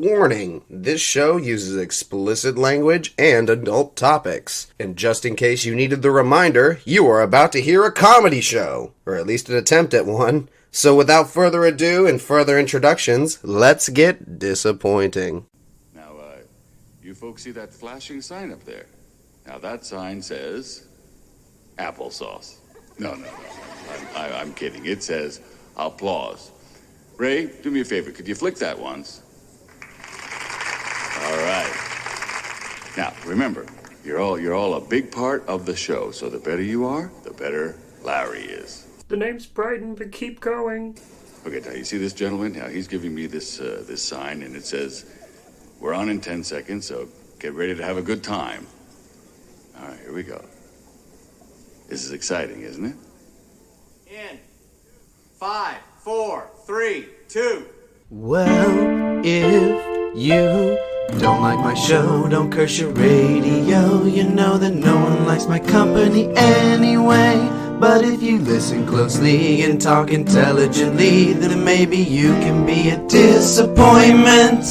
Warning, this show uses explicit language and adult topics. And just in case you needed the reminder, you are about to hear a comedy show, or at least an attempt at one. So without further ado and further introductions, let's get disappointing. Now, you folks see that flashing sign up there? Now that sign says applesauce. No. I'm kidding. It says applause. Ray, do me a favor. Could you flick that once? All right. Now, remember, you're all a big part of the show. So the better you are, the better Larry is. The name's Bryten, but keep going. Okay, now you see this gentleman? Now he's giving me this sign, and it says, "We're on in 10 seconds, so get ready to have a good time." All right, here we go. This is exciting, isn't it? In 5, 4, 3, 2. Well, if you don't like my show, don't curse your radio. You know that no one likes my company anyway. But if you listen closely and talk intelligently, then maybe you can be a disappointment.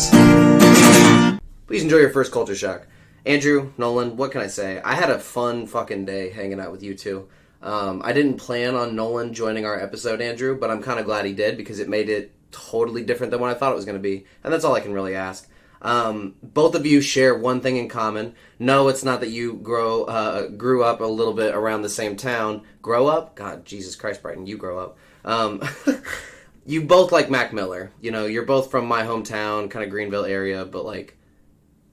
Please enjoy your first culture shock. Andrew, Nolan, what can I say? I had a fun fucking day hanging out with you two. I didn't plan on Nolan joining our episode, Andrew, but I'm kind of glad he did because it made it totally different than what I thought it was going to be. And that's all I can really ask. Both of you share one thing in common. No, it's not that you grew up a little bit around the same town. Grow up? God, Jesus Christ, Bryten, you grow up. You both like Mac Miller. You know, you're both from my hometown, kind of Greenville area, but like,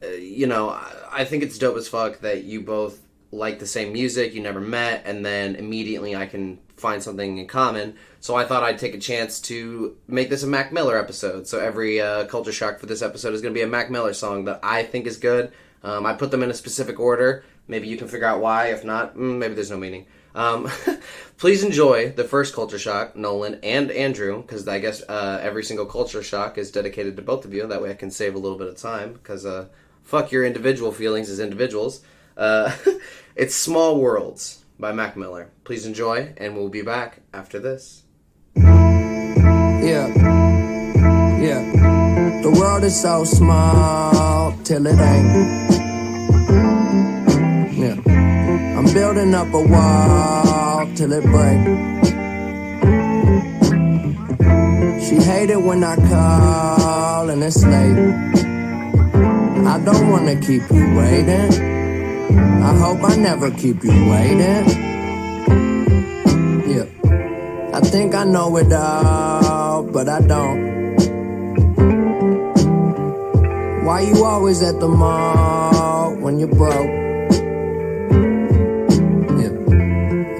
I think it's dope as fuck that you both like the same music, you never met, and then immediately I can find something in common. So I thought I'd take a chance to make this a Mac Miller episode. So every culture shock for this episode is going to be a Mac Miller song that I think is good. I put them in a specific order. Maybe you can figure out why. If not, maybe there's no meaning. Please enjoy the first culture shock, Nolan and Andrew, because I guess every single culture shock is dedicated to both of you. That way I can save a little bit of time, because fuck your individual feelings as individuals. It's Small Worlds by Mac Miller. Please enjoy, and we'll be back after this. Yeah. The world is so small till it ain't. Yeah. I'm building up a wall till it breaks. She hated when I call and it's late. I don't wanna keep you waiting. I hope I never keep you waiting. Yeah. I think I know it all, but I don't. Why you always at the mall when you're broke? Yeah.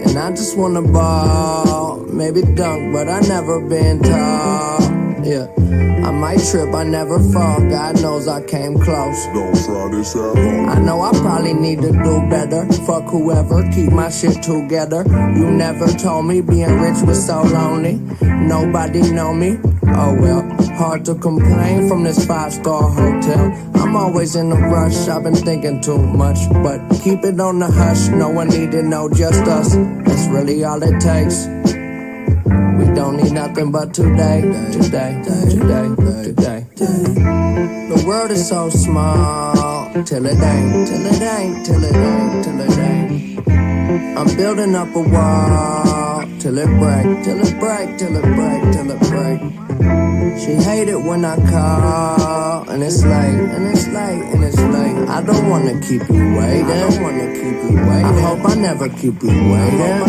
And I just wanna ball, maybe dunk, but I never been tall. Yeah. I might trip, I never fall. God knows I came close. Don't try this at home. I know I probably need to do better. Fuck whoever, keep my shit together. You never told me being rich was so lonely. Nobody know me. Oh well, hard to complain from this 5-star hotel. I'm always in a rush, I've been thinking too much. But keep it on the hush, no one need to know, just us. That's really all it takes. We don't need nothing but today. The world is so small till it ain't. I'm building up a wall till it break. She hate it when I call and it's late. I don't wanna keep you waiting. I hope I never keep you waiting.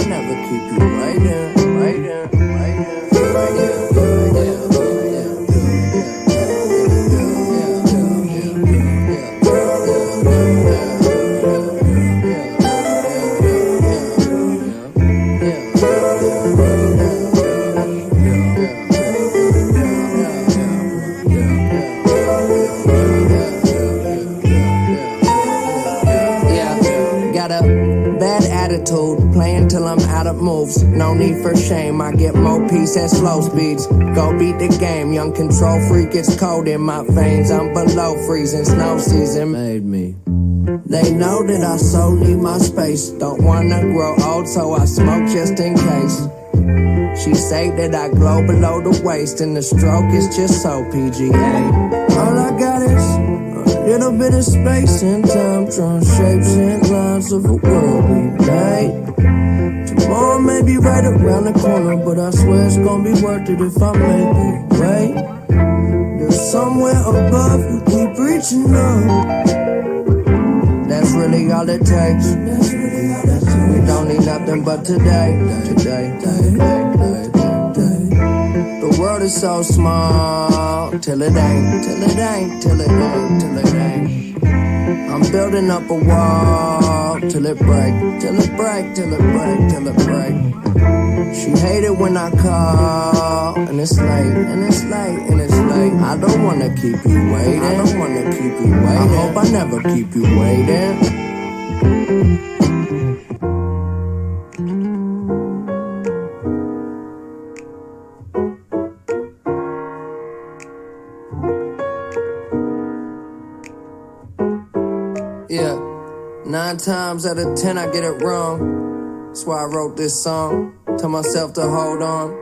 Playing till I'm out of moves, no need for shame. I get more peace at slow speeds. Go beat the game, young control freak. It's cold in my veins, I'm below freezing. Snow season made me. They know that I so need my space. Don't wanna grow old, so I smoke just in case. She say that I glow below the waist, and the stroke is just so PGA. All I got is Little bit of space and time, drawing shapes and lines of a world we made. Tomorrow may be right around the corner, but I swear it's gonna be worth it if I make it wait. There's somewhere above, you keep reaching up. That's really all it takes. We don't need nothing but today. The world is so small, till it ain't. I'm building up a wall, till it break. She hate it when I call, and it's late. I don't wanna keep you waiting. I hope I never keep you waiting. Yeah, 9 times out of 10 I get it wrong. That's why I wrote this song. Tell myself to hold on.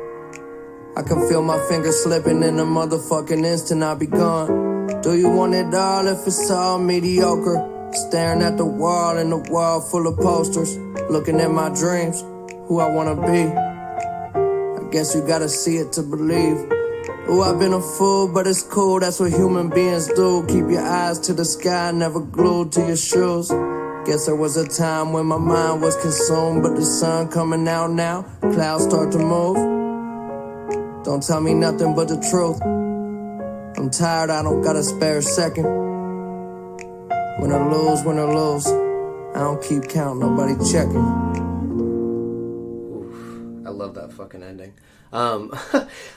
I can feel my fingers slipping in a motherfucking instant I'll be gone. Do you want it all if it's all mediocre? Staring at the wall and the wall full of posters. Looking at my dreams, who I wanna be. I guess you gotta see it to believe. Ooh, I've been a fool, but it's cool, that's what human beings do. Keep your eyes to the sky, never glued to your shoes. Guess there was a time when my mind was consumed, but the sun coming out now, clouds start to move. Don't tell me nothing but the truth. I'm tired, I don't got a spare second. Win or lose, I don't keep count, nobody checking. Oof, I love that fucking ending.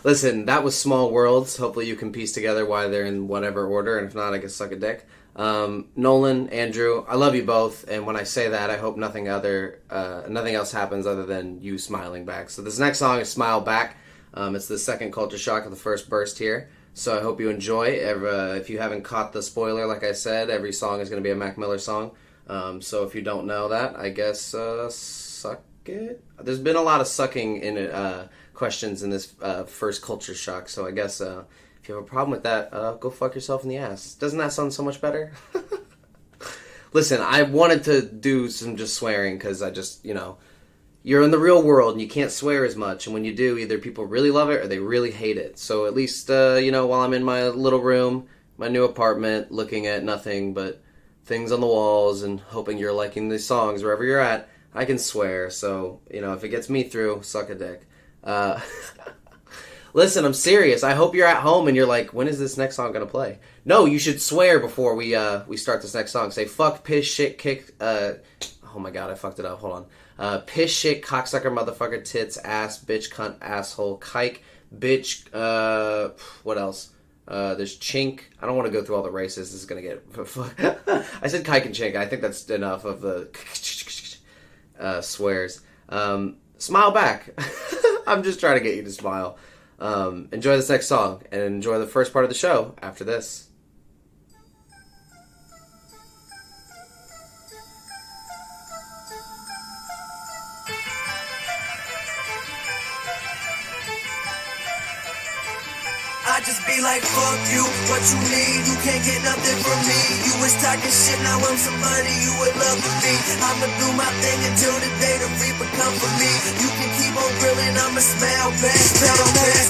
Listen, that was Small Worlds. Hopefully you can piece together why they're in whatever order, and if not, I can suck a dick. Nolan, Andrew, I love you both, and when I say that, I hope nothing else happens other than you smiling back. So this next song is Smile Back. It's the second culture shock of the first burst here, so I hope you enjoy. If you haven't caught the spoiler, like I said, every song is going to be a Mac Miller song. So if you don't know that, I guess suck it. There's been a lot of sucking in questions in this first culture shock, so I guess if you have a problem with that, go fuck yourself in the ass. Doesn't that sound so much better? Listen, I wanted to do some just swearing because I just, you're in the real world and you can't swear as much, and when you do, either people really love it or they really hate it. So at least, while I'm in my little room, my new apartment, looking at nothing but things on the walls and hoping you're liking these songs wherever you're at, I can swear. So, if it gets me through, suck a dick. Listen, I'm serious. I hope you're at home and you're like, when is this next song gonna play? No, you should swear before we start this next song. Say fuck, piss, shit, kick. Oh my god, I fucked it up. Hold on. Piss, shit, cocksucker, motherfucker, tits, ass, bitch, cunt, asshole, kike, bitch. What else? There's chink. I don't want to go through all the races. This is gonna get. I said kike and chink. I think that's enough of the swears. Smile back. I'm just trying to get you to smile. Enjoy this next song and enjoy the first part of the show after this. I just be like, fuck you, what you need, you can't get nothing from me. You was talking shit, now I'm somebody you would love to be. I'ma do my thing until the day the reaper come for me. You can keep on grilling, I'ma smile back.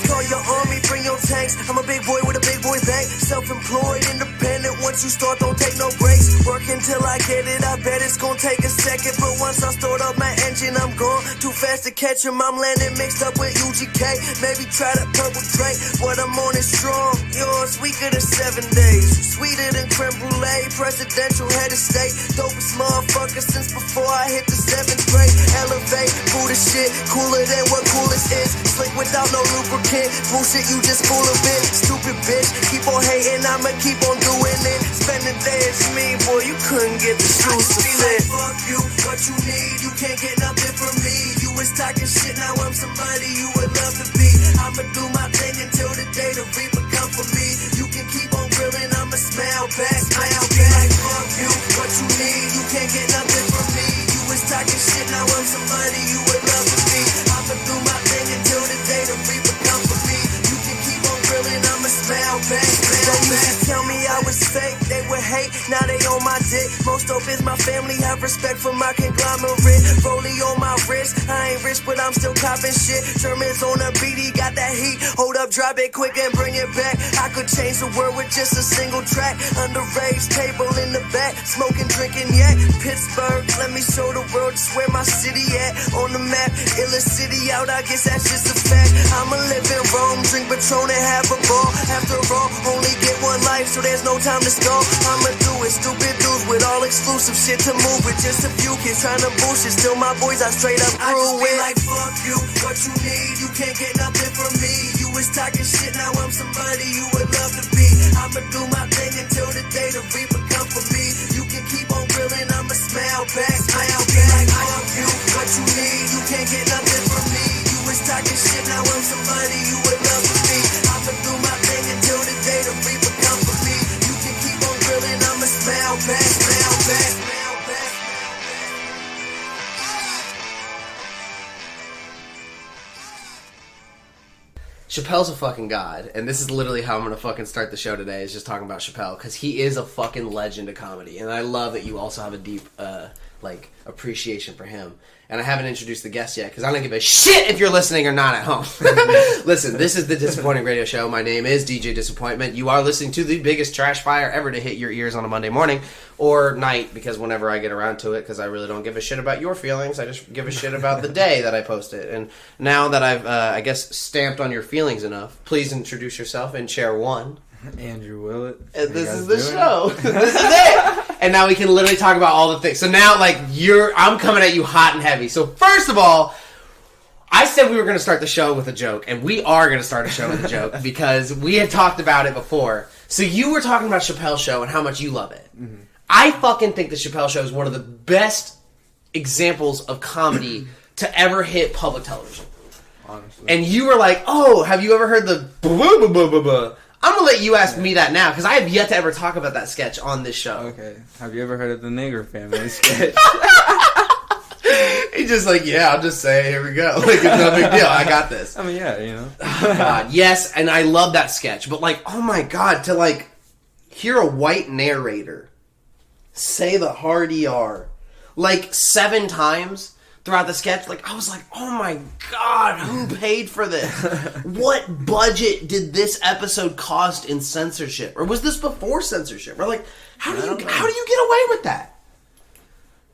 Call your army, bring your tanks. I'm a big boy with a big boy bank. Self-employed, independent, once you start, don't take no breaks. Work until I get it, I bet it's gonna take a second. But once I start up my engine, I'm gone. Too fast to catch him, I'm landing mixed up with UGK. Maybe try the purple Drake, but I'm on it strong. Yours weaker than 7 days. Sweeter than creme brulee, presidential head of state. Dopest motherfucker since before I hit the 7th grade. Elevate, Buddha shit, cooler than what coolest is. Slick without no lubricant, bullshit you just full of it. Stupid bitch, keep on hating, I'ma keep on doing it. Spend the day as me, boy, you couldn't get the shoes to fit. Like, fuck you, what you need, you can't get nothing from me. You was talking shit, now I'm somebody you would love to be. I'ma do my thing until the day the reaper come for me. You can keep on grilling, I'ma smile back. Like, fuck you, what you need, you can't get nothing from me. You was talking shit, now I'm somebody you would love to be. I'ma do my thing until the day the reaper come for me. You can keep on grilling, I'ma smile smile back. They used to tell me I was fake, they would hate, now they on my dick. Most of it's my family, have respect for my conglomerate. Rollie on my wrist, I ain't rich but I'm still copping shit. Germans on a beat, he got that heat. Hold up, drop it quick and bring it back. I could change the world with just a single track. Underage table in the back, smoking, drinking yet. Pittsburgh, let me show the world just where my city at. On the map, illest city out, I guess that's just a fact. I'ma live in Rome, drink Patron and have a ball. After all, only get one life, so there's no time to stall. I'ma do it, stupid dudes with all exclusive shit to move with. Just a few kids trying to bullshit, still my boys I straight up I just through be it. like, fuck you, what you need, you can't get nothing from me. You was talking shit, now I'm somebody you would love to be. I'ma do my thing until the day the reaper come for me. You can keep on grilling, I'ma smile back. I just be like, fuck you, what you need, you can't get nothing from me. You was talking shit, now I'm somebody you would love to be. I'ma do my thing until the day the reaper come for me. You can keep on grilling, I'ma smile back, smile back, smile back. Chappelle's a fucking god, and this is literally how I'm gonna fucking start the show today, is just talking about Chappelle, because he is a fucking legend of comedy, and I love that you also have a deep, appreciation for him. And I haven't introduced the guest yet, because I don't give a shit if you're listening or not at home. Listen, this is the Disappointing Radio Show. My name is DJ Disappointment. You are listening to the biggest trash fire ever to hit your ears on a Monday morning, or night, because whenever I get around to it, because I really don't give a shit about your feelings, I just give a shit about the day that I post it. And now that I've, stamped on your feelings enough, please introduce yourself in chair one. Andrew Willet. And this is the show. This is it. And now we can literally talk about all the things. So now, I'm coming at you hot and heavy. So first of all, I said we were going to start the show with a joke, and we are going to start a show with a joke because we had talked about it before. So you were talking about Chappelle's Show and how much you love it. Mm-hmm. I fucking think the Chappelle Show is one of the best examples of comedy to ever hit public television. Honestly. And you were like, oh, have you ever heard the blah-blah-blah-blah-blah? I'm going to let you ask me that now, because I have yet to ever talk about that sketch on this show. Okay. Have you ever heard of the Nigger Family sketch? He's just like, yeah, I'll just say, here we go. Like, it's no big deal. I got this. I mean, yeah, you know. Oh, God, yes, and I love that sketch. But, oh, my God, to, hear a white narrator say the hard ER, 7 times throughout the sketch, I was like, oh my God, who paid for this? What budget did this episode cost in censorship? Or was this before censorship? Or how do you get away with that?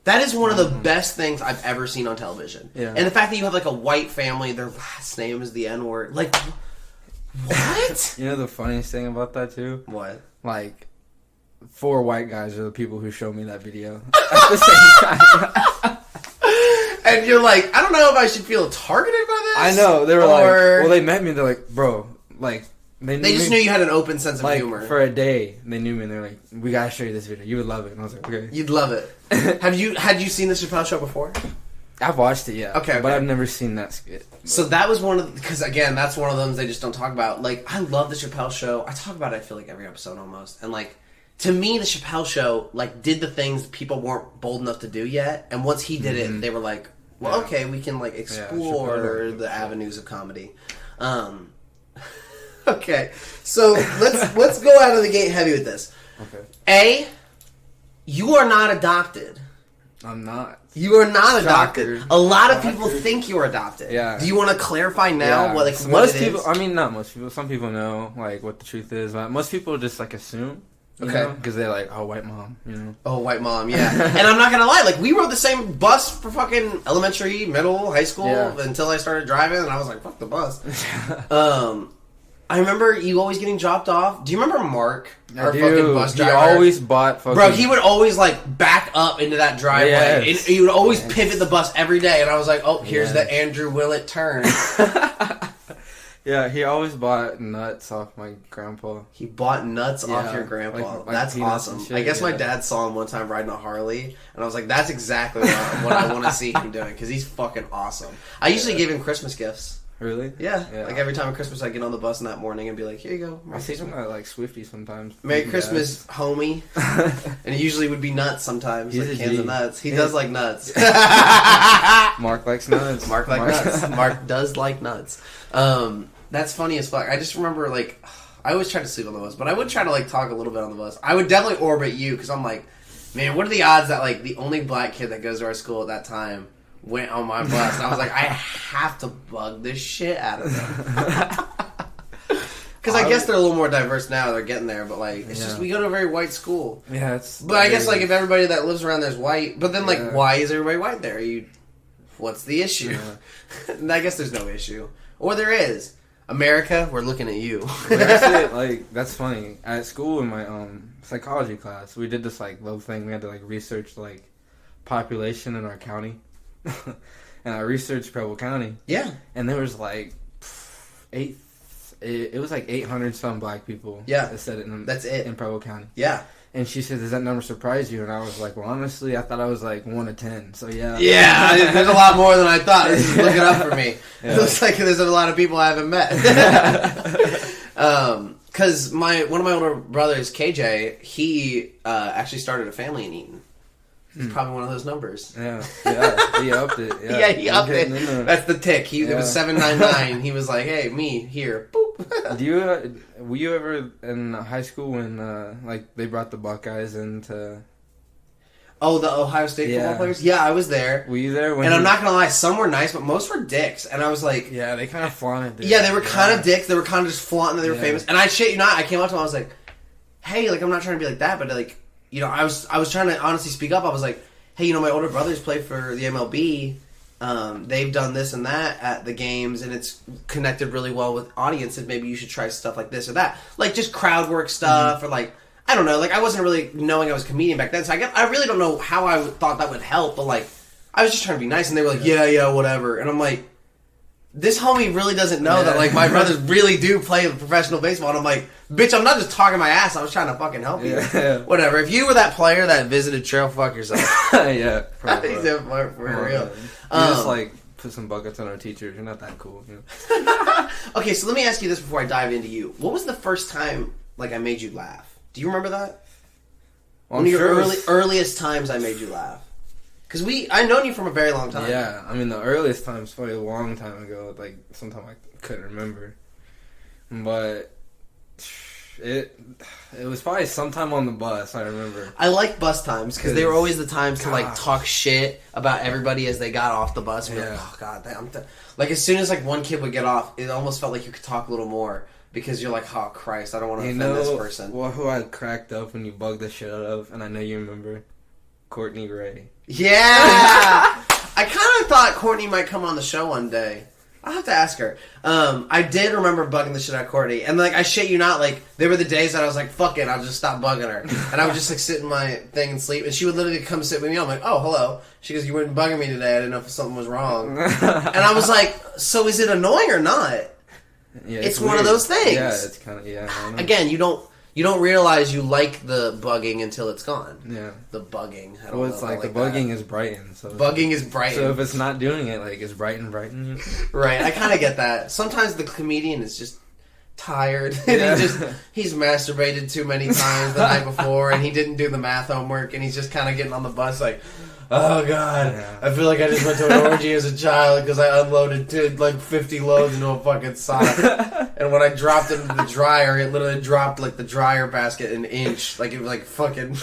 That is one of the best things I've ever seen on television. Yeah. And the fact that you have a white family, their last name is the N-word. What? You know the funniest thing about that too? What? 4 white guys are the people who showed me that video at the same time. And you're like, I don't know if I should feel targeted by this. I know. They were they met me and they're like, bro, they just knew you had an open sense of humor. For a day, they knew me and they're like, we gotta show you this video. You would love it. And I was like, okay. You'd love it. Had you seen the Chappelle Show before? I've watched it, yeah. Okay. But I've never seen that skit. So that was one of because again, that's one of them they just don't talk about. I love the Chappelle Show. I talk about it, I feel like, every episode almost. And to me, the Chappelle Show, did the things people weren't bold enough to do yet. And once he did it, they were like, well, okay, we can, explore the avenues of comedy. Okay, so let's go out of the gate heavy with this. Okay. A, you are not adopted. I'm not. You are not adopted. A lot of people think you're adopted. Yeah. Do you want to clarify now what most it people, is? I mean, not most people. Some people know, what the truth is. But most people just, assume. Okay. Because they're like, oh, white mom, you know. Oh, white mom, yeah. And I'm not going to lie, we rode the same bus for fucking elementary, middle, high school until I started driving, and I was like, fuck the bus. I remember you always getting dropped off. Do you remember Mark, our fucking bus driver? He always bought fucking... Bro, he would always, back up into that driveway. Yes. And he would always pivot the bus every day, and I was like, oh, here's the Andrew Willett turn. Yeah, he always bought nuts off my grandpa. He bought nuts off your grandpa. That's awesome. I guess my dad saw him one time riding a Harley, and I was like, that's exactly what I want to see him doing, because he's fucking awesome. I usually give him Christmas gifts. Really? Yeah. Every time at Christmas, I get on the bus in that morning and be like, here you go. I see some at Swifty sometimes. Merry Christmas, homie. And it usually would be nuts sometimes, He's cans of nuts. He does like nuts. Mark likes nuts. Mark likes nuts. Mark does like nuts. That's funny as fuck. I just remember, I always try to sleep on the bus, but I would try to like talk a little bit on the bus. I would definitely orbit you because I'm like, man, what are the odds that like the only black kid that goes to our school at that time went on my bus? And I was like, I have to bug this shit out of them. Because I guess they're a little more diverse now. They're getting there, but like it's just we go to a very white school. Yeah, it's. But I guess like if everybody that lives around there is white, but then like why is everybody white there? What's the issue? I guess there's no issue, or there is. America, we're looking at you. That's funny. At school in my psychology class, we did this like little thing. We had to like research like population in our county, and I researched Preble County. Yeah, and there was like It was like 800 some black people. Yeah, that said it. That's it in Preble County. Yeah. And she said, "Does that number surprise you?" And I was like, "Well, honestly, I thought I was like 1 to 10." So yeah. Yeah, there's a lot more than I thought. Just look it up for me. Yeah. It looks like there's a lot of people I haven't met. Because one of my older brothers, KJ, he actually started a family in Eaton. He's probably one of those numbers. Yeah, he upped it. Yeah, he upped it. That's the tick. It was 799. He was like, "Hey, me here." Boop. Were you ever in high school when like they brought the Buckeyes into? Oh, the Ohio State football players? Yeah, I was there. Were you there? And I'm not gonna lie, some were nice, but most were dicks. And I was like, yeah, they kind of flaunted it. Yeah, they were kind of dicks. They were kind of just flaunting that they were famous. And I shit you not, I came up to them, I was like, hey, like I'm not trying to be like that, but like, you know, I was trying to honestly speak up. I was like, hey, you know, my older brothers play for the MLB. They've done this and that at the games, and it's connected really well with audiences. Maybe you should try stuff like this or that, like just crowd work stuff, or like I don't know. Like I wasn't really knowing I was a comedian back then, so I really don't know how I thought that would help. But like I was just trying to be nice, and they were like, yeah, whatever. And I'm like, this homie really doesn't know that like my brothers really do play professional baseball. And I'm like, bitch, I'm not just talking my ass. I was trying to fucking help you. Yeah. Whatever. If you were that player that visited Trail, fuck yourself. Yeah, for real. You just like put some buckets on our teachers. You're not that cool. You know? Okay, so let me ask you this before I dive into you. What was the first time like I made you laugh? Do you remember that? One of your earliest times I made you laugh. Because I've known you from a very long time. Yeah, I mean the earliest time is probably a long time ago. Like sometime I couldn't remember, but it was probably sometime on the bus. I remember. I like bus times because they were always the times to like talk shit about everybody as they got off the bus. And like, oh god, like as soon as like one kid would get off, it almost felt like you could talk a little more because you're like, oh Christ, I don't want to offend this person. Well, who I cracked up when you bugged the shit out of, and I know you remember, Courtney Ray. Yeah! I kind of thought Courtney might come on the show one day. I'll have to ask her. I did remember bugging the shit out of Courtney. And, like, I shit you not, like, there were the days that I was like, fuck it, I'll just stop bugging her. And I would just, like, sit in my thing and sleep. And she would literally come sit with me. I'm like, oh, hello. She goes, you weren't bugging me today. I didn't know if something was wrong. And I was like, so is it annoying or not? Yeah, it's one of those things. Yeah, it's kind of, Again, you don't realize you like the bugging until it's gone. Yeah. The bugging. Well, it's like the bugging is Bryten. So bugging is Bryten. So if it's not doing it, like, is Bryten? Right, I kind of get that. Sometimes the comedian is just tired. And he's masturbated too many times the night before, and he didn't do the math homework, and he's just kind of getting on the bus like, oh god, I feel like I just went to an orgy as a child because I unloaded like 50 loads into a fucking sock. And when I dropped it into the dryer, it literally dropped like the dryer basket an inch. Like it was like fucking...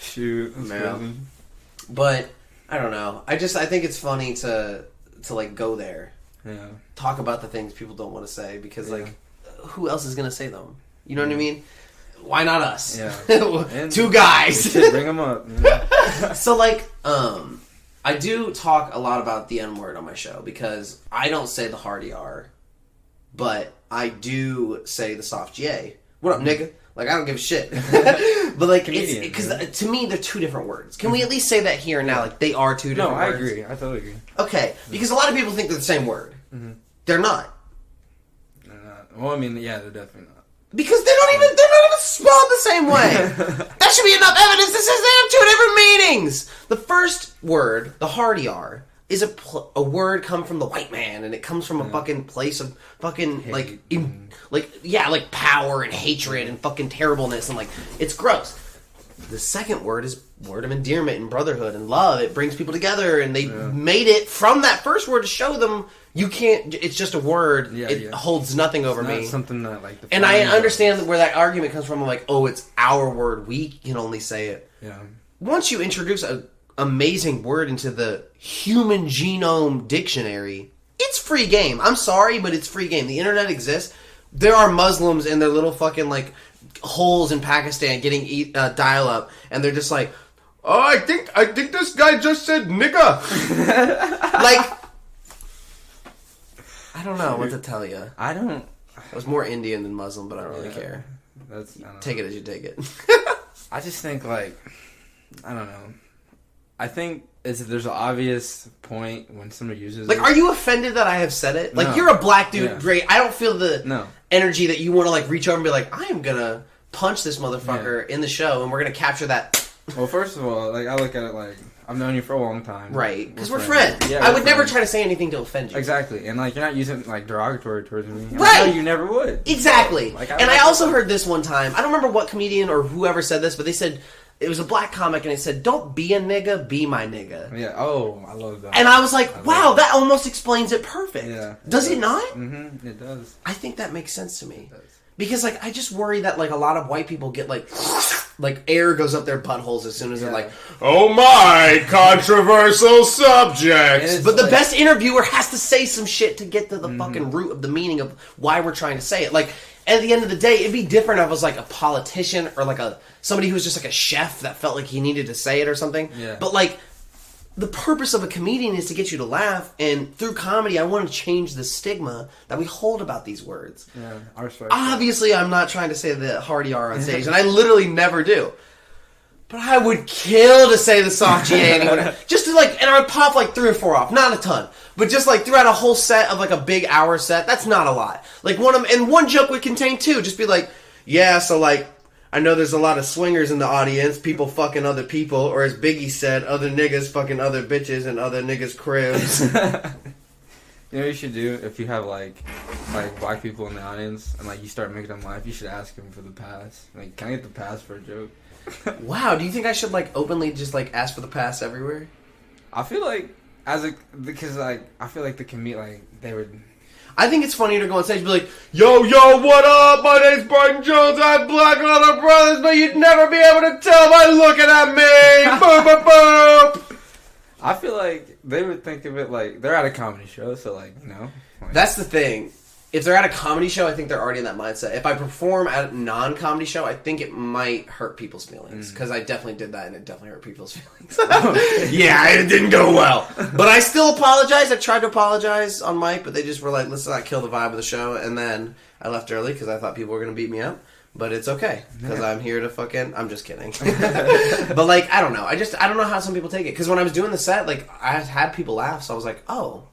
Shoot. Man. But, I don't know. I think it's funny to like go there. Yeah. Talk about the things people don't want to say because like, who else is going to say them? You know what I mean? Why not us? Yeah. Two guys. Bring them up. Yeah. So, like, I do talk a lot about the N-word on my show because I don't say the hard ER, but I do say the soft J. What up, nigga? Like, I don't give a shit. But, like, because to me, they're two different words. Can we at least say that here and now? Like, they are two different words. No, I agree. I totally agree. Okay. Because a lot of people think they're the same word. Mm-hmm. They're not. They're not. Well, I mean, yeah, they're definitely not. Because they're not even spelled the same way. That should be enough evidence that says they have two different meanings. The first word, the hard ER, is a word come from the white man, and it comes from a fucking place of fucking like power and hatred and fucking terribleness, and like it's gross. the second word is word of endearment and brotherhood and love. It brings people together, and they made it from that first word to show them you can't. It's just a word. It holds nothing over me. Something that like. And I understand where that argument comes from. I'm like, oh, it's our word. We can only say it. Yeah. Once you introduce an amazing word into the human genome dictionary, it's free game. I'm sorry, but it's free game. The internet exists. There are Muslims in their little fucking like holes in Pakistan getting dial up, and they're just like, oh, I think this guy just said nigga. Like, I don't know what to tell you. I don't. I was more Indian than Muslim, but I don't really care. Take it as you take it. I just think like, I don't know. I think there's an obvious point when somebody uses like, it. are you offended that I have said it? Like, No. you're a black dude, great. I don't feel the No. energy that you want to like reach over and be like, I am gonna punch this motherfucker in the show, and we're gonna capture that. Well, first of all, like I look at it like I've known you for a long time, Right? Because we're friends. Yeah, I would never try to say anything to offend you. Exactly, and like you're not using like derogatory towards me. And Right. I know you never would. Exactly. So, like, and I also heard this one time. I don't remember what comedian or whoever said this, but they said it was a black comic, and it said, "Don't be a nigga, be my nigga." Yeah. Oh, I love that. And I was like, wow, that almost explains it perfect. Yeah. Does it not? Mm-hmm. It does. I think that makes sense to me. Because, like, I just worry that, like, a lot of white people get, like air goes up their buttholes as soon as they're like, oh my, controversial subjects. But the best interviewer has to say some shit to get to the fucking root of the meaning of why we're trying to say it. Like, at the end of the day, it'd be different if I was, like, a politician or, like, somebody who was just, like, a chef that felt like he needed to say it or something. Yeah. But, like, the purpose of a comedian is to get you to laugh, and through comedy, I want to change the stigma that we hold about these words. Yeah, I respect Obviously, I'm not trying to say the hard R on stage, and I literally never do. But I would kill to say the soft GA anyway. Just to, like, and I would pop, like, 3 or 4 off. Not a ton. But just, like, throughout a whole set of, like, a big hour set, that's not a lot. Like, one joke would contain 2. Just be like, yeah, so, like, I know there's a lot of swingers in the audience, people fucking other people, or as Biggie said, other niggas fucking other bitches and other niggas' cribs. You know what you should do if you have like black people in the audience and like you start making them laugh? You should ask them for the pass. Like, can I get the pass for a joke? Wow, do you think I should like openly just like ask for the pass everywhere? I feel like because like I feel like the commute like they would. I think it's funnier to go on stage and be like, yo, what up? My name's Bryten Jones. I have black and other brothers, but you'd never be able to tell by looking at me. Boop, boop, boop. I feel like they would think of it like they're at a comedy show, so like, you know. Like, that's the thing. If they're at a comedy show, I think they're already in that mindset. If I perform at a non-comedy show, I think it might hurt people's feelings. Because I definitely did that, and it definitely hurt people's feelings. Yeah, it didn't go well. But I still apologize. I tried to apologize on mic, but they just were like, let's not kill the vibe of the show. And then I left early because I thought people were going to beat me up. But it's okay, because I'm here to fucking... I'm just kidding. But, like, I don't know. I don't know how some people take it. Because when I was doing the set, like, I had people laugh, so I was like, oh...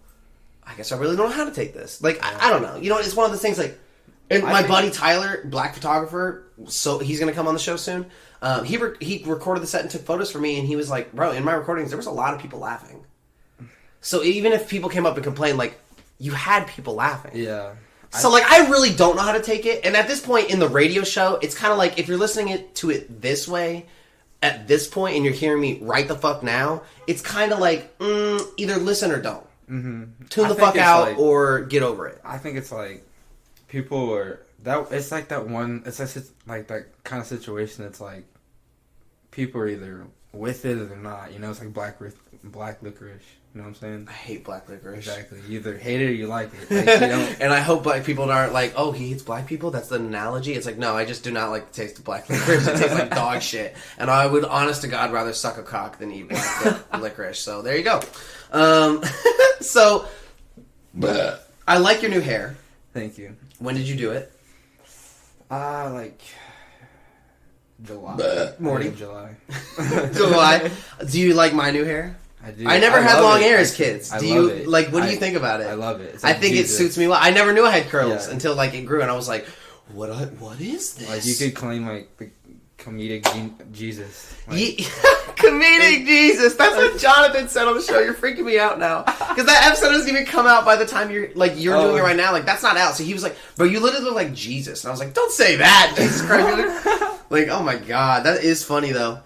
I guess I really don't know how to take this. Like, I don't know. You know, it's one of the things, like... And my buddy Tyler, black photographer, so he's going to come on the show soon. He recorded the set and took photos for me, and he was like, bro, in my recordings, there was a lot of people laughing. So even if people came up and complained, like, you had people laughing. Yeah. So, like, I really don't know how to take it. And at this point in the radio show, it's kind of like, if you're listening to it this way... At this point, and you're hearing me right the fuck now, it's kind of like, either listen or don't. Mm-hmm. Tune the fuck out or get over it. I think it's like people are that. It's like that one. It's like that kind of situation. It's like people are either with it or they're not. You know, it's like black licorice. You know what I'm saying? I hate black licorice. Exactly. You either hate it or you like it. Like, you don't... And I hope black people aren't like, oh, he hates black people? That's the analogy? It's like, no, I just do not like the taste of black licorice. It tastes like dog shit. And I would, honest to God, rather suck a cock than eat black licorice. So there you go. So, I like your new hair. Thank you. When did you do it? Like July. Morning. July. July. Do you like my new hair? I do. I never had long hair as kids. I Do you love it. like? What do you think about it? I love it. It's I like think Jesus. it suits me well. I never knew I had curls until like it grew, and I was like, "What is this?" Like you could claim like the comedic Jesus. Like, comedic Jesus. That's what Jonathan said on the show. You're freaking me out now because that episode doesn't even come out by the time you're doing it right now. Like that's not out. So he was like, "Bro, you literally look like Jesus," and I was like, "Don't say that, Jesus Christ." Like, oh my god, that is funny though.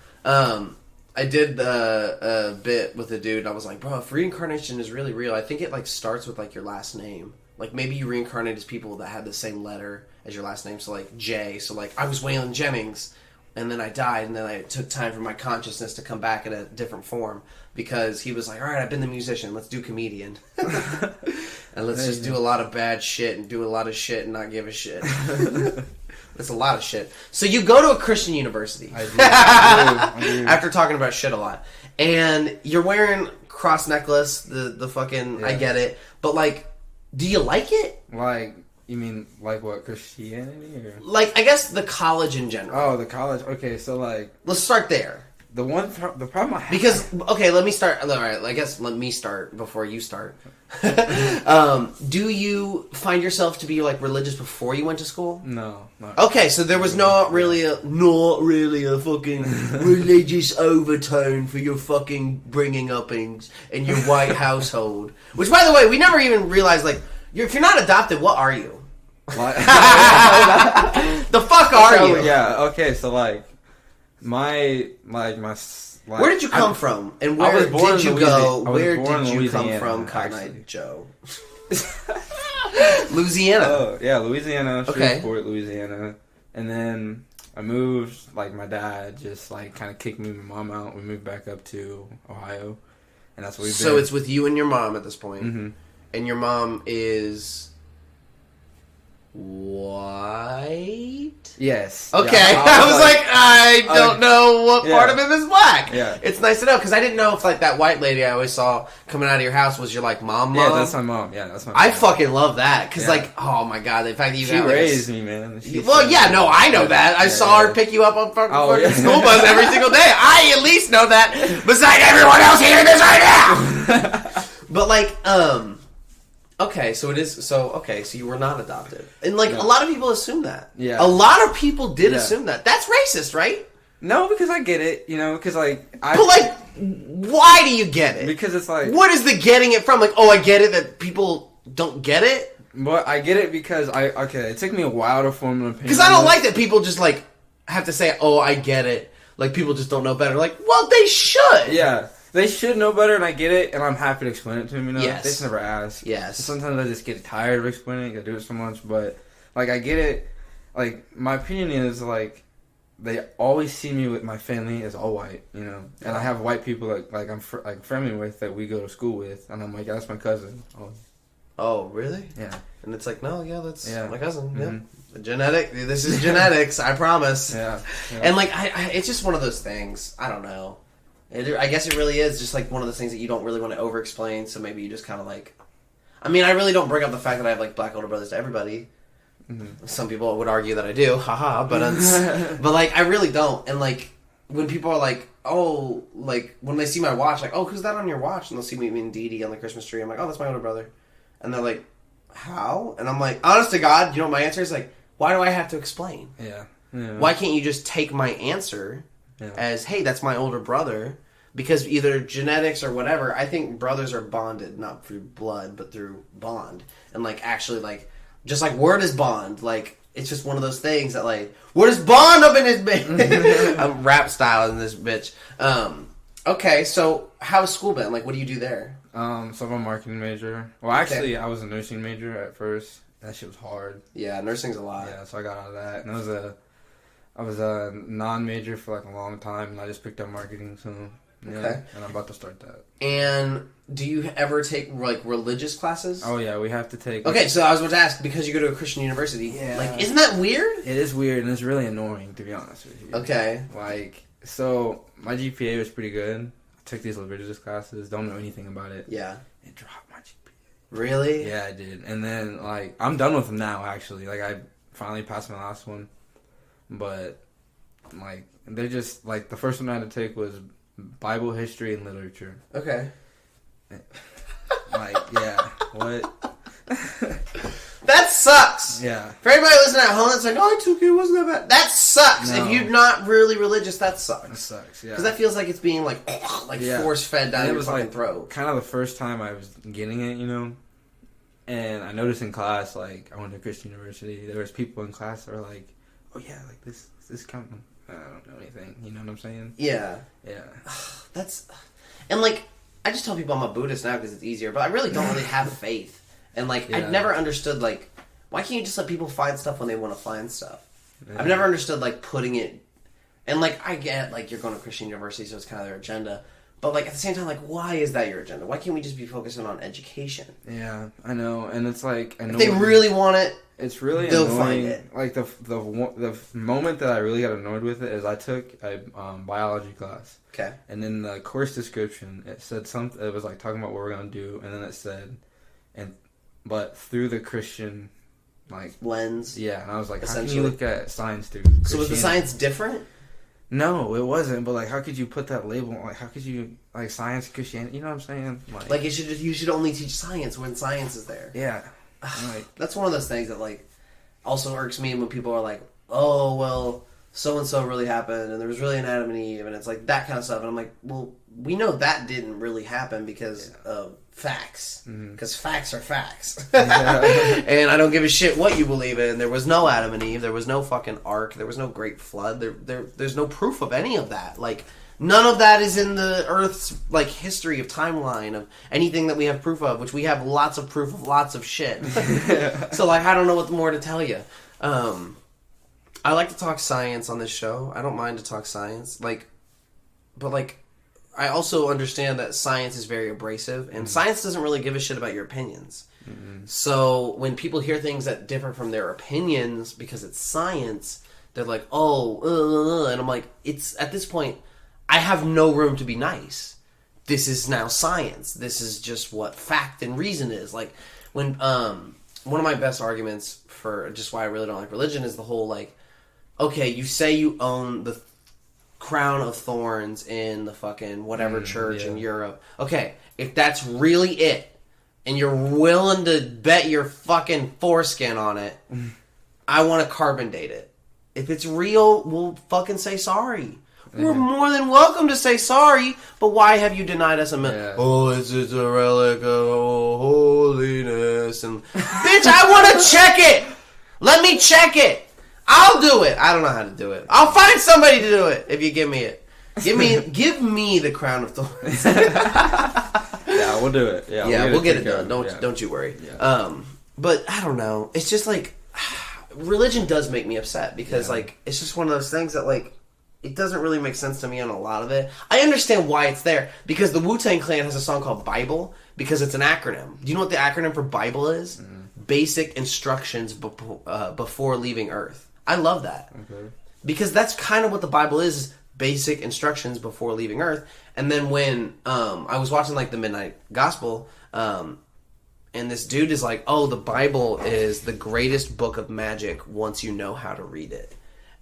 I did a bit with a dude, and I was like, bro, if reincarnation is really real, I think it like starts with like your last name. Like maybe you reincarnate as people that had the same letter as your last name, so like J. So like I was Waylon Jennings, and then I died, and then I took time for my consciousness to come back in a different form because he was like, all right, I've been the musician, let's do comedian. And let's just do a lot of bad shit and do a lot of shit and not give a shit. That's a lot of shit. So you go to a Christian university. I do. After talking about shit a lot. And you're wearing cross necklace, the fucking, Yeah. I get it. But like, do you like it? Like, you mean like what, Christianity or? Like, I guess the college in general. Oh, the college. Okay, so like Let's start there. the problem I have. Because, okay, let me start. All right, I guess let me start before you start. Do you find yourself to be like religious before you went to school? No. Okay, so there was not really a fucking religious overtone for your fucking bringing up in your white household. Which, by the way, we never even realized, like, if you're not adopted, what are you? Like, The fuck are you? Yeah. Okay. So like, my. Where did you come from? And I where was born did in you go? Louisiana. I was Where born did in you come Louisiana, from, Cotton Eye actually. Joe? Louisiana. Oh yeah, Louisiana, Okay. Shreveport, Louisiana, and then I moved. Like my dad just like kind of kicked me and my mom out. We moved back up to Ohio, and that's what we've been. So it's with you and your mom at this point. Mm-hmm. And your mom is white? Yes. Okay. Yeah, I was like, I don't know what yeah. part of him is black. Yeah. It's nice to know, because I didn't know if like that white lady I always saw coming out of your house was your like mom. Yeah, that's my mom. Yeah, that's my mom. I fucking love that, because Yeah. like, oh my god, the fact that you She got, like, raised me, man. well, yeah, no, I know that. I saw her pick you up on fucking Oh, yeah. school bus every single day. I at least know that, besides everyone else hearing this right now. But like, okay, so it is. So you were not adopted, and like No. a lot of people assume that. Yeah. A lot of people did Yeah. assume that. That's racist, right? No, because I get it. You know, because like I. But like, why do you get it? Because it's like. What is the getting it from? Like, oh, I get it that people don't get it. But I get it because it took me a while to form an opinion. Because I don't like that people just like have to say, oh, I get it. Like people just don't know better. Like, well, they should. Yeah. They should know better, and I get it, and I'm happy to explain it to them, you know? Yes. They just never ask. Yes. Sometimes I just get tired of explaining it, I do it so much, but, like, I get it. Like, my opinion is, like, they always see me with my family as all white, you know? And I have white people that, like, I'm friendly with, that we go to school with, and I'm like, that's my cousin. Oh, really? Yeah. And it's like, no, yeah, that's Yeah. my cousin. Mhm. Yeah. This is genetics, I promise. Yeah. And like, I it's just one of those things. I don't know. I guess it really is just like one of those things that you don't really want to over-explain, so maybe you just kind of like... I mean, I really don't bring up the fact that I have like black older brothers to everybody. Mm-hmm. Some people would argue that I do, haha, but but like, I really don't. And like, when people are like, oh, like, when they see my watch, like, oh, who's that on your watch? And they'll see me and Dee Dee on the Christmas tree. I'm like, oh, that's my older brother. And they're like, how? And I'm like, honest to God, you know what my answer is? Like, why do I have to explain? Yeah. Why can't you just take my answer as, hey, that's my older brother? Because either genetics or whatever, I think brothers are bonded, not through blood, but through bond. And like, actually, like, just like word is bond, like, it's just one of those things that like, word is bond up in this bitch. I'm rap style in this bitch. Okay, so how's school been? Like, what do you do there? So I'm a marketing major. Well, actually, I was a nursing major at first. That shit was hard. Yeah, nursing's a lot. Yeah, so I got out of that. And I was a non-major for like a long time, and I just picked up marketing, so... Yeah, Okay. And I'm about to start that. And do you ever take like religious classes? Oh yeah, we have to take... Okay, so I was about to ask, because you go to a Christian university, Yeah. like, isn't that weird? It is weird, and it's really annoying, to be honest with you. Okay. Like, so, my GPA was pretty good. I took these religious classes, don't know anything about it. Yeah. It dropped my GPA. Really? Yeah, I did. And then, like, I'm done with them now, actually. Like, I finally passed my last one. But, like, they're just, like, the first one I had to take was Bible, history, and literature. Okay. Like, yeah. What? That sucks! Yeah. For everybody listening at home that's like, oh, I took it, it wasn't that bad. That sucks! No. If you're not really religious, that It sucks. sucks, yeah. Because that feels like it's being like Yeah. force-fed down And your it was fucking like throat. kind of the first time I was getting it, you know. And I noticed in class, like I went to Christian university, there was people in class that were like, "Oh yeah, like this counting." I don't know anything. You know what I'm saying? Yeah. Yeah. That's, and like, I just tell people I'm a Buddhist now because it's easier, but I really don't really have faith. And like, Yeah. I've never understood, like, why can't you just let people find stuff when they want to find stuff? Yeah. I've never understood, like, putting it, and like, I get, like, you're going to Christian university, so it's kind of their agenda. But like, at the same time, like, why is that your agenda? Why can't we just be focusing on education? Yeah, I know, and it's like, If they really want it, it's really they'll annoying. find it. Like the moment that I really got annoyed with it is I took a biology class. Okay. And in the course description, it said something. It was like talking about what we're gonna do, and then it said, but through the Christian, like lens. Yeah, and I was like, how can Essentially. you look at science through? So was the science different? No, it wasn't. But like, how could you put that label? Like, how could you like science, Christianity? You know what I'm saying? Like you should only teach science when science is there. Yeah. Like, that's one of those things that like also irks me when people are like, oh well, so and so really happened, and there was really an Adam and Eve, and it's like that kind of stuff. And I'm like, well, we know that didn't really happen because of facts, because facts are facts. And I don't give a shit what you believe in. There was no Adam and Eve. There was no fucking ark. There was no great flood. There's no proof of any of that. Like, none of that is in the Earth's like history of timeline of anything that we have proof of, which we have lots of proof of lots of shit. So like, I don't know what more to tell you. I like to talk science on this show. I don't mind to talk science, like, but like, I also understand that science is very abrasive, and science doesn't really give a shit about your opinions. So when people hear things that differ from their opinions because it's science, they're like, oh, and I'm like, it's at this point, I have no room to be nice. This is now science. This is just what fact and reason is. Like, when one of my best arguments for just why I really don't like religion is the whole like, okay, you say you own the crown of thorns in the fucking whatever church in Europe. Okay, if that's really it, and you're willing to bet your fucking foreskin on it, I want to carbon date it. If it's real, we'll fucking say sorry. We're more than welcome to say sorry, but why have you denied us a minute? Oh, it's a relic of holiness. And bitch, I want to check it. Let me check it. I'll do it. I don't know how to do it. I'll find somebody to do it if you give me it. Give me the crown of thorns. yeah, we'll do it. Yeah, we'll get it done. Don't you worry. Yeah. But I don't know. It's just like religion does make me upset because like it's just one of those things that like it doesn't really make sense to me on a lot of it. I understand why it's there because the Wu-Tang Clan has a song called Bible because it's an acronym. Do you know what the acronym for Bible is? Basic instructions before leaving Earth. I love that. Okay. Because that's kind of what the Bible is, basic instructions before leaving Earth. And then when I was watching like the Midnight Gospel, and this dude is like, oh, the Bible is the greatest book of magic once you know how to read it.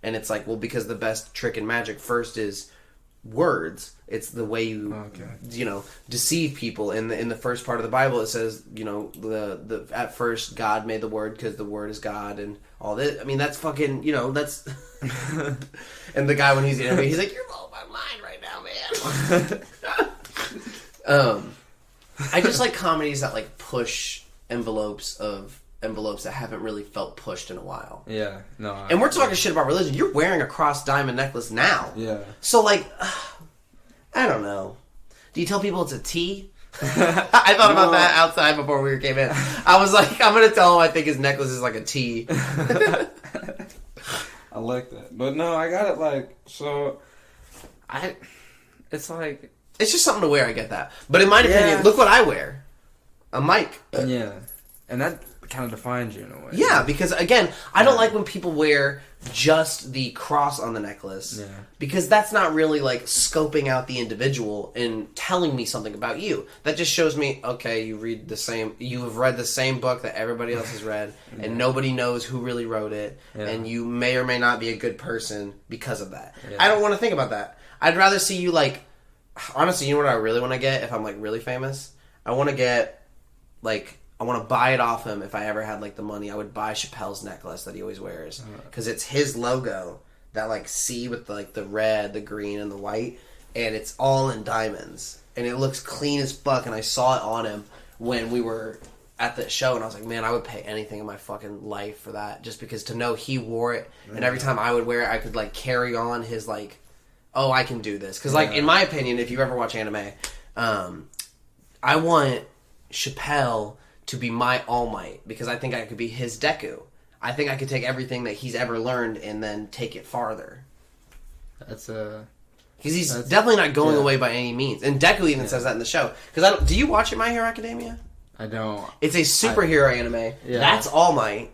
And it's like, well, because the best trick in magic first is words. It's the way you, deceive people. In the first part of the Bible, it says, the at first God made the Word because the Word is God and all this. I mean, that's fucking, that's. And the guy when he's interviewed, he's like, "You're blowing my mind right now, man." I just like comedies that like push envelopes that haven't really felt pushed in a while. Yeah, no. And we're talking shit about religion. You're wearing a cross diamond necklace now. Yeah. So like, I don't know. Do you tell people it's a T? I thought about that outside before we came in. I was like, I'm gonna tell him I think his necklace is like a T. I like that, but no, I got it like so. It's like it's just something to wear. I get that, but in my opinion, look what I wear. A mic. Yeah, and that kind of defines you in a way. Yeah, because again, I don't like when people wear just the cross on the necklace. Yeah. Because that's not really like scoping out the individual and telling me something about you. That just shows me, okay, you have read the same book that everybody else has read, and nobody knows who really wrote it, and you may or may not be a good person because of that. Yeah. I don't want to think about that. I'd rather see you like, honestly, you know what I really want to get if I'm like really famous? I want to get like, I want to buy it off him if I ever had like the money. I would buy Chappelle's necklace that he always wears because it's his logo, that like C with like the red, the green, and the white, and it's all in diamonds, and it looks clean as fuck. And I saw it on him when we were at the show, and I was like, man, I would pay anything in my fucking life for that, just because to know he wore it, and every time I would wear it, I could like carry on his like, oh, I can do this. Because like in my opinion, if you ever watch anime, I want Chappelle to be my All Might, because I think I could be his Deku. I think I could take everything that he's ever learned and then take it farther. That's because he's definitely not going away by any means. And Deku even says that in the show. Because do you watch it, My Hero Academia? I don't. It's a superhero anime. Yeah. That's All Might.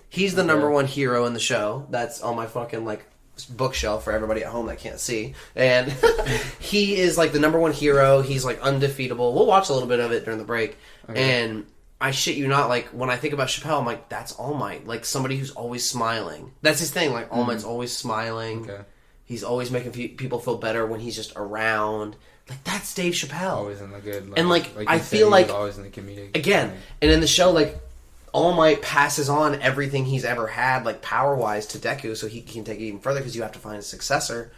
He's the number one hero in the show. That's on my fucking like bookshelf for everybody at home that can't see. And he is like the number one hero. He's like undefeatable. We'll watch a little bit of it during the break. Okay. And I shit you not, like when I think about Chappelle, I'm like, that's All Might. Like somebody who's always smiling. That's his thing. Like All Might's always smiling. Okay. He's always making people feel better when he's just around. Like, that's Dave Chappelle. Always in the good. Like, and, like I feel like... always in the comedic. Again, and in the show, like, All Might passes on everything he's ever had, like, power-wise to Deku, so he can take it even further, because you have to find a successor.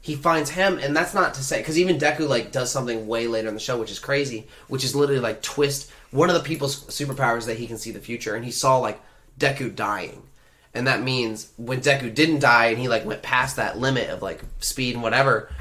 He finds him, and that's not to say... Because even Deku, like, does something way later in the show, which is crazy, which is literally, like, twist... One of the people's superpowers that he can see the future, and he saw, like, Deku dying. And that means when Deku didn't die, and he, like, went past that limit of, like, speed and whatever...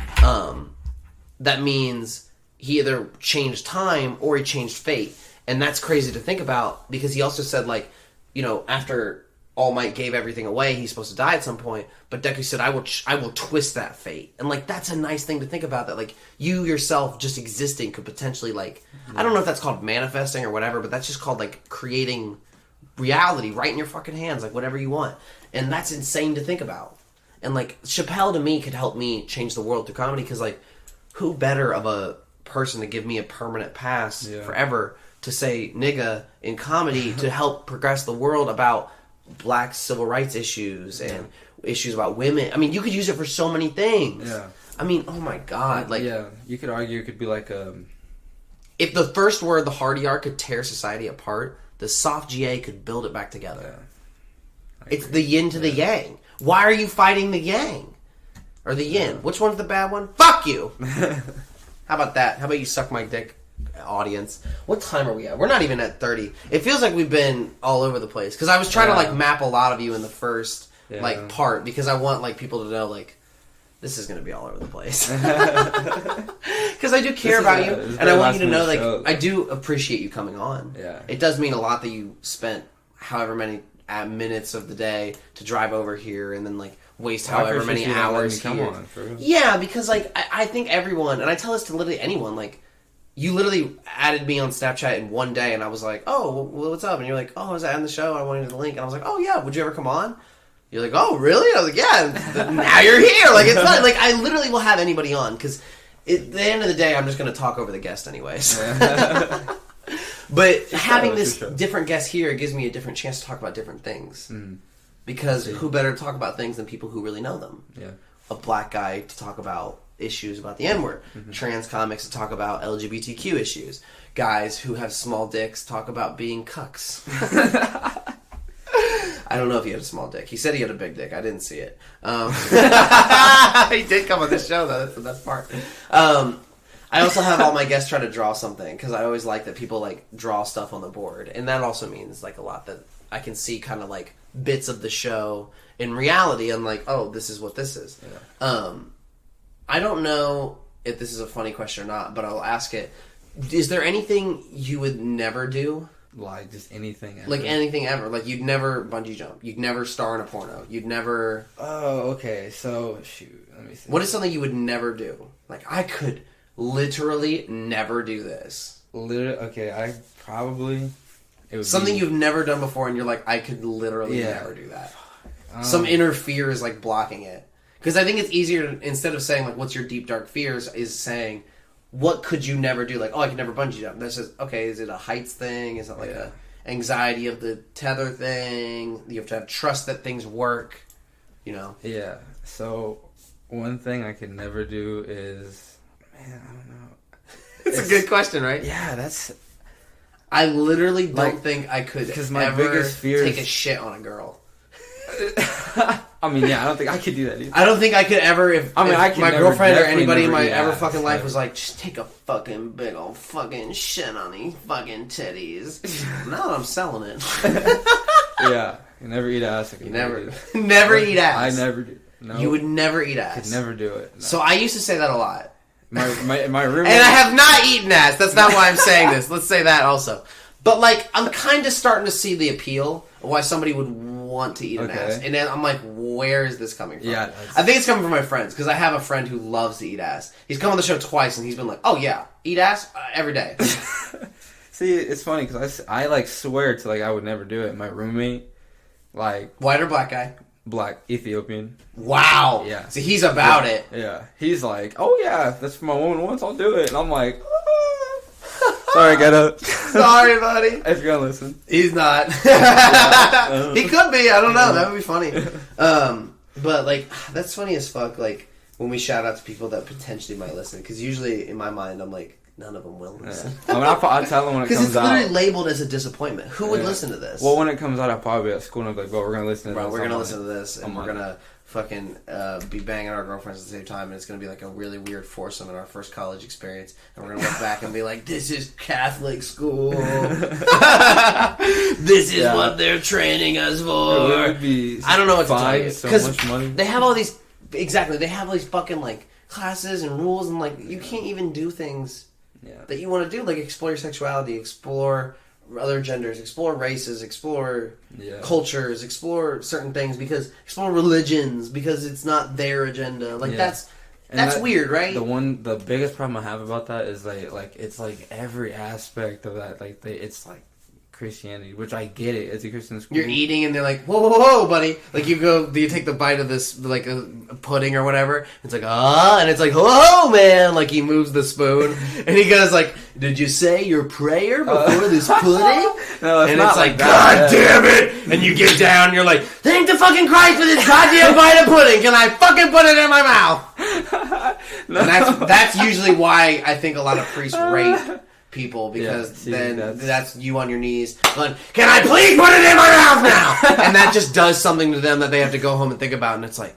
that means he either changed time or he changed fate. And that's crazy to think about, because he also said, like, you know, after All Might gave everything away, he's supposed to die at some point. But Deku said, I will twist that fate. And, like, that's a nice thing to think about, that, like, you yourself just existing could potentially, like, I don't know if that's called manifesting or whatever, but that's just called, like, creating reality right in your fucking hands, like, whatever you want. And that's insane to think about. And, like, Chappelle, to me, could help me change the world through comedy, because, like, who better of a person to give me a permanent pass forever to say nigga in comedy to help progress the world about black civil rights issues and issues about women. I mean, you could use it for so many things. Yeah. I mean, oh my God. Like, yeah, you could argue it could be like if the first word, the hard ER, could tear society apart, the soft GA could build it back together. Yeah. It's the yin to the yang. Why are you fighting the yang? Or the yin. Which one's the bad one? Fuck you! How about that? How about you suck my dick, audience? What time are we at? We're not even at 30. It feels like we've been all over the place. Because I was trying to, like, map a lot of you in the first, like, part. Because I want, like, people to know, like, this is going to be all over the place. Because I do care about you. And I want you to know, like, I do appreciate you coming on. Yeah. It does mean a lot that you spent however many minutes of the day to drive over here and then, like, waste however many hours here. Yeah, because, like, I think everyone, and I tell this to literally anyone, like, you literally added me on Snapchat in one day, and I was like, oh, well, what's up? And you're like, oh, I was on the show, I wanted the link, and I was like, oh, yeah, would you ever come on? You're like, oh, really? I was like, yeah, now you're here. Like, it's not, like, I literally will have anybody on, because at the end of the day, I'm just going to talk over the guest anyways. But having this different guest here, it gives me a different chance to talk about different things. Mm. Because who better to talk about things than people who really know them? Yeah. A black guy to talk about issues about the N-word. Mm-hmm. Trans comics to talk about LGBTQ issues. Guys who have small dicks talk about being cucks. I don't know if he had a small dick. He said he had a big dick. I didn't see it. He did come on this show, though. That's the best part. I also have all my guests try to draw something, because I always like that people, like, draw stuff on the board. And that also means, like, a lot that I can see kind of, like, bits of the show in reality. I'm like, oh, this is what this is. Yeah. I don't know if this is a funny question or not, but I'll ask it. Is there anything you would never do? Like, just anything ever. Like, anything ever. Like, you'd never bungee jump. You'd never star in a porno. You'd never... Oh, okay. So, shoot. Let me see. What is something you would never do? Like, I could literally never do this. Okay, I probably... It would something you've never done before, and you're like, I could literally never do that. Some inner fear is, like, blocking it. Because I think it's easier, instead of saying, like, what's your deep, dark fears, is saying, what could you never do? Like, oh, I could never bungee jump. That's just, okay, is it a heights thing? Is it, like, a anxiety of the tether thing? You have to have trust that things work, you know? Yeah. So, one thing I could never do is... Man, I don't know. It's a good question, right? Yeah, that's... I literally don't think I could my ever biggest fear take a shit on a girl. I mean, yeah, I don't think I could do that either. I don't think I could ever, if I could my girlfriend or anybody in my ever ass, fucking life was like, just take a fucking big old fucking shit on these fucking titties. No, I'm selling it. Yeah, you never eat ass. You never eat ass. I never do. No, You would never eat ass. could never do it. No. So I used to say that a lot. My roommate. And I have not eaten ass. That's not why I'm saying this. Let's say that also. But, like, I'm kind of starting to see the appeal of why somebody would want to eat an ass. And then I'm like, where is this coming from? Yeah, I think it's coming from my friends, because I have a friend who loves to eat ass. He's come on the show twice, and he's been like, oh, yeah, eat ass every day. See, it's funny, because I, like, swear to, like, I would never do it. My roommate, like... White or black guy? Black, Ethiopian. Wow. Yeah. See, he's about it. Yeah. He's like, oh, yeah, if that's for my woman once, I'll do it. And I'm like... Sorry, get up. Sorry, buddy. If you're gonna listen. He's not. He could be. I don't know. That would be funny. But, like, that's funny as fuck, like, when we shout out to people that potentially might listen. Because usually, in my mind, I'm like, none of them will listen. Yeah. I mean, I'll tell them when it comes out. Because it's literally labeled as a disappointment. Who would listen to this? Well, when it comes out, I'll probably be at school and I'll be like, bro, we're gonna listen to this. Bro, we're gonna listen to this, and we're gonna fucking be banging our girlfriends at the same time, and it's gonna be like a really weird foursome in our first college experience, and we're gonna look back and be like, this is Catholic school. This is what they're training us for. It would be I don't know what to tell you. so much money. They have all these, exactly, they have all these fucking, like, classes and rules, and, like, you can't even do things that you want to do, like explore your sexuality, explore other genders, explore races, explore cultures, explore certain things, explore religions, because it's not their agenda. Like, that's weird, right? The biggest problem I have about that is it's like every aspect of that, like it's like Christianity, which I get it. It's a Christian school. You're eating and they're like, whoa, whoa, whoa, buddy. Like, you take the bite of this, like, a pudding or whatever. It's like, and it's like, whoa, man. Like, he moves the spoon. And he goes like, did you say your prayer before this pudding? No, it's and not it's like, like that. God damn it. And you get down and you're like, thank the fucking Christ for this goddamn bite of pudding. Can I fucking put it in my mouth? No. And that's usually why I think a lot of priests rape people, because that's you on your knees going, can I please put it in my mouth now? And that just does something to them that they have to go home and think about, and it's like,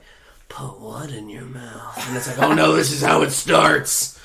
put what in your mouth? And it's like, oh no, this is how it starts.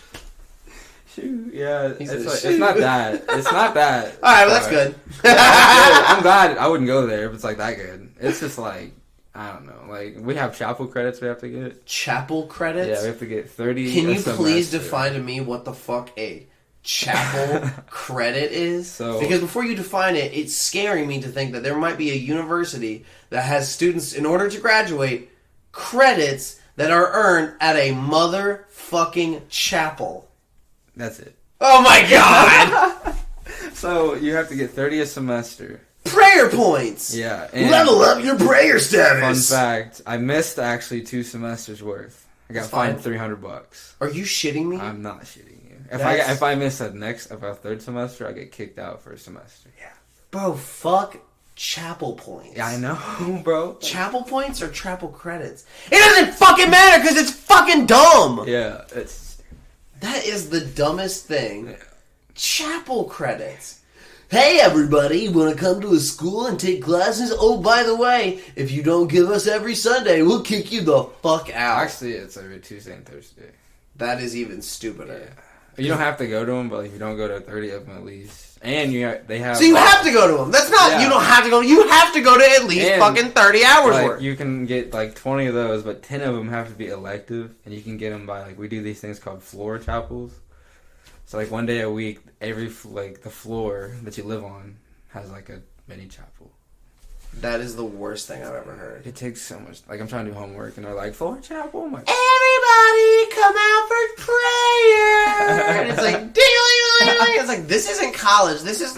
Yeah, it's not that. It's not that. Alright, well, that's good. I'm glad I wouldn't go there if it's like that good. It's just like, I don't know. Like, we have chapel credits we have to get. Chapel credits? Yeah, we have to get 30. Can you please define to me what the fuck a chapel credit is? Because before you define it, it's scaring me to think that there might be a university that has students, in order to graduate, credits that are earned at a motherfucking chapel. That's it. Oh my god! So you have to get 30 a semester. Prayer points! Yeah. Level up your prayer status! Fun fact, I missed actually 2 semesters worth. I got fined $300. Are you shitting me? I'm not shitting you. If I miss a third semester, I get kicked out for a semester. Yeah. Bro, fuck chapel points. Yeah, I know, bro. Chapel points or chapel credits? It doesn't fucking matter because it's fucking dumb! Yeah, that is the dumbest thing. Yeah. Chapel credits. Hey everybody, want to come to a school and take classes? Oh, by the way, if you don't give us every Sunday, we'll kick you the fuck out. Actually, it's every Tuesday and Thursday. That is even stupider. Yeah. You don't have to go to them, but if you don't go to 30 of them at least. And they have... So you have to go to them. That's not... Yeah. You don't have to go... You have to go to at least fucking 30 hours worth. You can get 20 of those, but 10 of them have to be elective. And you can get them by... we do these things called floor chapels. So, one day a week, every, the floor that you live on has, a mini chapel. That is the worst thing I've ever heard. It takes so much... I'm trying to do homework, and they're like, floor chapel? I'm like... Everybody come out for prayer! And it's like, ding-a-ling-a-ling-a-ling. It's like, this isn't college. This is,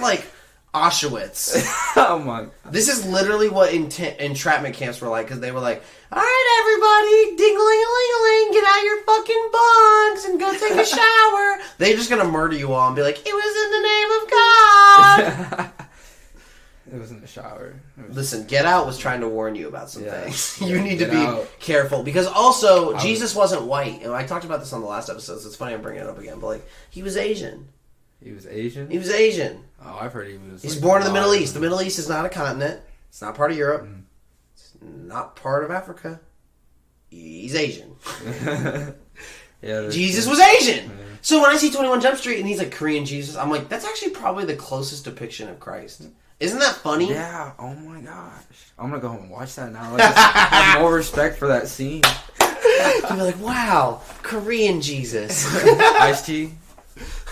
Auschwitz. Oh, my God. This is literally what entrapment camps were like, because they were like, all right, everybody, ding-a-ling-a-ling-a-ling, get out your fucking bunks and go take a shower. They're just going to murder you all and be like, it was in the name of God. It was in the shower. Listen, Get Out was trying to warn you about some things. You need to be careful. Because also, Jesus wasn't white. And I talked about this on the last episode, so it's funny I'm bringing it up again. But, he was Asian. He was Asian? He was Asian. Oh, I've heard he was... He's born in the Middle East. The Middle East is not a continent. It's not part of Europe. It's not part of Africa. He's Asian. Yeah, Jesus was Asian. So when I see 21 Jump Street and he's like Korean Jesus, I'm like, that's actually probably the closest depiction of Christ. Isn't that funny? Yeah. Oh my gosh. I'm gonna go home and watch that now. Like, I have more respect for that scene. You'd be like, wow, Korean Jesus. Ice-T.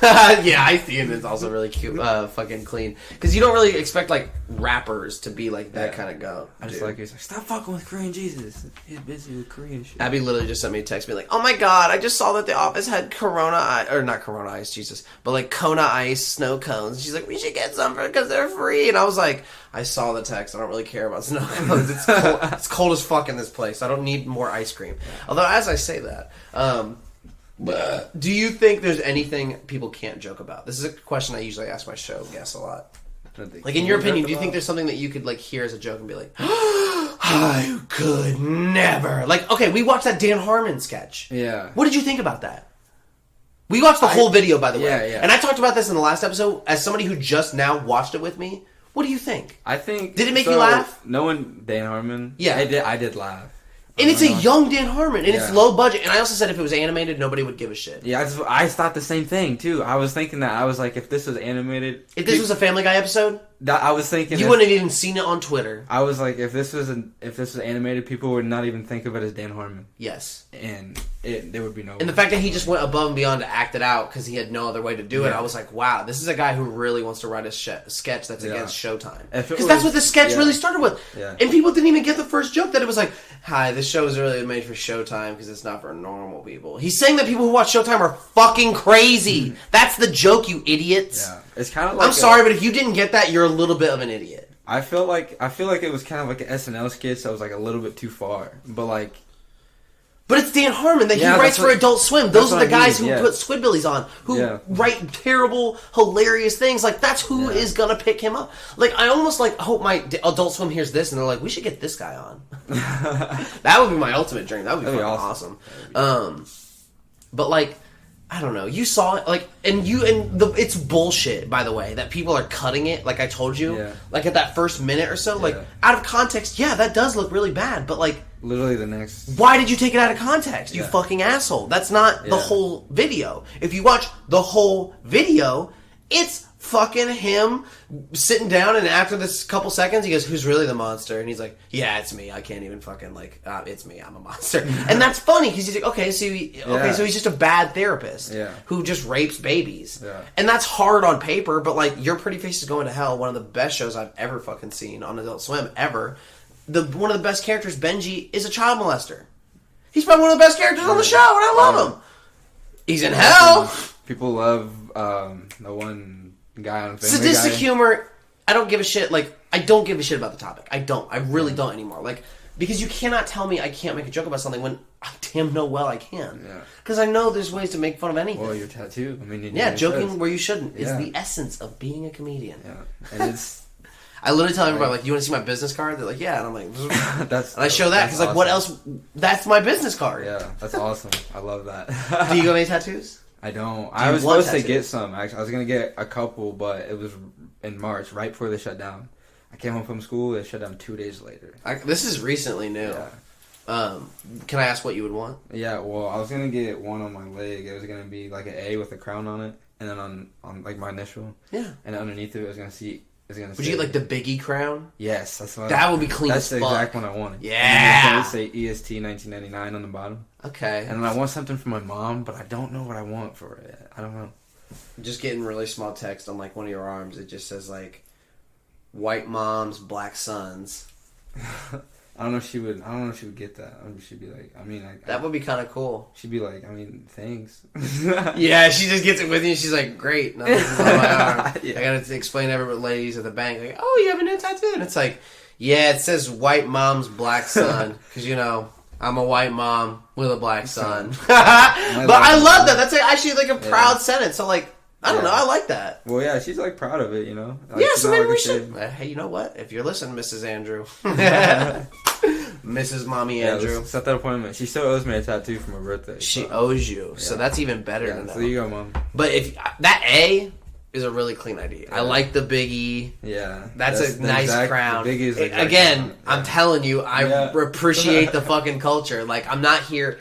Yeah, Ice-T is also really cute, fucking clean. Because you don't really expect like rappers to be like that kind of go. I just like he's like, stop fucking with Korean Jesus. He's busy with Korean shit. Abby literally just sent me a text being like, oh my god, I just saw that the office had Corona Ice, or not Corona Ice, Jesus, but like Kona Ice snow cones. She's like, we should get some because they're free. And I was like, I saw the text. I don't really care about snow cones. It's cold. It's cold as fuck in this place. I don't need more ice cream. Although as I say that, do you think there's anything people can't joke about? This is a question I usually ask my show guests a lot. Like, in your opinion, do you think there's something that you could like hear as a joke and be like, I could never? Like, okay, we watched that Dan Harmon sketch. Yeah. What did you think about that? We watched the whole video, by the way. Yeah. And I talked about this in the last episode. As somebody who just now watched it with me, what do you think? I think... Did it make you laugh? Knowing Dan Harmon, Yeah. I did laugh. And it's a young Dan Harmon, and it's low budget. And I also said if it was animated, nobody would give a shit. Yeah, I thought the same thing, too. I was thinking that. I was like, if this was animated... If this was a Family Guy episode, I was thinking... you wouldn't have even seen it on Twitter. I was like, if this was animated, people would not even think of it as Dan Harmon. Yes. And there would be no... And the fact that he just went above and beyond to act it out because he had no other way to do it, I was like, wow, this is a guy who really wants to write a sketch that's against Showtime. Because that's what the sketch really started with. Yeah. And people didn't even get the first joke, that it was like, hi, this show is really made for Showtime because it's not for normal people. He's saying that people who watch Showtime are fucking crazy. That's the joke, you idiots. Yeah. It's kind of like... I'm sorry, but if you didn't get that, you're a little bit of an idiot. I feel like it was kind of like an SNL sketch that was like a little bit too far. But it's Dan Harmon that he writes for Adult Swim. Those are the guys who put Squidbillies on, who write terrible, hilarious things. Like, that's who is gonna pick him up. Like, I almost hope my Adult Swim hears this and they're like, we should get this guy on. That would be my ultimate dream. That would be fucking awesome. But like, I don't know. You saw it, it's bullshit, by the way, that people are cutting it, like I told you, like at that first minute or so, like, out of context, that does look really bad, but like, literally the next... Why did you take it out of context, you fucking asshole? That's not the whole video. If you watch the whole video, it's fucking him sitting down, and after this couple seconds, he goes, who's really the monster? And he's like, yeah, it's me. I can't even fucking, it's me. I'm a monster. And that's funny, because he's like, okay, so he's just a bad therapist who just rapes babies. Yeah. And that's hard on paper, but, like, Your Pretty Face is Going to Hell, one of the best shows I've ever fucking seen on Adult Swim, ever. One of the best characters, Benji, is a child molester. He's probably one of the best characters on the show, and I love him. He's in hell. People love the one guy on Family Sadistic Guy. humor. I don't give a shit. Like, I don't give a shit about the topic. I don't. I really don't anymore. Like, because you cannot tell me I can't make a joke about something when I damn know well I can. Yeah. Because I know there's ways to make fun of anything. Well, your tattoo. I mean, joking where you shouldn't is the essence of being a comedian. Yeah, and it's. I literally tell everybody, like, you want to see my business card? They're like, yeah. And I'm like, and I show that because, awesome. Like, what else? That's my business card. Yeah, that's awesome. I love that. Do you have any tattoos? I don't. I was supposed to get some, actually. I was going to get a couple, but it was in March, right before they shut down. I came home from school, they shut down 2 days later. This is recently new. Yeah. Can I ask what you would want? Yeah, well, I was going to get one on my leg. It was going to be like an A with a crown on it, and then on like my initial. Yeah. And underneath it was going to see... Would you get like the Biggie crown? Yes, that's what. That would be clean as fuck. That's the exact one I wanted. Yeah. And it's going to say EST 1999 on the bottom. Okay. And then I want something for my mom, but I don't know what I want for it yet. I don't know. Just getting really small text on like one of your arms. It just says like, white moms, black sons. I don't know if she would get that. She'd be like, that would be kind of cool. She'd be like, thanks. Yeah, she just gets it with you. And she's like, great. Nothing's on my arm. Yeah. I got to explain to every ladies at the bank, like, oh, you have a new tattoo? And it's like, yeah, it says white mom's black son. Because, I'm a white mom with a black son. But I love that. That's actually like a proud sentence. So, like, I don't know. I like that. Well, yeah, she's like proud of it, Like, yeah, so maybe we should. Hey, you know what? If you're listening, Mrs. Andrew. Mrs. Mommy Andrew. Set that appointment. She still owes me a tattoo for my birthday. She owes you. So that's even better than that. So you go, Mom. But if that A, is a really clean ID. I like the Biggie. Yeah. That's a nice crown. Biggie's Again, I'm telling you, I appreciate the fucking culture. Like, I'm not here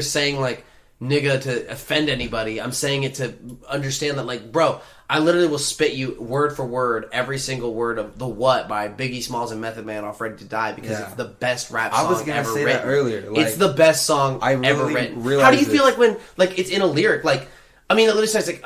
saying, like, nigga to offend anybody. I'm saying it to understand that, like, bro, I literally will spit you word for word every single word of The What by Biggie Smalls and Method Man off Ready to Die because it's the best rap song ever written. I was gonna say that earlier. Like, it's the best song ever written. How do you feel like when, like, it's in a lyric? Like, I mean, it literally says, like,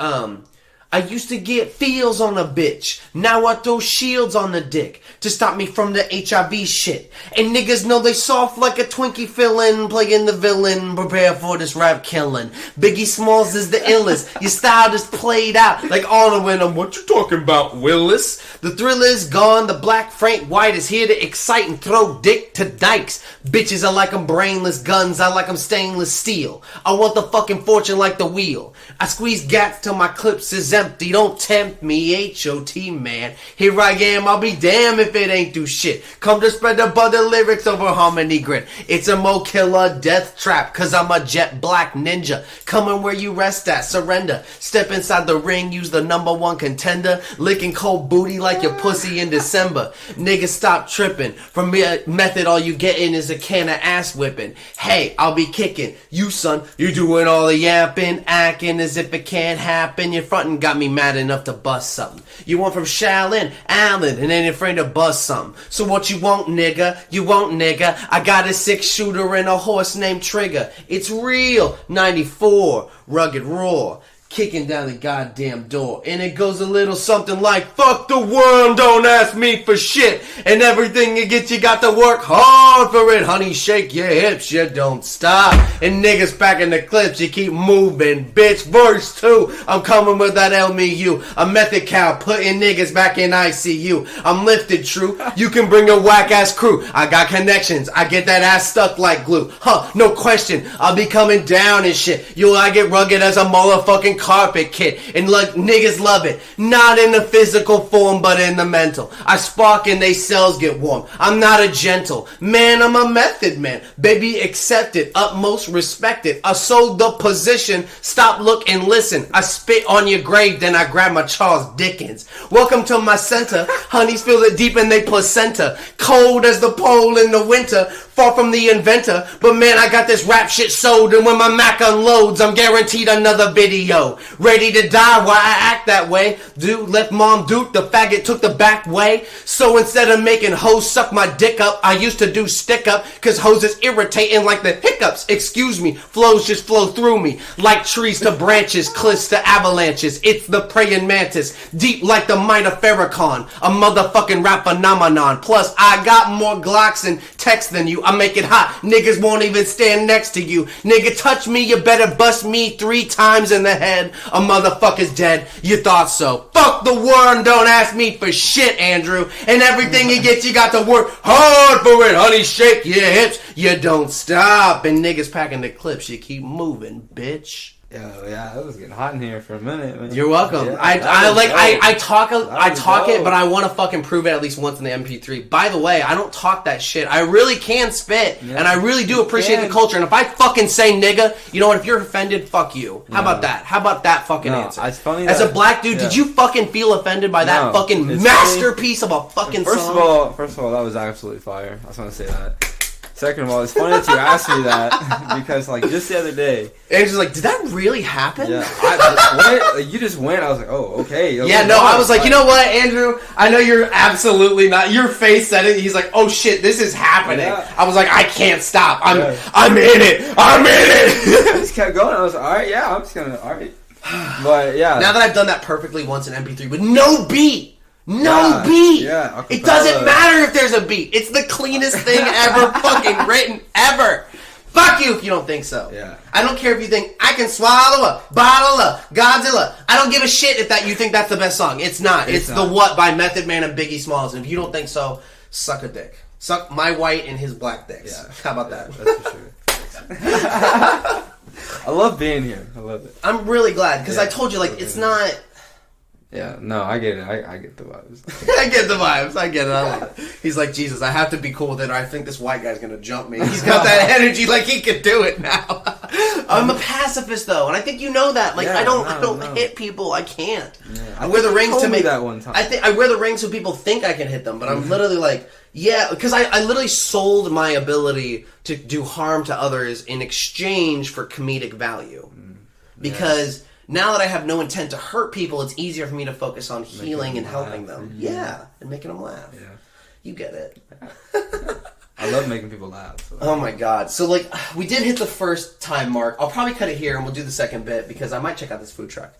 I used to get feels on a bitch. Now I throw shields on the dick to stop me from the HIV shit. And niggas know they soft like a Twinkie fillin', playing the villain, prepare for this rap killing. Biggie Smalls is the illest. Your style just played out like all the when what you talking about, Willis? The thriller is gone. The black Frank White is here to excite and throw dick to dykes. Bitches, I like 'em brainless. Guns, I like 'em stainless steel. I want the fucking fortune like the wheel. I squeeze gats till my clips is empty. Don't tempt me, H.O.T. man. Here I am, I'll be damned if it ain't do shit. Come to spread the butter lyrics over harmony grit. It's a mo killer death trap, cause I'm a jet black ninja. Coming where you rest at, surrender. Step inside the ring, use the #1 contender. Licking cold booty like your pussy in December. Niggas stop tripping. From me method, all you getting is a can of ass whipping. Hey, I'll be kicking. You son, you doing all the yapping, acting as if it can't happen. Your frontin' got me mad enough to bust something. You want from Shaolin, Allen, and ain't afraid to bust something. So what you want, nigga? You want, nigga? I got a 6-shooter and a horse named Trigger. It's real. 94, rugged raw. Kicking down the goddamn door. And it goes a little something like, fuck the world, don't ask me for shit. And everything you get, you got to work hard for it. Honey, shake your hips, you don't stop. And niggas packing the clips, you keep moving. Bitch, verse 2, I'm coming with that LMU. A method cow, putting niggas back in ICU. I'm lifted, true. You can bring a whack-ass crew. I got connections, I get that ass stuck like glue. Huh, no question, I'll be coming down and shit. I get rugged as a motherfucking carpet kit, and like niggas love it, not in the physical form but in the mental. I spark and they cells get warm. I'm not a gentle man, I'm a method man. Baby, accept it, utmost respect it. I sold the position, stop, look, and listen. I spit on your grave, then I grab my Charles Dickens. Welcome to my center. Honeys feel it deep in they placenta. Cold as the pole in the winter, far from the inventor. But man, I got this rap shit sold, and when my Mac unloads, I'm guaranteed another video. Ready to die, why I act that way? Dude left mom dude, the faggot took the back way. So instead of making hoes suck my dick up, I used to do stick up, cause hoes is irritating like the hiccups. Excuse me, flows just flow through me. Like trees to branches, cliffs to avalanches. It's the praying mantis, deep like the might of Farrakhan. A motherfucking rap phenomenon. Plus, I got more Glocks and text than you. I make it hot, niggas won't even stand next to you. Nigga, touch me, you better bust me 3 times in the head. A motherfucker's dead, you thought so. Fuck the world, don't ask me for shit, Andrew. And everything you get, you got to work hard for it. Honey, shake your hips, you don't stop. And niggas packing the clips, you keep moving, bitch. Yeah, it was getting hot in here for a minute, man. You're welcome. Yeah, I talk it, but I want to fucking prove it at least once in the MP3. By the way, I don't talk that shit. I really can spit, and I really do appreciate the culture. And if I fucking say nigga, you know what? If you're offended, fuck you. How about that? How about that fucking answer? It's funny as a black dude, did you fucking feel offended by that fucking masterpiece of a fucking song? First of all, that was absolutely fire. I just want to say that. Second of all, it's funny that you asked me that because, like, just the other day, Andrew's like, "Did that really happen?" Yeah, you just went. I was like, "Oh, okay." I was like, you know what, Andrew? I know you're absolutely not. Your face said it. He's like, "Oh shit, this is happening." Yeah. I was like, "I can't stop. I'm in it. I'm in it." I just kept going. I was like, "All right, yeah, I'm just gonna, all right." But yeah, now that I've done that perfectly once in MP3 with no beat. No beat. Yeah, it doesn't matter if there's a beat. It's the cleanest thing ever fucking written ever. Fuck you if you don't think so. Yeah. I don't care if you think I can swallow a bottle of Godzilla. I don't give a shit if that you think that's the best song. It's not. It's The What by Method Man and Biggie Smalls. And if you don't think so, suck a dick. Suck my white and his black dicks. Yeah. How about that? That's for sure. I love being here. I love it. I'm really glad because I told you, like, it's not. Yeah, no, I get it. I get the vibes. I get the vibes. I get it. I love it. He's like, Jesus, I have to be cool with it or I think this white guy's going to jump me. He's got that energy like he can do it now. I'm a pacifist though, and I think you know that. Like, Yeah, I don't no. hit people. I can't. Yeah. I wear the rings told to me make that one time. I wear the rings so people think I can hit them, but I'm literally like, yeah, because I literally sold my ability to do harm to others in exchange for comedic value. Because now that I have no intent to hurt people, it's easier for me to focus on healing and helping them. Yeah, and making them laugh. Yeah. You get it. I love making people laugh. So. Oh my god. So, like, we did hit the first time mark. I'll probably cut it here and we'll do the second bit because I might check out this food truck.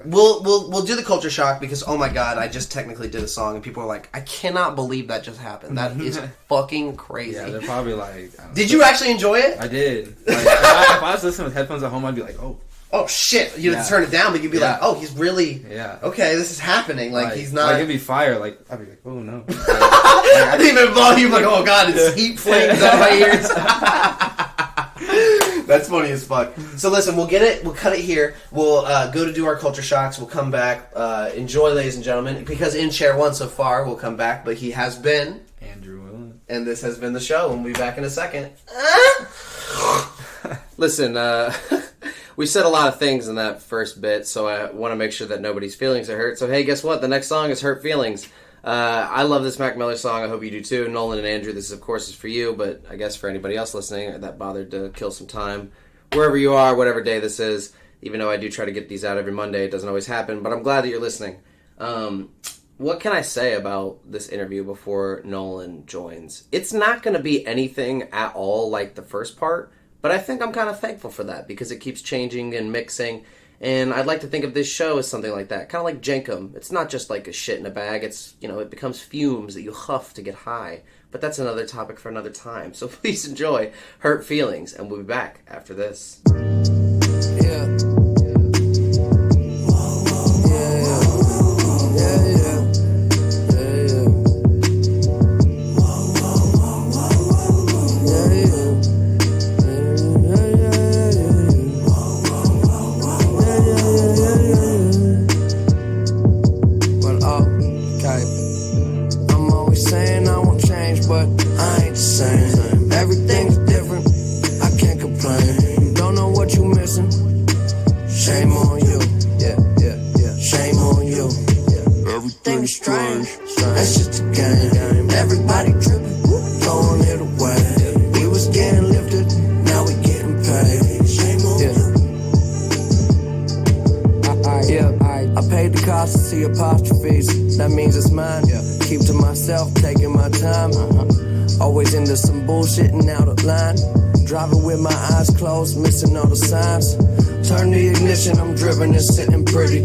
We'll do the culture shock because, oh my god, I just technically did a song and people are like, I cannot believe that just happened. That is fucking crazy. Yeah, they're probably like... Did you actually enjoy it? I did. Like, if I was listening with headphones at home, I'd be like, oh shit, you'd have to turn it down, but you'd be like, oh, he's really, okay, this is happening, like he's not... Like, it'd be fire, like, I'd be like, oh no. I didn't even volume, like, oh god, it's heat flames out of my ears. That's funny as fuck. So listen, we'll cut it here, we'll go to do our culture shocks, we'll come back, enjoy, ladies and gentlemen, because in chair one so far, we'll come back, but he has been... Andrew Willet. And this has been the show, and we'll be back in a second. Listen, we said a lot of things in that first bit, so I want to make sure that nobody's feelings are hurt. So hey, guess what? The next song is Hurt Feelings. I love this Mac Miller song. I hope you do too. Nolan and Andrew, this of course is for you, but I guess for anybody else listening that bothered to kill some time, wherever you are, whatever day this is, even though I do try to get these out every Monday, it doesn't always happen, but I'm glad that you're listening. What can I say about this interview before Nolan joins? It's not going to be anything at all like the first part, but I think I'm kind of thankful for that because it keeps changing and mixing. And I'd like to think of this show as something like that. Kind of like Jenkum. It's not just like a shit in a bag. It's, it becomes fumes that you huff to get high. But that's another topic for another time. So please enjoy Hurt Feelings. And we'll be back after this. Yeah. Apostrophes, that means it's mine. Keep to myself, taking my time. Always into some bullshit and out of line. Driving with my eyes closed, missing all the signs. Turn the ignition, I'm driven and sitting pretty.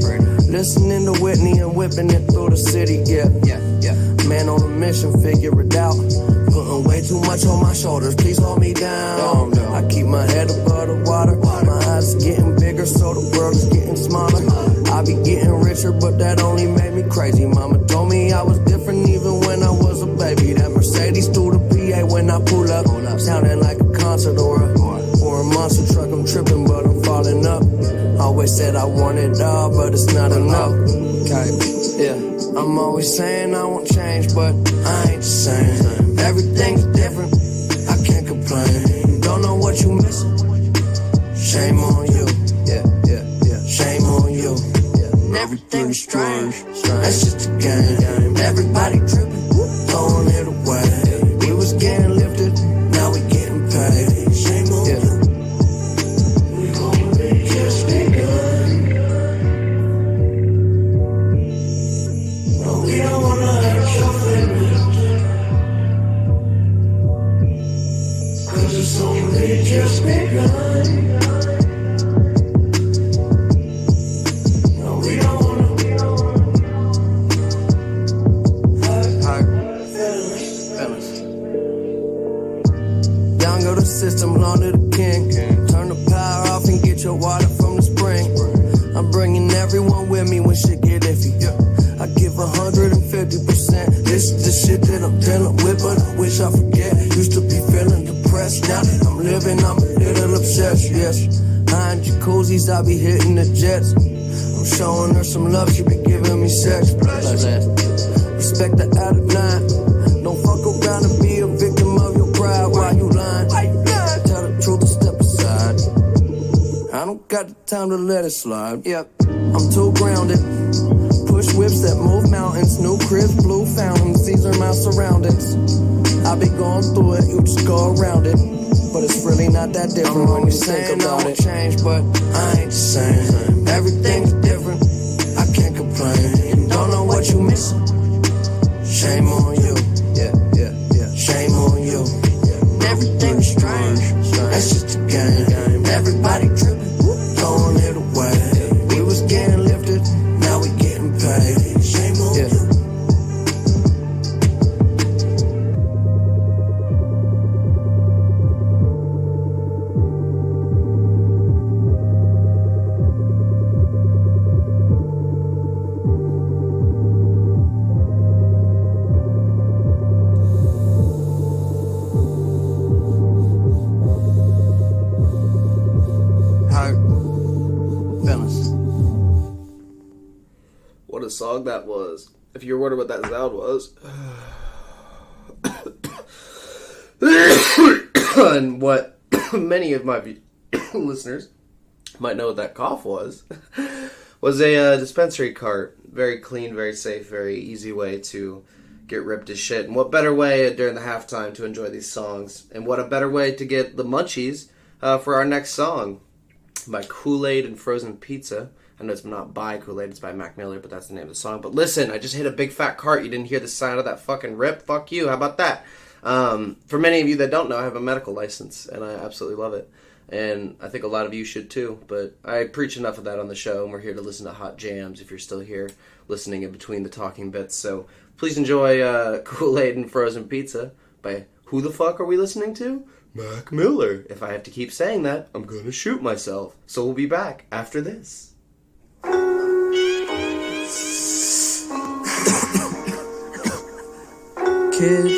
Listening to Whitney and whipping it through the city. Man on a mission, figure it out. Putting way too much on my shoulders, please hold me down. I keep my head above the water. My eyes getting bigger, so the world is getting smaller. I be getting richer, but that only made me crazy. Mama told me I was different even when I was a baby. That Mercedes through the PA when I pull up, sounding like a concert or a monster truck. I'm tripping, but I'm falling up. Always said I want it all, but it's not enough. I'm always saying I won't change, but I ain't the same. Everything's different, I can't complain. Don't know what you missing. Shame on you. Shame on you. Everything's strange. That's just a game. Everybody tripping, throwing it away. We was getting lifted, now we getting paid. Shame on you. We gon' be just begun. No, we don't wanna hurt your feelings, 'cause it's only just begun. System belong to the king. Turn the power off and get your water from the spring. I'm bringing everyone with me when shit get iffy. I give 150%. This is the shit that I'm dealing with, but I wish I forget. Used to be feeling depressed. Now that I'm living, I'm a little obsessed. Yes, high in jacuzzis, I be hitting the jets. I'm showing her some love, she be giving me sex. Respect the out of line. Don't fuck around and be a victim of your pride while you lying. Tell the truth and step aside. got the time to let it slide. Yep, I'm too grounded. Push whips that move mountains, new cribs, blue fountains. These are my surroundings. I be going through it, you just go around it. But it's really not that different when you think about it. Change, but I ain't the same. Everything's different. I can't complain. You don't know what you missing. Shame on you. Yeah. Shame on you. Everything's strange. That's just a game. Everybody tripping, throwing it away. We was getting lifted, now we getting paid. Shame on you. What a song that was. If you're wondering what that sound was. And what many of my listeners might know what that cough was a dispensary cart. Very clean, very safe, very easy way to get ripped as shit. And what better way during the halftime to enjoy these songs? And what a better way to get the munchies for our next song. By Kool-Aid and Frozen Pizza. I know it's not by Kool-Aid, it's by Mac Miller, but that's the name of the song. But listen, I just hit a big fat cart. You didn't hear the sound of that fucking rip? Fuck you. How about that? For many of you that don't know, I have a medical license, and I absolutely love it. And I think a lot of you should too. But I preach enough of that on the show, and we're here to listen to hot jams if you're still here listening in between the talking bits. So please enjoy Kool-Aid and Frozen Pizza by who the fuck are we listening to? Mac Miller. If I have to keep saying that, I'm gonna shoot myself. So we'll be back after this. Kids.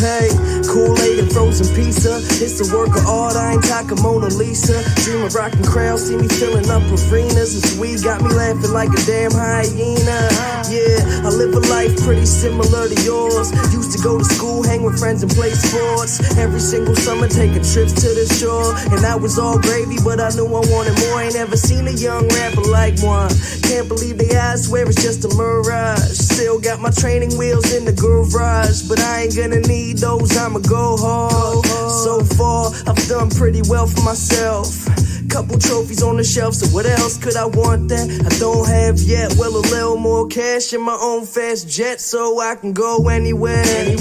Hey, Kool-Aid and Frozen Pizza. It's the work of art, I ain't talking Mona Lisa. Dream of rocking crowds, see me filling up arenas. This weed got me laughing like a damn hyena. Yeah, I live a life pretty similar to yours. Used to go to school, hang with friends and play sports. Every single summer taking trips to the shore. And I was all gravy, but I knew I wanted more. Ain't ever seen a young rapper like one. Can't believe they eyes, swear it's just a mirage. Still got my training wheels in the garage, but I ain't gonna need those, I'ma go hard. So far, I've done pretty well for myself. Couple trophies on the shelf, so what else could I want that I don't have yet? Well, a little more cash in my own fast jet, so I can go anywhere. Cali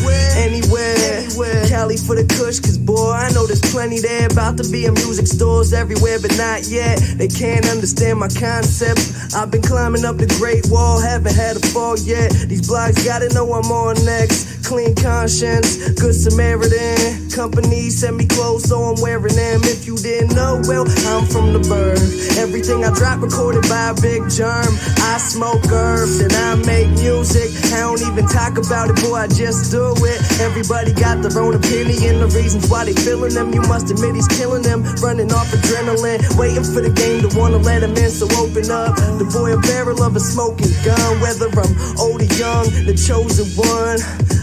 for the kush, cause boy, I know there's plenty there. About to be in music stores everywhere, but not yet. They can't understand my concept. I've been climbing up the Great Wall, haven't had a fall yet. These blogs gotta know I'm on next. Clean conscience, good Samaritan. Company sent me clothes, so I'm wearing them. If you didn't know, well, I'm from the burg. Everything I drop recorded by a big germ. I smoke herbs and I make music. I don't even talk about it, boy, I just do it. Everybody got their own opinion, the reasons why they feeling them. You must admit he's killing them, running off adrenaline, waiting for the game to wanna let him in. So open up, the boy a barrel of a smoking gun. Whether I'm old or young, the chosen one.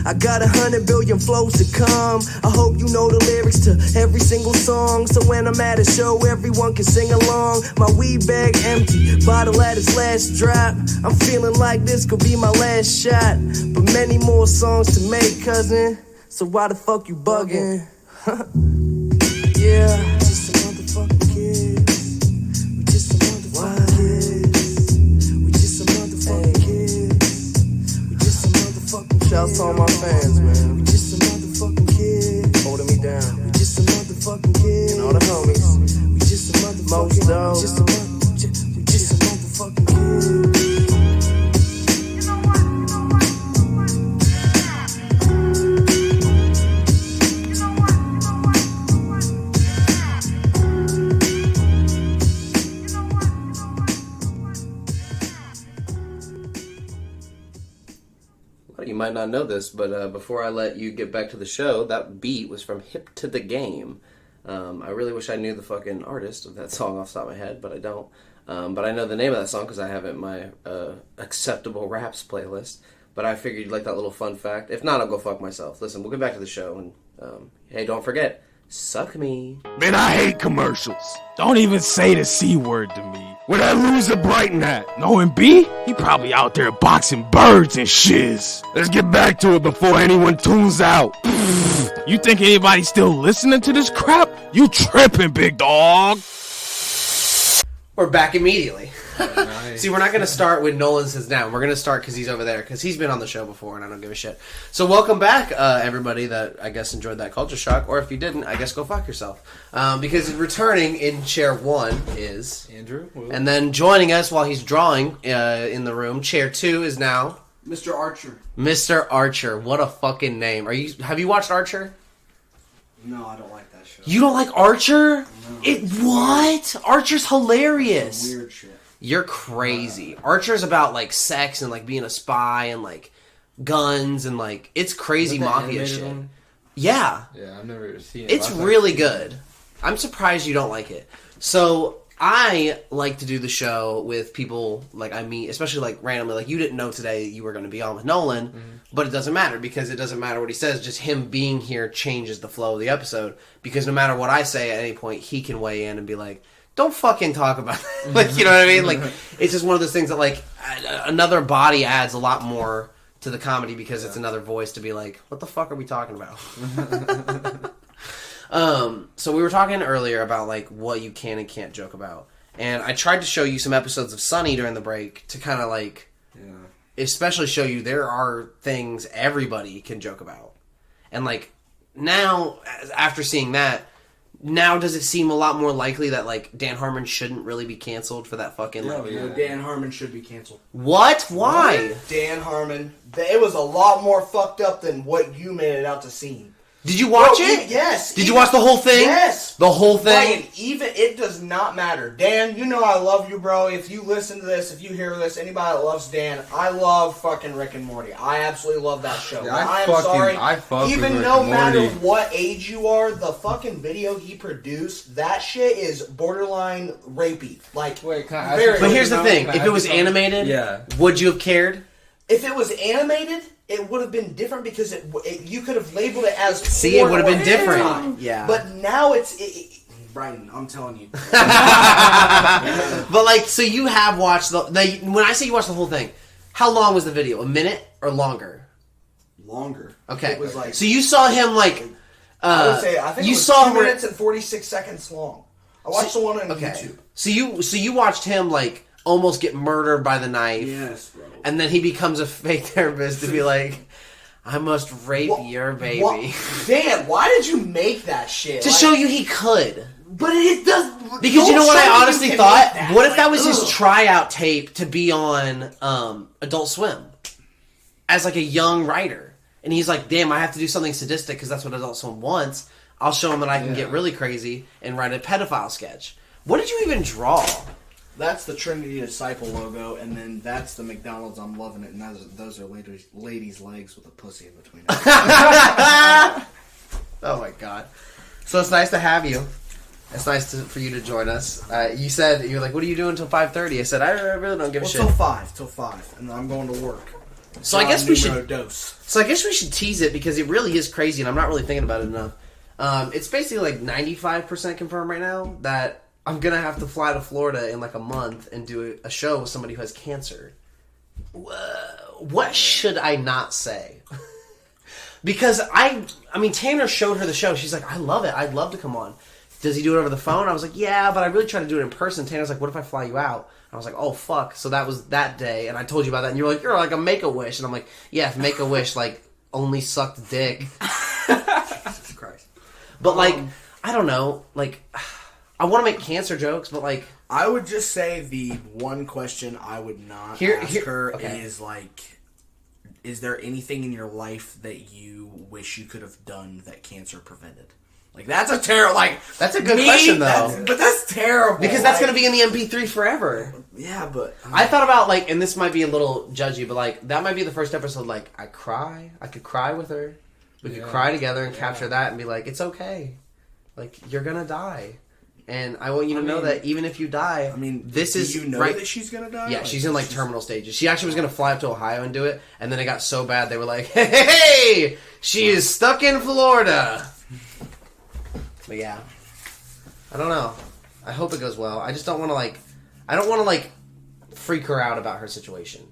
I got 100 billion flows to come. I hope you know the lyrics to every single song, so when I'm at a show, everyone can sing along. My weed bag empty, bottle at its last drop. I'm feeling like this could be my last shot, but many more songs to make, cousin. So why the fuck you bugging? Yeah, just some motherfucking kids. We just some motherfucking kids. We just some motherfucking kids. We just some motherfucking kids. Shouts to all my fans, man. We just some motherfucking kids. Holding me down. We just some motherfucking kids. And all the homies. We just some motherfucking kids. Most dope. We just some motherfucking kids. You might not know this, but before I let you get back to the show, that beat was from Hip to the Game. I really wish I knew the fucking artist of that song off the top of my head, but I don't. But I know the name of that song because I have it in my acceptable raps playlist. But I figured you'd like that little fun fact. If not, I'll go fuck myself. Listen, we'll get back to the show. And hey, don't forget, Suck me. Man, I hate commercials. Don't even say the C word to me. Where that loser Bryten at? Knowing B? He probably out there boxing birds and shiz. Let's get back to it before anyone tunes out. You think anybody's still listening to this crap? You tripping, big dog. We're back immediately. Nice. See, we're not going to start when Nolan sits down. We're going to start because he's over there, because he's been on the show before, and I don't give a shit. So welcome back, everybody that I guess enjoyed that culture shock, or if you didn't, I guess go fuck yourself. Because returning in chair 1 is Andrew. and then joining us while he's drawing in the room, chair 2 is now Mr. Archer. Mr. Archer. What a fucking name. Have you watched Archer? No, I don't like that show. You don't like Archer? No. What? Archer's hilarious. It's weird shit. You're crazy. Archer's about, like, sex and, like, being a spy and, like, guns and, like, it's crazy mafia shit. One? Yeah. Yeah, I've never seen it. It's really good. I'm surprised you don't like it. So, I like to do the show with people, like, I meet, especially, like, randomly. Like, you didn't know today you were going to be on with Nolan, but it doesn't matter, because it doesn't matter what he says. Just him being here changes the flow of the episode, because no matter what I say at any point, he can weigh in and be like, don't fucking talk about it. Like, you know what I mean? Like, it's just one of those things that, like, another body adds a lot more to the comedy, because it's another voice to be like, what the fuck are we talking about? So we were talking earlier about, like, what you can and can't joke about. And I tried to show you some episodes of Sunny during the break to kind of, like, especially show you there are things everybody can joke about. And, like, now, after seeing that, now does it seem a lot more likely that, like, Dan Harmon shouldn't really be canceled for that fucking, like... No, Dan Harmon should be canceled. What? Why? Dan Harmon. It was a lot more fucked up than what you made it out to seem. Did you watch it? Yes. Did you watch the whole thing? Yes. The whole thing? Ryan, even, it does not matter. Dan, you know I love you, bro. If you listen to this, if you hear this, anybody that loves Dan, I love fucking Rick and Morty. I absolutely love that show. Yeah, I am sorry. I fuck even with no Rick and matter Morty. what age you are, the fucking video he produced, that shit is borderline rapey. Like, Wait, can I ask very you But here's the something? thing. Can I If ask it was you something? animated, Yeah. would you have cared? if it was animated, it would have been different, because you could have labeled it as. See, it would have been porn different. time. Yeah. But now it's. Brian, I'm telling you. But, like, so you have watched when I say you watched the whole thing, how long was the video? A minute or longer? Longer. Okay. It was like. So you saw him, like... I think you it was saw 2 minutes and 46 seconds long. I watched the one on YouTube. So you watched him, like, almost get murdered by the knife. Yes, bro. And then he becomes a fake therapist to be like, I must rape your baby. Dan, why did you make that shit? To show you he could. But it does. Because you know what I honestly can thought? make that. What if that was Like, his ugh. tryout tape to be on Adult Swim? As, like, a young writer. And he's like, damn, I have to do something sadistic because that's what Adult Swim wants. I'll show him that I can get really crazy and write a pedophile sketch. What did you even draw? That's the Trinity Disciple logo, and then that's the McDonald's I'm loving it, and those are ladies' legs with a pussy in between. Oh my god. So it's nice to have you. It's nice for you to join us. You said, you were like, what are you doing until 5:30? I said, I really don't give a shit. Till 5, and then I'm going to work. So I guess we should dose. So I guess we should tease it, because it really is crazy, and I'm not really thinking about it enough. It's basically like 95% confirmed right now that I'm gonna have to fly to Florida in like a month and do a show with somebody who has cancer. What should I not say? Because I mean, Tanner showed her the show. She's like, I love it. I'd love to come on. Does he do it over the phone? I was like, yeah, but I really try to do it in person. Tanner's like, what if I fly you out? I was like, oh, fuck. So that was that day, and I told you about that, and you're like, you're like a Make-A-Wish. And I'm like, yeah, if Make-A-Wish, like, only sucked dick. Jesus Christ. But, like, I don't know. Like, I want to make cancer jokes, but, like... I would just say the one question I would not ask her is, like, is there anything in your life that you wish you could have done that cancer prevented? Like, that's a terrible, like... That's a good question, though. But that's terrible. Because that's going to be in the MP3 forever. Yeah, but... I thought about, like, and this might be a little judgy, but, like, that might be the first episode, like, I could cry with her. We could cry together and capture that and be like, it's okay. Like, you're going to die. And I want you to know that even if you die, this is... Do you know right, that she's going to die? Yeah, she's in, like, terminal stages. She actually was going to fly up to Ohio and do it, and then it got so bad, they were like, hey, she is stuck in Florida. But yeah, I don't know. I hope it goes well. I just don't want to I don't want to freak her out about her situation.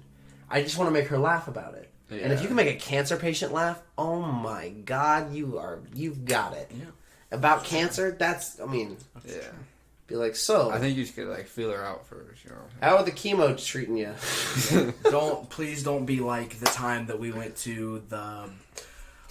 I just want to make her laugh about it. Yeah. And if you can make a cancer patient laugh, oh my God, you've got it. Yeah. About cancer, yeah. Be like, so. I think you should feel her out first, How are the chemo treating you? Please don't be like the time that we went to the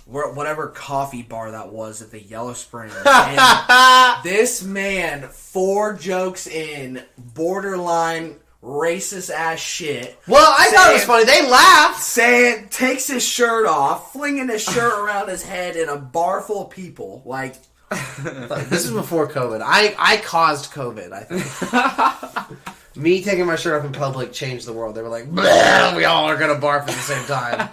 whatever coffee bar that was at the Yellow Spring. And this man, 4 jokes in, borderline racist ass shit. Well, I thought it was funny. They laughed. Takes his shirt off, flinging his shirt around his head in a bar full of people. This is before COVID. I caused COVID, I think. Me taking my shirt off in public changed the world. They were like, we all are going to barf at the same time.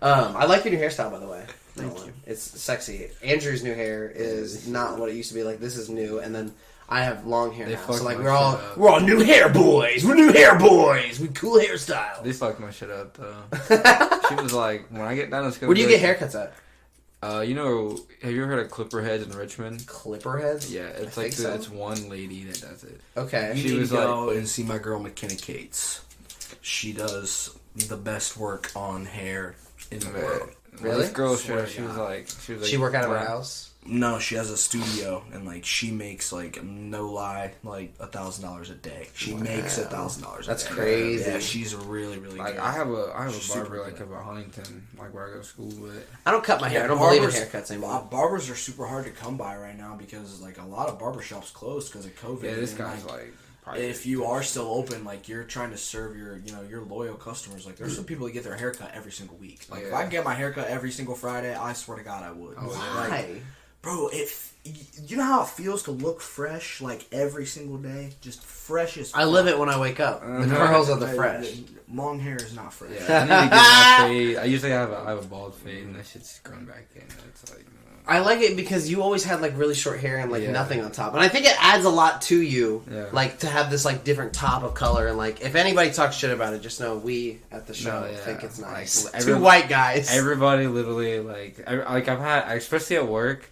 I like your new hairstyle, by the way. Thank you. It's sexy. Andrew's new hair is not what it used to be. This is new, and then I have long hair now. So we're all new hair boys. We're new hair boys with cool hairstyles. They fucked my shit up though. She was like, when I get down, it's gonna. Where do you get haircuts at? Have you ever heard of Clipper Heads in Richmond? Clipper Heads? Yeah, it's it's one lady that does it. Okay. You need to go and see my girl McKenna Cates. She does the best work on hair in the world. Really? This girl, she was like... She work out of her house? No, she has a studio, and she makes no lie, $1,000 a day. She makes $1,000 a day. That's crazy. Yeah, she's really, really good. I have a barber up at Huntington, where I go to school with. I don't cut my hair. I don't believe in haircuts anymore. Barbers are super hard to come by right now because a lot of barbershops closed because of COVID. Yeah, this guy's if you are still open, you're trying to serve your loyal customers. There's some people that get their haircut every single week. If I get my haircut every single Friday, I swear to God I would. Why? Bro, you know how it feels to look fresh every single day, just fresh as fuck. I live it when I wake up. The curls are the fresh. Long hair is not fresh. Yeah, I need to get my fade. I usually have a bald fade, and that shit's growing back in. It's I like it because you always had really short hair and nothing on top, and I think it adds a lot to you, to have this different top of color. And if anybody talks shit about it, just know we at the show think it's nice. Two white guys. Everybody literally I've had, especially at work.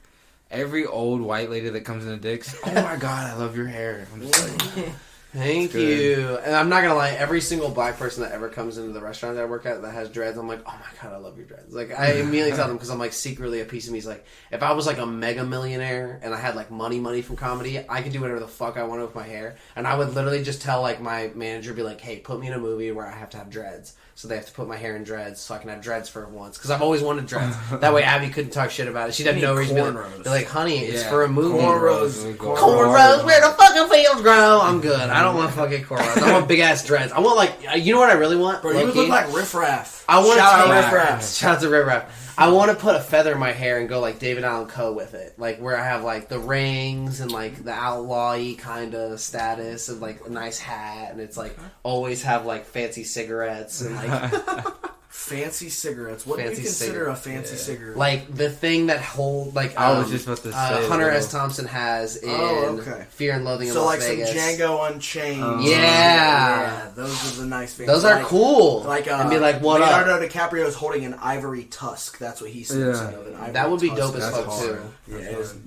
Every old white lady that comes in the dicks, oh my God, I love your hair. I'm just Thank you. And I'm not gonna lie, every single black person that ever comes into the restaurant that I work at that has dreads, I'm like, oh my God, I love your dreads. I immediately tell them because I'm secretly a piece of me is if I was a mega millionaire and I had money from comedy, I could do whatever the fuck I wanted with my hair. And I would literally just tell my manager, be like, hey, put me in a movie where I have to have dreads. So they have to put my hair in dreads so I can have dreads for once. Because I've always wanted dreads. That way Abby couldn't talk shit about it. She'd have no reason to be like, honey, it's for a movie. Cornrows, where the fucking fields grow. I'm good. I don't want fucking cornrows. I want big ass dreads. I want you know what I really want? Bro, you would look like Riff Raff. I want Shout out Riff Raff. Shout out to Riff Raff. I want to put a feather in my hair and go David Allan Coe with it. Where I have the rings and the outlaw-y kind of status of a nice hat, and it's always have fancy cigarettes and Fancy cigarettes. What do you consider a fancy cigarette? The thing that hold I was just about to say Hunter S. Thompson has in Fear and Loathing in Las Vegas. So some Django Unchained. Yeah, those are the nice things. Those are cool. And be what Leonardo DiCaprio is holding an ivory tusk. That's what he says. That would be dope as fuck too.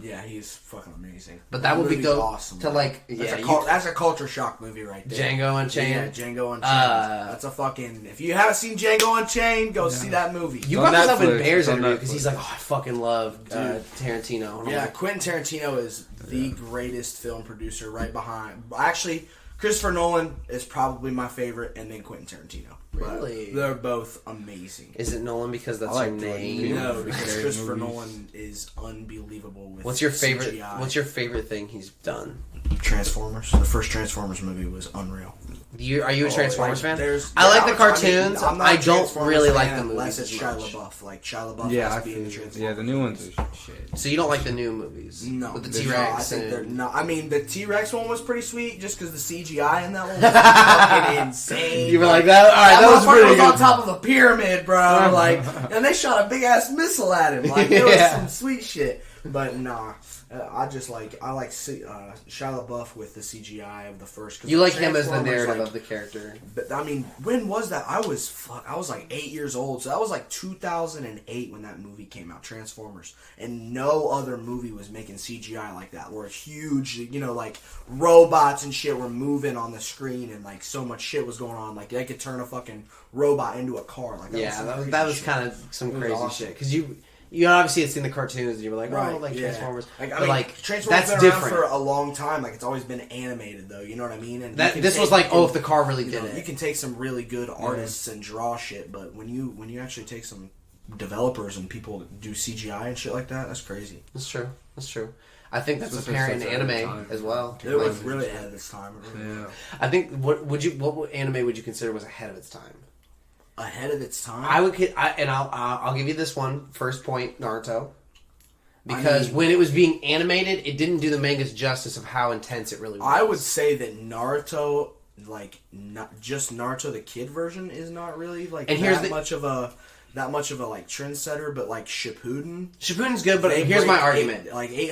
Yeah, he's fucking amazing. But that would be dope. Awesome. That's a culture shock movie right there. Django Unchained. Yeah, Django Unchained. That's a fucking. If you haven't seen Django Unchained, go see that movie. You brought this up in Bear's interview because he's like, oh, I fucking love Tarantino. Yeah, Quentin Tarantino is the greatest film producer right behind. Actually, Christopher Nolan is probably my favorite, and then Quentin Tarantino. Really? They're both amazing. Is it Nolan because that's your name? No, because Christopher Nolan is unbelievable with What's your favorite? CGI. What's your favorite thing he's done? Transformers. The first Transformers movie was unreal. Are you a Transformers fan? I like the cartoons. I don't really like the movies. Unless it's Shia LaBeouf. Shia LaBeouf has to be in the Transformers. Yeah, the new ones are shit. So you don't like the new movies? No. With the T-Rex? I think they're not. I mean, the T-Rex one was pretty sweet just because the CGI in that one was fucking insane. You were like, that? Alright, that was pretty good. On top of a pyramid, bro. And they shot a big ass missile at him. It was some sweet shit. But nah, I like Shia LaBeouf with the CGI of the first. You like him as the narrative love the character. But I mean, when was that? I was like 8 years old, so that was like 2008 when that movie came out, Transformers, and no other movie was making CGI like that, where huge, like robots and shit were moving on the screen, and like so much shit was going on, like they could turn a fucking robot into a car. Like that was kind of some crazy awesome. shit because you obviously had seen the cartoons and you were like, Transformers. Transformers that's been different around for a long time. Like it's always been animated though. You know what I mean? And this was like, if the car really did it. You can take some really good artists and draw shit, but when you actually take some developers and people that do CGI and shit like that, that's crazy. That's true. I think that's apparent in anime as well. It was really ahead of its time. Yeah. I think what anime would you consider was ahead of its time? Ahead of its time. I'll give you this one first point, Naruto, because when it was being animated, it didn't do the manga's justice of how intense it really was. I would say that Naruto, like not just Naruto the kid version, is not really like much of a like trendsetter, but like Shippuden's good, but here's my argument: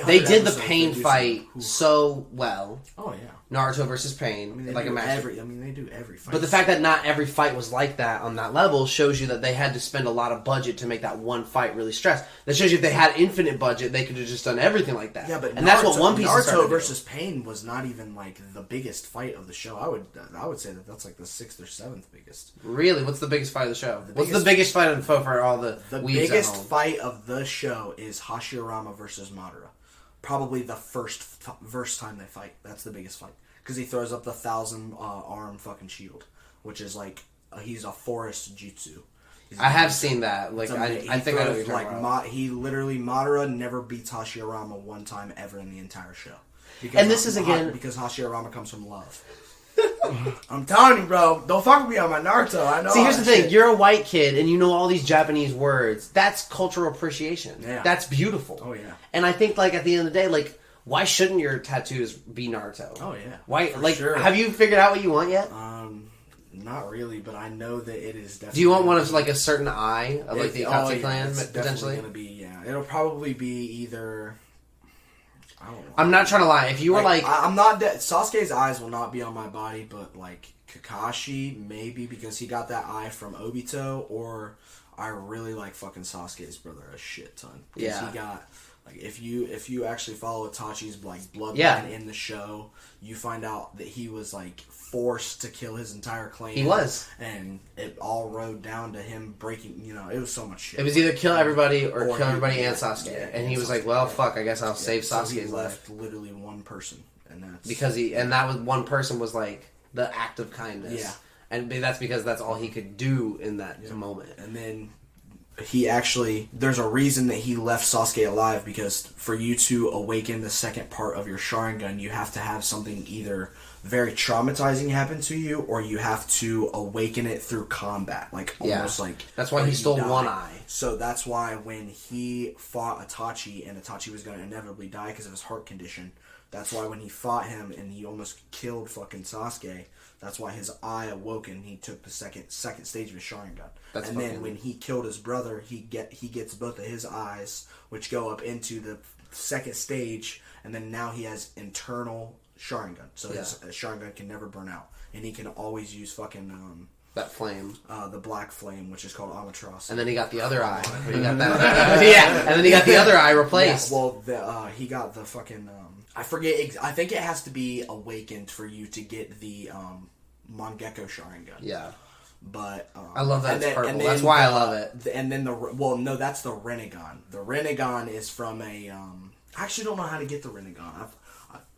they did the Pain fight so well. Oh yeah. Naruto versus Pain, they do every fight. But the fact that not every fight was like that on that level shows you that they had to spend a lot of budget to make that one fight really stressed. That shows you if they had infinite budget, they could have just done everything like that. Yeah, but that's what One Piece Naruto versus Pain was not even like the biggest fight of the show. I would say that's like the 6th or 7th biggest. Really, what's the biggest fight of the show? What's the biggest fight of for all the biggest fight of the show is Hashirama versus Madara. Probably the first time they fight. That's the biggest fight. Because he throws up the 1,000 arm fucking shield. Which is like, he's a forest jutsu. I have seen that. Like, I think I know what you're talking about. He literally, Madara never beats Hashirama one time ever in the entire show. And this is again... Because Hashirama comes from love. I'm telling you, bro. Don't fuck with me on my Naruto. I know. See, here's the thing. You're a white kid, and you know all these Japanese words. That's cultural appreciation. Yeah. That's beautiful. Oh, yeah. And I think, like, at the end of the day, like, why shouldn't your tattoos be Naruto? Oh, yeah. Why? Like, sure. Have you figured out what you want yet? Not really, but I know that it is definitely... Do you want one of, like, a certain eye of, like, the Akatsuki clan, potentially? It's gonna be, yeah. It'll probably be either... I don't know. I'm not trying to lie. If you were like... I'm not... Sasuke's eyes will not be on my body, but, like, Kakashi, maybe, because he got that eye from Obito, or I really like fucking Sasuke's brother a shit ton. Yeah. He got... Like, if you actually follow Itachi's, like, bloodline in the show, you find out that he was, like, forced to kill his entire clan. He was. And it all rode down to him breaking, it was so much shit. It was either kill everybody or kill everybody and Sasuke. Yeah, and he was like, well, fuck, I guess I'll save Sasuke's life. He left literally one person. And that's... Because that was one person was, like, the act of kindness. Yeah. And that's because that's all he could do in that moment. And then... there's a reason that he left Sasuke alive, because for you to awaken the second part of your Sharingan, you have to have something either very traumatizing happen to you, or you have to awaken it through combat. Like, almost like... That's why he stole one eye. So that's why when he fought Itachi, and Itachi was going to inevitably die because of his heart condition, that's why when he fought him and he almost killed fucking Sasuke, that's why his eye awoke and he took the second stage of his Sharingan. And then when he killed his brother, he gets both of his eyes, which go up into the second stage, and then now he has internal Sharingan. So his Sharingan can never burn out, and he can always use fucking that flame, the black flame, which is called Amaterasu. And then he got the other eye. He got that. Yeah, and then he got the other eye replaced. Yeah, well, he got the fucking. I forget. I think it has to be awakened for you to get the Mangekyo Sharingan. Yeah. But I love that it's purple. That's why I love it. And then that's the Rinnegan. The Rinnegan is from a. I actually don't know how to get the Rinnegan.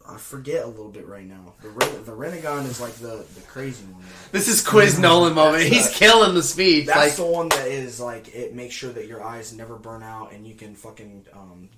I forget a little bit right now. The Rinnegan is like the crazy one. This is Quiz Nolan moment. He's killing the speech. That's the one that is like, it makes sure that your eyes never burn out, and you can fucking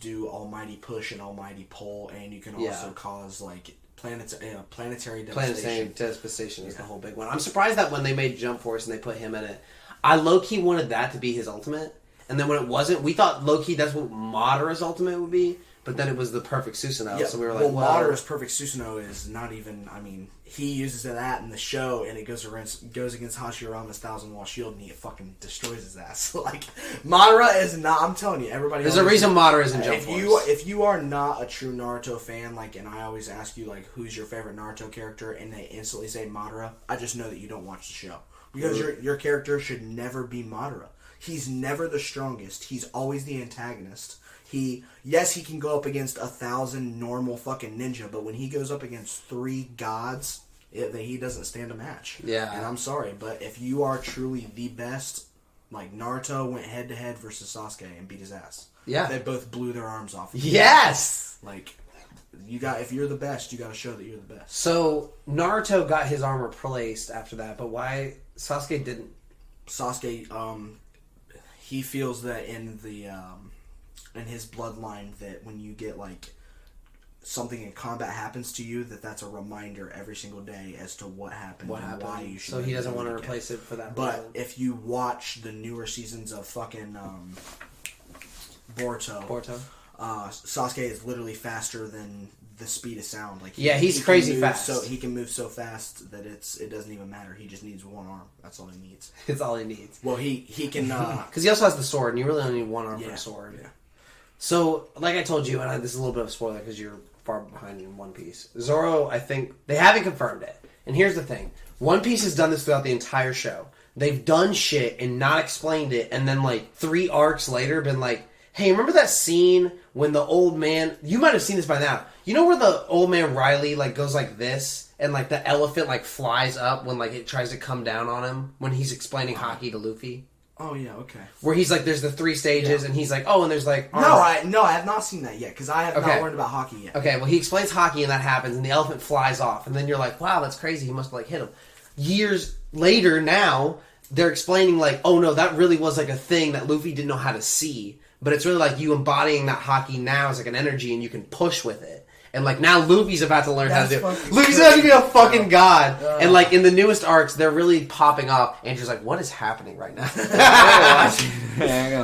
do almighty push and almighty pull, and you can also cause like planetary devastation. Planetary devastation is the whole big one. I'm surprised that when they made Jump Force and they put him in it, I low-key wanted that to be his ultimate. and then when it wasn't, we thought low-key that's what Madara's ultimate would be, but then it was the perfect Susanoo, so we were like, well, Madara's perfect Susanoo is not even, I mean, he uses that in the show, and it goes against Hashirama's 1,000 Wall Shield, and he fucking destroys his ass. Like, Madara is not, I'm telling you, everybody... There's a reason Madara is in Jump Force. If you are not a true Naruto fan, like, and I always ask you, like, who's your favorite Naruto character, and they instantly say Madara, I just know that you don't watch the show. Because your character should never be Madara. He's never the strongest. He's always the antagonist. He can go up against 1,000 normal fucking ninja, but when he goes up against 3 gods, he doesn't stand a match. Yeah. And I'm sorry, but if you are truly the best, like Naruto went head to head versus Sasuke and beat his ass. Yeah. They both blew their arms off. Yes! Like, if you're the best, you gotta show that you're the best. So, Naruto got his armor replaced after that, but why Sasuke didn't? Sasuke, he feels that in his bloodline that when you get like something in combat happens to you, that's a reminder every single day as to what happened and why you should. So he doesn't want to replace it for that. But if you watch the newer seasons of fucking Boruto, Sasuke is literally faster than the speed of sound. Like he's crazy fast. So he can move so fast that it doesn't even matter. He just needs one arm. That's all he needs. It's all he needs. Well, he can because he also has the sword, and you really only need one arm for a sword. Yeah. So, like I told you, and this is a little bit of a spoiler because you're far behind in One Piece. Zoro, I think they haven't confirmed it. And here's the thing: One Piece has done this throughout the entire show. They've done shit and not explained it, and then like 3 arcs later, been like, "Hey, remember that scene when the old man? You might have seen this by now. You know where the old man Riley like goes like this, and like the elephant like flies up when like it tries to come down on him when he's explaining hockey to Luffy." Oh yeah, okay. Where he's like, there's the 3 stages, and he's like, oh, and there's like armor. No, I have not seen that yet because I have not learned about hockey yet. Okay, well he explains hockey and that happens, and the elephant flies off, and then you're like, wow, that's crazy. He must have like hit him. Years later, now they're explaining like, oh no, that really was like a thing that Luffy didn't know how to see, but it's really like you embodying that hockey now as like an energy, and you can push with it. And, like, now Luffy's about to learn how to do it. Luffy's about to be a fucking god. And, like, in the newest arcs, they're really popping up. Andrew's like, what is happening right now?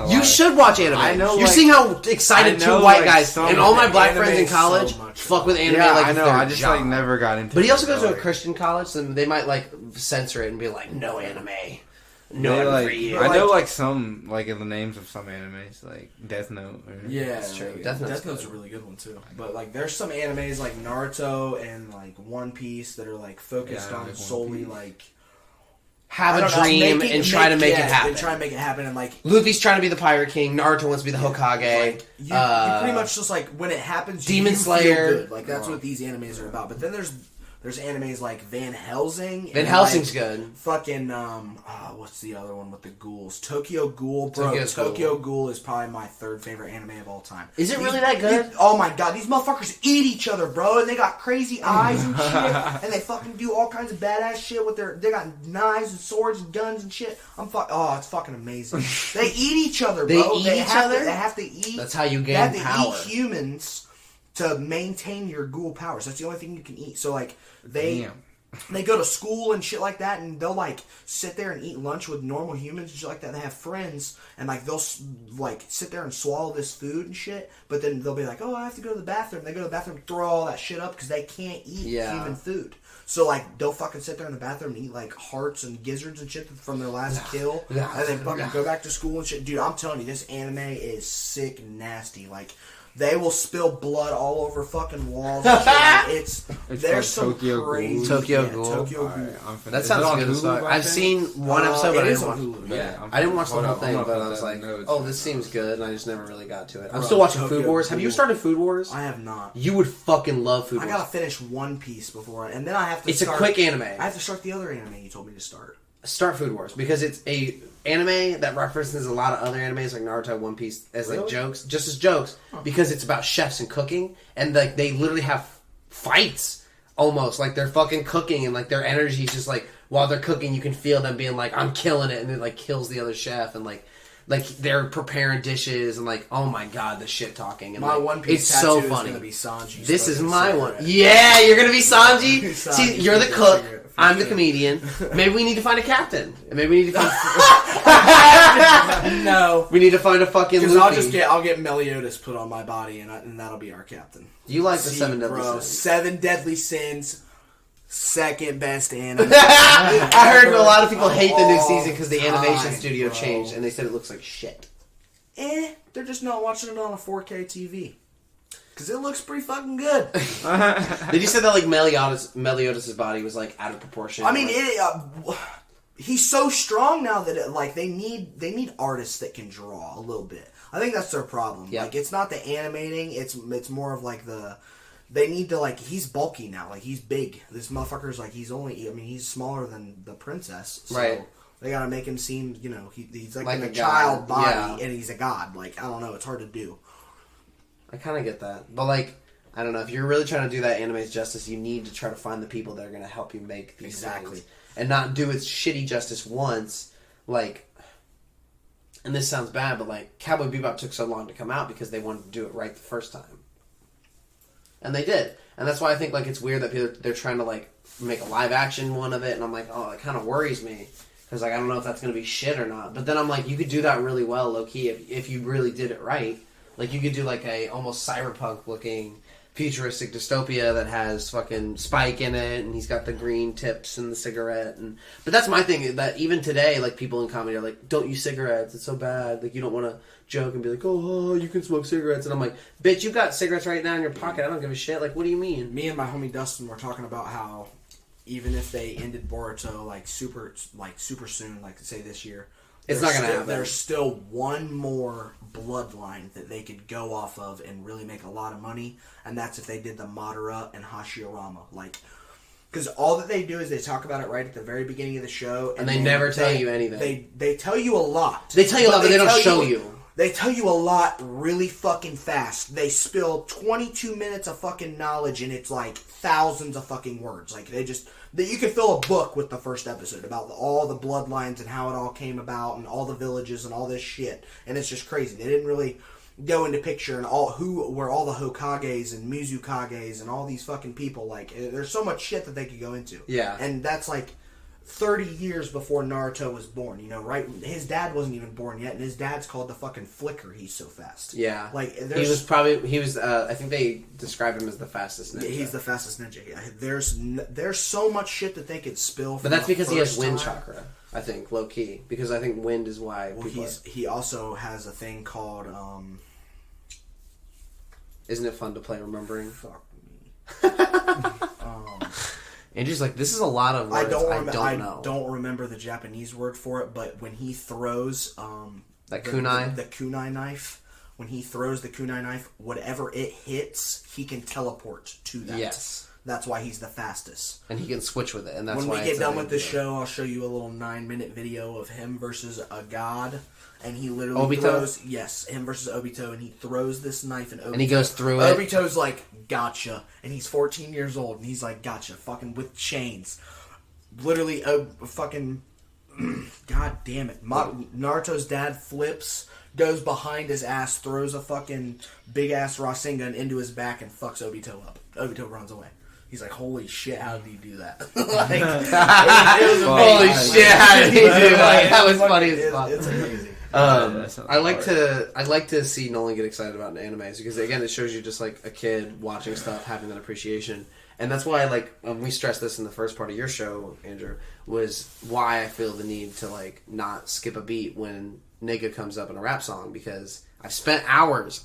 You should watch anime. I know, You're seeing how excited 2 white guys and all my black friends in college fuck with anime like I know. I just, like, never got into it. But he also goes to a Christian college, so they might, like, censor it and be like, no anime. No, like, for you. I know like some like in the names of some animes like Death Note. Yeah, that's true. Death Note's a really good one too. But like, there's some animes like Naruto and like One Piece that are like focused on solely like have a dream and try to make it happen. And try to make it happen, and like Luffy's trying to be the Pirate King. Naruto wants to be the Hokage. Like, you pretty much just like when it happens, Demon Slayer. Feel good. Like that's what these animes are about. But then there's animes like Van Helsing. Van Helsing's like, good. Fucking what's the other one with the ghouls? Tokyo Ghoul, bro. Tokyo Ghoul is probably my 3rd favorite anime of all time. Is it really that good? Oh my god, these motherfuckers eat each other, bro, and they got crazy eyes and shit, and they fucking do all kinds of badass shit with they got knives and swords and guns and shit. It's fucking amazing. They eat each other, bro. They have to eat. That's how you gain power. They have to eat humans to maintain your ghoul powers. That's the only thing you can eat. So like they go to school and shit like that, and they'll like sit there and eat lunch with normal humans and shit like that. They have friends, and like they'll like sit there and swallow this food and shit. But then they'll be like, "Oh, I have to go to the bathroom." They go to the bathroom, throw all that shit up because they can't eat human food. So like they'll fucking sit there in the bathroom and eat like hearts and gizzards and shit from their last kill, and then fucking go back to school and shit. Dude, I'm telling you, this anime is sick, nasty. Like. They will spill blood all over fucking walls. And shit. There's some crazy Tokyo Ghoul. Tokyo Ghoul. That sounds good as fuck. I've seen one episode, but I didn't watch. I didn't watch the whole thing, but I was like, "Oh, this seems good," and I just never really got to it. I'm still watching Food Wars. Have you started Food Wars? I have not. You would fucking love Food Wars. I gotta finish One Piece before, and then I have to. It's a quick anime. I have to start the other anime you told me to start. Start Food Wars because it's a anime that references a lot of other animes like Naruto, One Piece as like jokes, just as jokes, because it's about chefs and cooking, and like they literally have fights almost like they're fucking cooking, and like their energy is just like while they're cooking, you can feel them being like, "I'm killing it," and it like kills the other chef, and like like they're preparing dishes and like, oh my god, the shit talking. And My like, One Piece it's tattoo so is funny. gonna be Sanji. This is smoking a my one. cigarette. Yeah, you're gonna be Sanji. Sanji's See, you're the smoking a cook. cigarette, for I'm the sure. comedian. Maybe we need to find a captain. And maybe we need to find. No, We need to find a fucking. because Luffy. I'll get Meliodas put on my body, and that'll be our captain. You like the See, 7 deadly bro, sins. 7 deadly sins, second best anime. I heard a lot of people hate the new All season because the animation time, studio bro. changed, and they said it looks like shit. They're just not watching it on a 4K TV. Because it looks pretty fucking good. Did you say that like Meliodas' body was like out of proportion? I mean, like, he's so strong now that they need artists that can draw a little bit. I think that's their problem. Yep. Like, it's not the animating; it's more of like they need to like he's bulky now, like he's big. This motherfucker's like he's smaller than the princess, so Right. They gotta make him seem he's like in Like a a child god, body, yeah. and he's a god. Like I don't know, it's hard to do. I kind of get that, but like, I don't know. If you're really trying to do that anime's justice, you need to try to find the people that are going to help you make these Exactly. things, and not do it shitty justice once. Like, and this sounds bad, but like, Cowboy Bebop took so long to come out because they wanted to do it right the first time, and they did. And that's why I think like it's weird that they're trying to like make a live action one of it, and I'm like, oh, it kind of worries me. Because like, I don't know if that's going to be shit or not. But then I'm like, you could do that really well, low-key, if you really did it right. Like, you could do, like, a almost cyberpunk-looking futuristic dystopia that has fucking Spike in it, and he's got the green tips and the cigarette. But that's my thing, that even today, like, people in comedy are like, don't use cigarettes, it's so bad. Like, you don't want to joke and be like, oh, you can smoke cigarettes. And I'm like, bitch, you got cigarettes right now in your pocket. I don't give a shit. Like, what do you mean? Me and my homie Dustin were talking about how even if they ended Boruto super soon, like say this year, It's not going to happen. There's still one more bloodline that they could go off of and really make a lot of money, and that's if they did the Madara and Hashirama. Like, because all that they do is they talk about it right at the very beginning of the show, And they never tell you anything. They tell you a lot. They tell you a lot, but they don't show you. They tell you a lot really fucking fast. They spill 22 minutes of fucking knowledge, and it's like thousands of fucking words. Like, you could fill a book with the first episode about all the bloodlines and how it all came about and all the villages and all this shit. And it's just crazy. They didn't really go into picture and who were all the Hokages and Mizukages and all these fucking people. Like, there's so much shit that they could go into. Yeah. And that's like 30 years before Naruto was born, right? His dad wasn't even born yet, and his dad's called the fucking Flicker. He's so fast. Yeah. Like, he was, I think they described him as the fastest ninja. He's the fastest ninja. Yeah. There's so much shit that they could spill from But that's because he has wind time. chakra, I think, low key. Because I think wind is why people he also has a thing called, Isn't it fun to play remembering? fuck me. Andrew's like, this is a lot of words I don't remember the Japanese word for it, but when he throws That kunai? the kunai knife, when he throws the kunai knife, whatever it hits, he can teleport to that. Yes. That's why he's the fastest. And he can switch with it, and that's When why we get it's a done big with this deal. show, I'll show you a little 9-minute video of him versus a god, and he literally Obito? throws him versus Obito, and he throws this knife, and he goes through it. Obito's like, gotcha, and he's 14 years old, and he's like, gotcha, fucking with chains, literally fucking, god damn it, Naruto's dad flips, goes behind his ass, throws a fucking big ass Rasengan into his back, and fucks Obito up. Obito runs away. He's like, holy shit, how did he do that? Like, it was Holy amazing. shit, how did he do that? That was funny as fuck. It's amazing. I like to see Nolan get excited about animes because again it shows you just like a kid watching stuff, having that appreciation, and that's why like we stressed this in the first part of your show, Andrew, was why I feel the need to like not skip a beat when nigga comes up in a rap song because I've spent hours,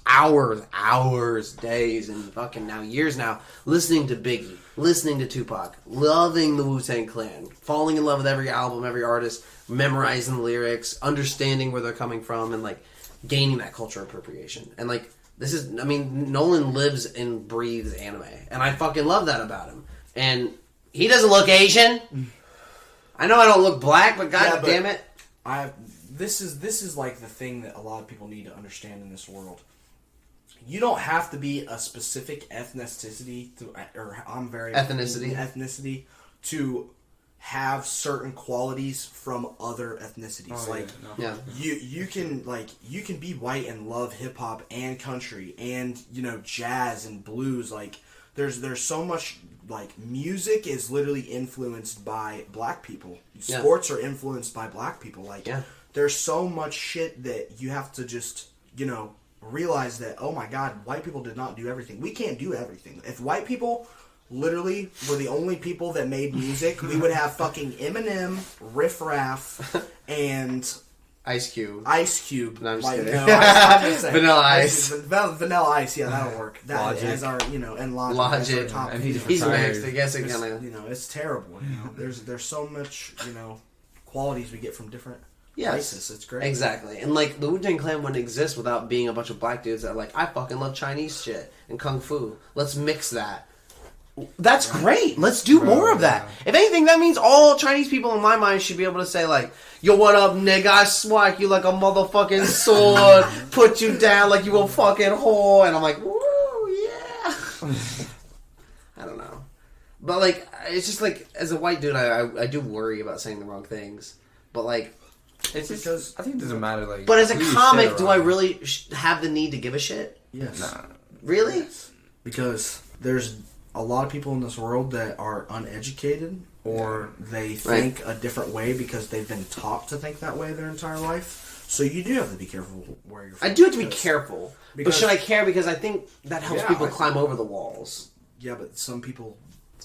days, and fucking now years now listening to Biggie, listening to Tupac, loving the Wu-Tang Clan, falling in love with every album, every artist, memorizing the lyrics, understanding where they're coming from, and like gaining that culture appropriation. And like Nolan lives and breathes anime, and I fucking love that about him. And he doesn't look Asian. I know I don't look black, but god damn it. This is like the thing that a lot of people need to understand in this world. You don't have to be a specific ethnicity to have certain qualities from other ethnicities. You can be white and love hip hop and country and jazz and blues. Like there's so much. Like music is literally influenced by black people. Sports are influenced by black people. Like there's so much shit that you have to just realize that, oh my god, white people did not do everything. We can't do everything. If white people literally were the only people that made music, we would have fucking Eminem, Riff Raff, and Ice Cube. No, I'm just kidding. Vanilla Ice. Vanilla Ice, yeah, that'll work. That Logic. as our, and Logic. Logic. As our top And he's mixed. I guess it kind of. It's terrible. There's so much, qualities we get from different Yes. races. It's great. Exactly. And like the Wu-Tang Clan wouldn't exist without being a bunch of black dudes that are like, I fucking love Chinese shit and Kung Fu. Let's mix that. That's great. Let's do more of that. If anything, that means all Chinese people in my mind should be able to say like, yo, what up, nigga? I swipe you like a motherfucking sword. Put you down like you a fucking whore. And I'm like, woo, yeah. I don't know. But like, it's just like, as a white dude, I do worry about saying the wrong things. But like, it's just because I think it doesn't matter. Like, but as a comic, do I really have the need to give a shit? Yes. Nah. Really? Yes. Because there's a lot of people in this world that are uneducated or they think a different way because they've been taught to think that way their entire life. So you do have to be careful where you're from. I do have to be careful. But should I care? Because I think that helps people climb over the walls. Yeah, but some people,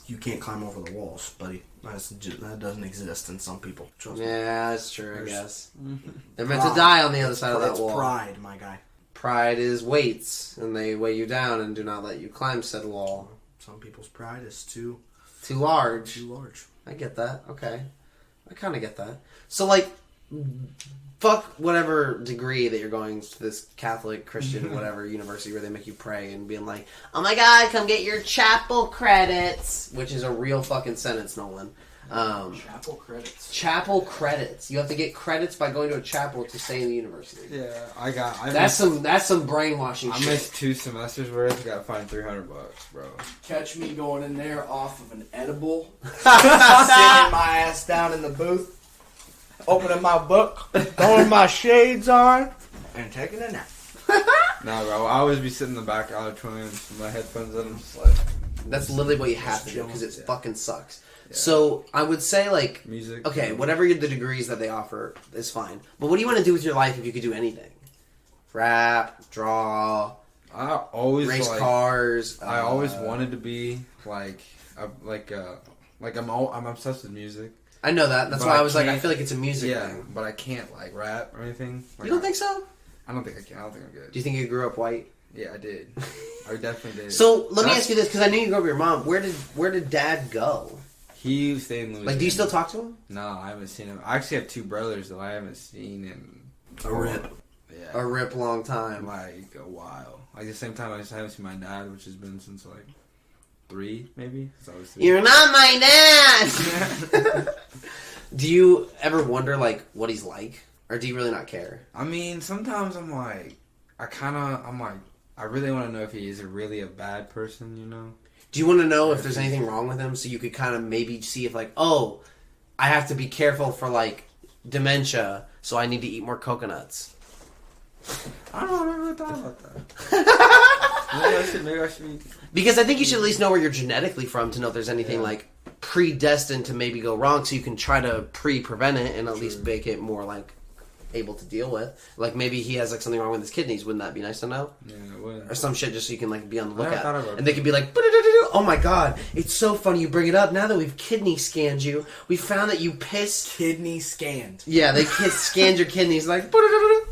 you can't climb over the walls, buddy. That doesn't exist in some people. Trust me. Yeah, that's true, I guess. They're meant to die on the other side of that wall. It's pride, my guy. Pride is weights, and they weigh you down and do not let you climb said wall. Some people's pride is too large. Too large. I get that. Okay. I kind of get that. So, like, fuck whatever degree that you're going to this Catholic, Christian, whatever university where they make you pray and being like, oh my god, come get your chapel credits, which is a real fucking sentence, Nolan. Chapel credits. Chapel credits. You have to get credits by going to a chapel to stay in the university. Yeah, that's some brainwashing shit. I missed 2 semesters worth. I got fined $300, bro. Catch me going in there off of an edible, sitting my ass down in the booth, opening my book, throwing my shades on, and taking a nap. Nah, bro. I always be sitting in the back auditorium with my headphones on. I'm just like, that's literally what you have to do because it fucking sucks. Yeah. So I would say like music. Okay, whatever the degrees that they offer is fine. But what do you want to do with your life if you could do anything? Rap, draw. I always race cars. I always wanted to be I'm obsessed with music. I know that. That's why I was like, I feel like it's a music thing. But I can't like rap or anything. Like, you don't think so? I don't think I can. I don't think I'm good. Do you think you grew up white? Yeah, I did. I definitely did. So let me ask you this, because I knew you grew up with your mom. Where did Dad go? He stayed in Louisiana. Like, do you still talk to him? No, I haven't seen him. I actually have 2 brothers that I haven't seen in a rip. Yeah, a rip long time. Like a while. Like the same time I haven't seen my dad, which has been since like 3 maybe. So I was 3. You're not my dad. Do you ever wonder like what he's like, or do you really not care? I mean, sometimes I'm like, I really want to know if he is really a bad person, you know? Do you want to know if there's anything wrong with him so you could kind of maybe see if like, oh, I have to be careful for like dementia, so I need to eat more coconuts? I don't know, I never thought about that. maybe I should be... Because I think you should at least know where you're genetically from to know if there's anything like predestined to maybe go wrong, so you can try to prevent it and at least make it more like able to deal with. Like maybe he has like something wrong with his kidneys. Wouldn't that be nice to know? Yeah, it would. Or some shit just so you can like be on the I never thought lookout. about And they could be like, oh my god, it's so funny you bring it up. Now that we've kidney scanned you, we found that you pissed. Kidney scanned. Yeah, they scanned your kidneys like,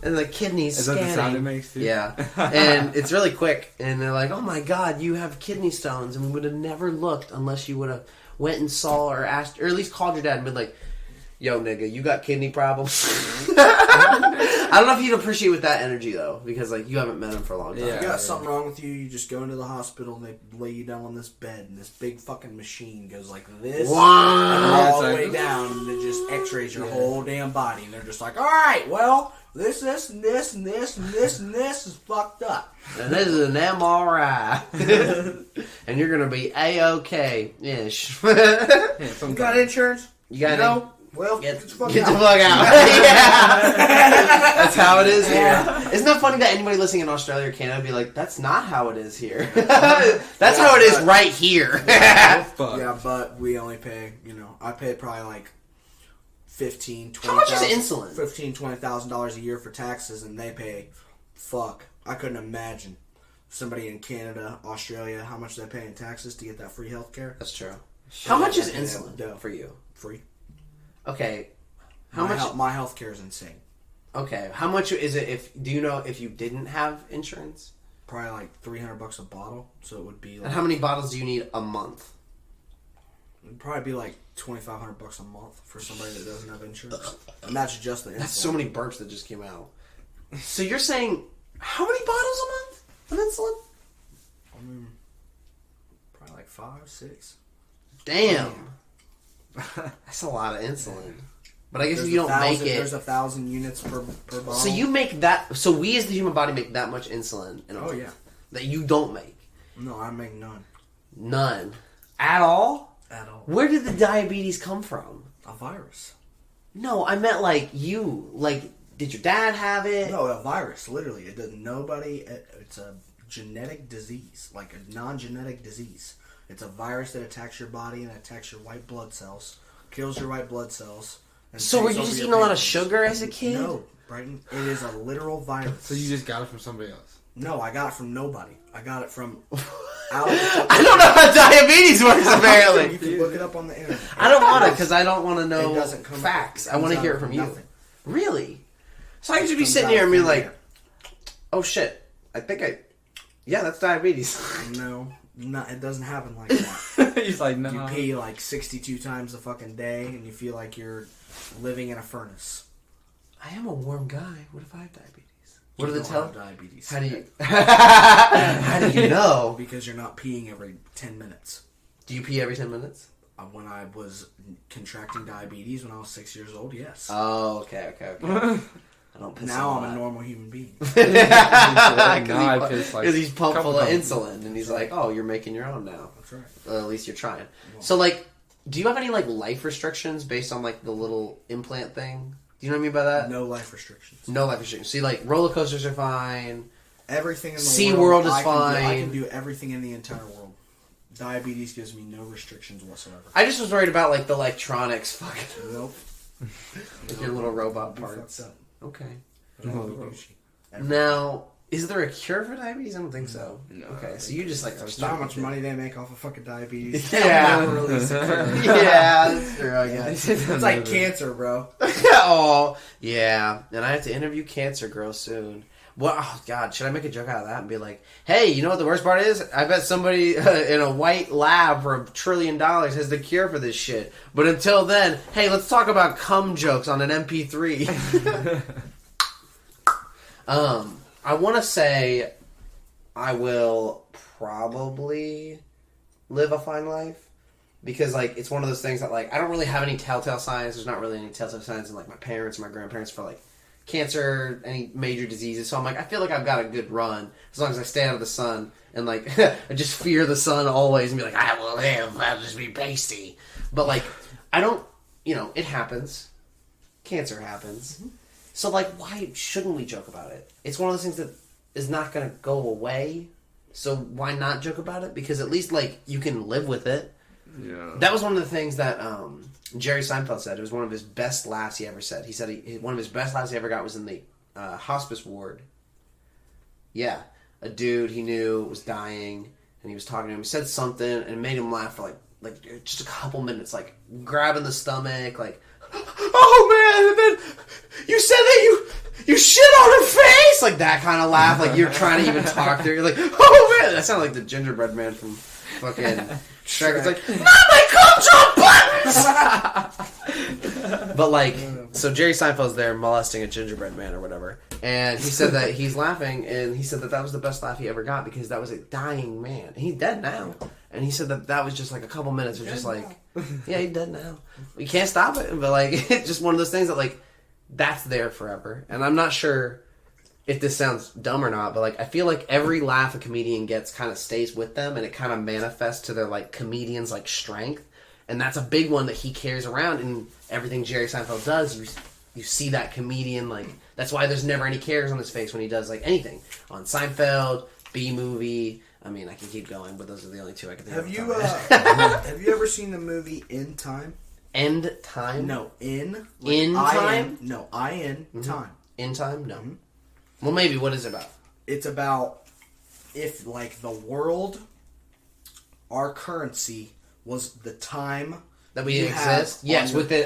and the kidneys Is scanning. that the sound it makes too? Yeah. And it's really quick. And they're like, oh my god, you have kidney stones. And we would have never looked unless you would have went and saw or asked, or at least called your dad and been like, yo, nigga, you got kidney problems? I don't know if you'd appreciate with that energy, though, because, like, you haven't met him for a long time. Yeah, if you got something wrong with you, you just go into the hospital and they lay you down on this bed, and this big fucking machine goes like this, wow. all the way down, and it just x-rays your whole damn body, and they're just like, alright, well, this, and this, and this, and this, and this is fucked up. And this is an MRI. And you're going to be A-OK-ish. You got insurance? You got No. Well, Get the fuck fuck out. out. Yeah. That's how it is here. Isn't that funny that anybody listening in Australia or Canada would be like, that's not how it is here. That's how it is right here. Yeah, but we only pay, I pay probably like $15,000, $20,000. How much is insulin? $15,000-$20,000 a year for taxes, and they pay, I couldn't imagine somebody in Canada, Australia, how much they pay in taxes to get that free health care. That's true. How much is insulin for you? Free. Okay. My health care is insane. Okay. How much is it do you know if you didn't have insurance? Probably like $300 a bottle, so it would be like... And how many bottles do you need a month? It'd probably be like $2,500 a month for somebody that doesn't have insurance. And that's just the insulin. That's so many burps that just came out. So you're saying, how many bottles a month of insulin? Probably like 5, 6. Damn. That's a lot of insulin. But I guess if you don't make it... There's 1,000 units per bottle. So you make that... So we as the human body make that much insulin in a month. Yeah. That you don't make. No, I make none. None. At all? At all. Where did the diabetes come from? A virus. No, I meant like you. Like, did your dad have it? No, a virus. Literally. It does nobody... It's a genetic disease. Like a non-genetic disease. It's a virus that attacks your body and attacks your white blood cells. Kills your white blood cells. So were you just eating a lot of sugar as a kid? No, Bryten. It is a literal virus. So you just got it from somebody else? No, I got it from nobody. I got it from I don't know how diabetes works, apparently. You can look it up on the internet. I don't want to, because I don't want to know It doesn't come facts. up, I want to hear it from you. Really? So I could just be sitting here and be like, oh shit, yeah, that's diabetes. No, it doesn't happen like that. He's like, no. You pee like 62 times a fucking day, and you feel like you're living in a furnace. I am a warm guy. What if I have diabetes? You What do they don't tell? have diabetes. How do you? How do you know? Because you're not peeing every 10 minutes. Do you pee every 10 minutes? When I was contracting diabetes when I was 6 years old, yes. Oh, okay. I don't piss Now a I'm a lot. normal human being. Because he's pumped full of insulin, and he's like, "Oh, you're making your own now." That's right. At least you're trying. So, like, do you have any like life restrictions based on like the little implant thing? Do you know what I mean by that? No life restrictions. No life restrictions. See, like roller coasters are fine. Everything in the SeaWorld world is I fine. can do everything in the entire world. Diabetes gives me no restrictions whatsoever. I just was worried about like the electronics. Fucking Nope. like your little robot Be parts. fucked up. Okay. Gucci. Now, is there a cure for diabetes? I don't think so. No. Okay, so you just like There's not much money they make off of fucking diabetes. Yeah. Never release a cure. Yeah, that's true. I guess. It's like cancer, bro. Oh, yeah. And I have to interview Cancer Girl soon. What? Oh, God. Should I make a joke out of that and be like, hey, you know what the worst part is? I bet somebody in a white lab for $1 trillion has the cure for this shit. But until then, hey, let's talk about cum jokes on an MP3. I want to say I will probably live a fine life. Because, like, it's one of those things that, like, I don't really have any telltale signs. There's not really any telltale signs in, like, my parents or my grandparents for, like, cancer, any major diseases. So I'm like, I feel like I've got a good run as long as I stay out of the sun and, like, I just fear the sun always and be like, I will live, I'll just be pasty. But, like, I don't, it happens. Cancer happens. So, like, why shouldn't we joke about it? It's one of those things that is not going to go away. So why not joke about it? Because at least, like, you can live with it. Yeah. That was one of the things that Jerry Seinfeld said. It was one of his best laughs he ever said. He said one of his best laughs he ever got was in the hospice ward. Yeah. A dude he knew was dying, and he was talking to him. He said something, and it made him laugh for, like just a couple minutes, like, grabbing the stomach, like, oh, man, and then you said that you shit on her face! Like, that kind of laugh, like, you're trying to even talk to her. You're like, oh, man! That sounded like the gingerbread man from fucking Shrek. It's like, not my cum buttons! But, like, so Jerry Seinfeld's there molesting a gingerbread man or whatever. And he said that he's laughing, and he said that was the best laugh he ever got because that was a dying man. And he's dead now. And he said that was just like a couple minutes of just like, yeah, he's dead now. You can't stop it. But, like, it's just one of those things that, like, that's there forever. And I'm not sure if this sounds dumb or not, but, like, I feel like every laugh a comedian gets kind of stays with them, and it kind of manifests to their, like, comedian's, like, strength. and that's a big one that he carries around in everything Jerry Seinfeld does. You see that comedian, like, that's why there's never any cares on his face when he does, like, anything. On Seinfeld, B-Movie, I mean, I can keep going, but those are the only two I can think of. Have you ever seen the movie In Time? End Time? No, In. Like In Time? No, I-N, Time. In Time? No. Well, maybe. What is it about? It's about if, like, the world, our currency was the time that we exist? Yes, with the,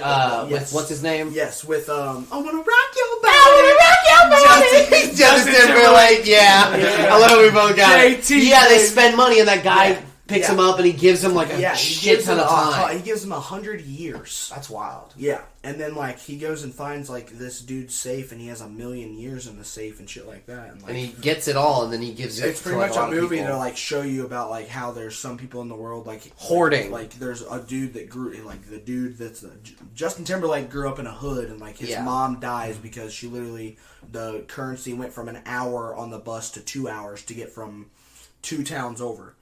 with, what's his name? Yes, with, I wanna rock your body! I wanna rock your body! Justin Timberlake, yeah. I love how we both got it. Yeah, they spend money and that guy picks him up and he gives him like a shit ton of time. He gives him 100 years. That's wild. Yeah, and then like he goes and finds like this dude's safe, and he has 1,000,000 years in the safe and shit like that. And, like, and he gets it all, and then he gives it. It's pretty much a movie to like show you about like how there's some people in the world like hoarding. Like there's a dude that grew like the dude that's Justin Timberlake grew up in a hood, and like his mom dies because she literally the currency went from an hour on the bus to 2 hours to get from 2 towns over.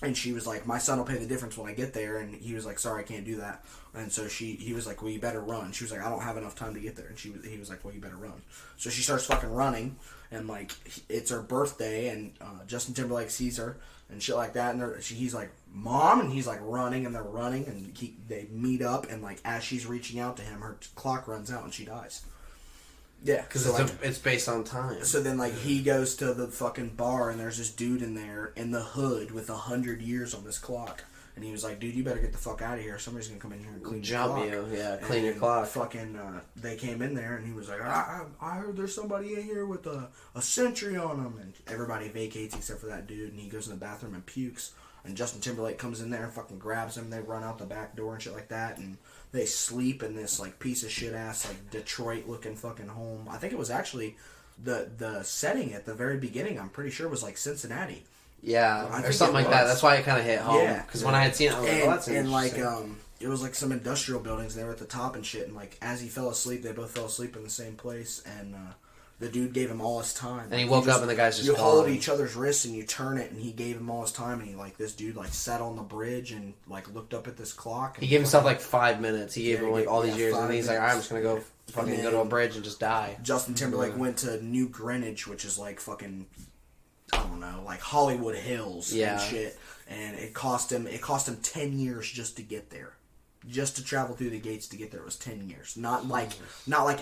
And she was like, my son will pay the difference when I get there. And he was like, sorry, I can't do that. And so he was like, well, you better run. She was like, I don't have enough time to get there. And he was like, well, you better run. So she starts fucking running. And like, it's her birthday. And Justin Timberlake sees her and shit like that. And he's like, Mom. And he's like running. And they're running. And they meet up. And like, as she's reaching out to him, her clock runs out and she dies. Yeah, because it's based on time. So then, like, he goes to the fucking bar, and there's this dude in there in the hood with 100 years on this clock. And he was like, dude, you better get the fuck out of here. Somebody's going to come in here and clean your clock. Clean your clock. Fucking, they came in there, and he was like, I heard there's somebody in here with a century on them. And everybody vacates except for that dude, and he goes in the bathroom and pukes. And Justin Timberlake comes in there and fucking grabs him. They run out the back door and shit like that, and they sleep in this like piece of shit ass like Detroit looking fucking home. I think it was actually the setting at the very beginning. I'm pretty sure was like Cincinnati. Yeah, or something like that. That's why it kind of hit home. Yeah, because when I had seen it, I was like, oh, that's interesting. And like it was like some industrial buildings. They were at the top and shit. And like as he fell asleep, they both fell asleep in the same place. And the dude gave him all his time. And he woke up and the guy's just you hold each other's wrists and you turn it, and he gave him all his time. And he like this dude like sat on the bridge and like looked up at this clock. And he gave himself like 5 minutes. He gave him like all these years, and he's like, all right, I'm just gonna go fucking go to a bridge and just die. Justin Timberlake went to New Greenwich, which is like fucking, I don't know, like Hollywood Hills and shit. And it cost him 10 years just to get there. Just to travel through the gates to get there was 10 years. Not like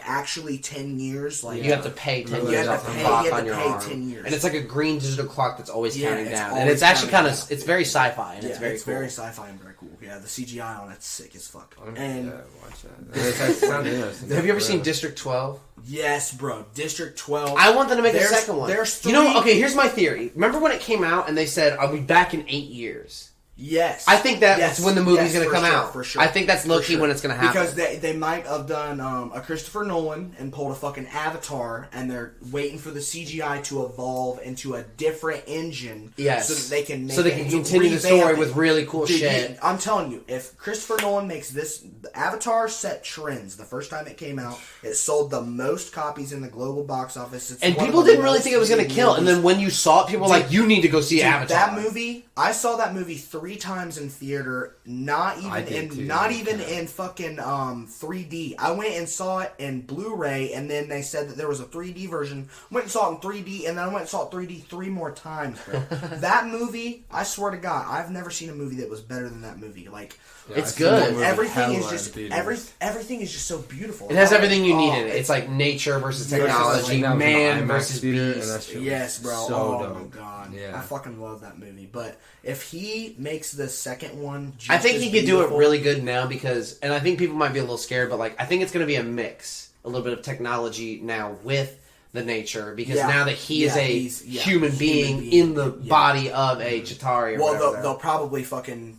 actually 10 years. Like you have to pay 10 years off the clock on your arm. 10 years. And it's like a green digital clock that's always counting down. And it's actually kind of, it's very sci-fi, and it's very cool. Very sci-fi and very cool. Yeah, the CGI on it's sick as fuck. And watch that. Have you ever seen District 12? Yes, bro. District 12. I want them to make a second one. There's 3. You know, okay, here's my theory. Remember when it came out and they said, I'll be back in 8 years? Yes. I think that's when the movie's going to come out. For sure. I think that's low-key when it's going to happen. Because they might have done a Christopher Nolan and pulled a fucking Avatar, and they're waiting for the CGI to evolve into a different engine. Yes. So that they can continue the story with really cool shit. I'm telling you, if Christopher Nolan makes this... Avatar set trends. The first time it came out, it sold the most copies in the global box office. And people didn't really think it was going to kill. And then when you saw it, people were like, you need to go see Avatar. That movie... I saw that movie 3 times in theater, not even in fucking 3D. I went and saw it in Blu-ray, and then they said that there was a 3D version. Went and saw it in 3D, and then I went and saw it 3D 3 more times, bro. That movie, I swear to God, I've never seen a movie that was better than that movie. Like, it's good. Everything is just everything is just so beautiful. It has everything you need in it. It's like nature versus technology, man versus beast. Yes, bro. So my God. Yeah. I fucking love that movie. But if he makes the second one just I think he could do it really good now because, and I think people might be a little scared, but like I think it's going to be a mix, a little bit of technology now with the nature, because now that he is a human being in the body of a Chitauri or whatever. They'll probably fucking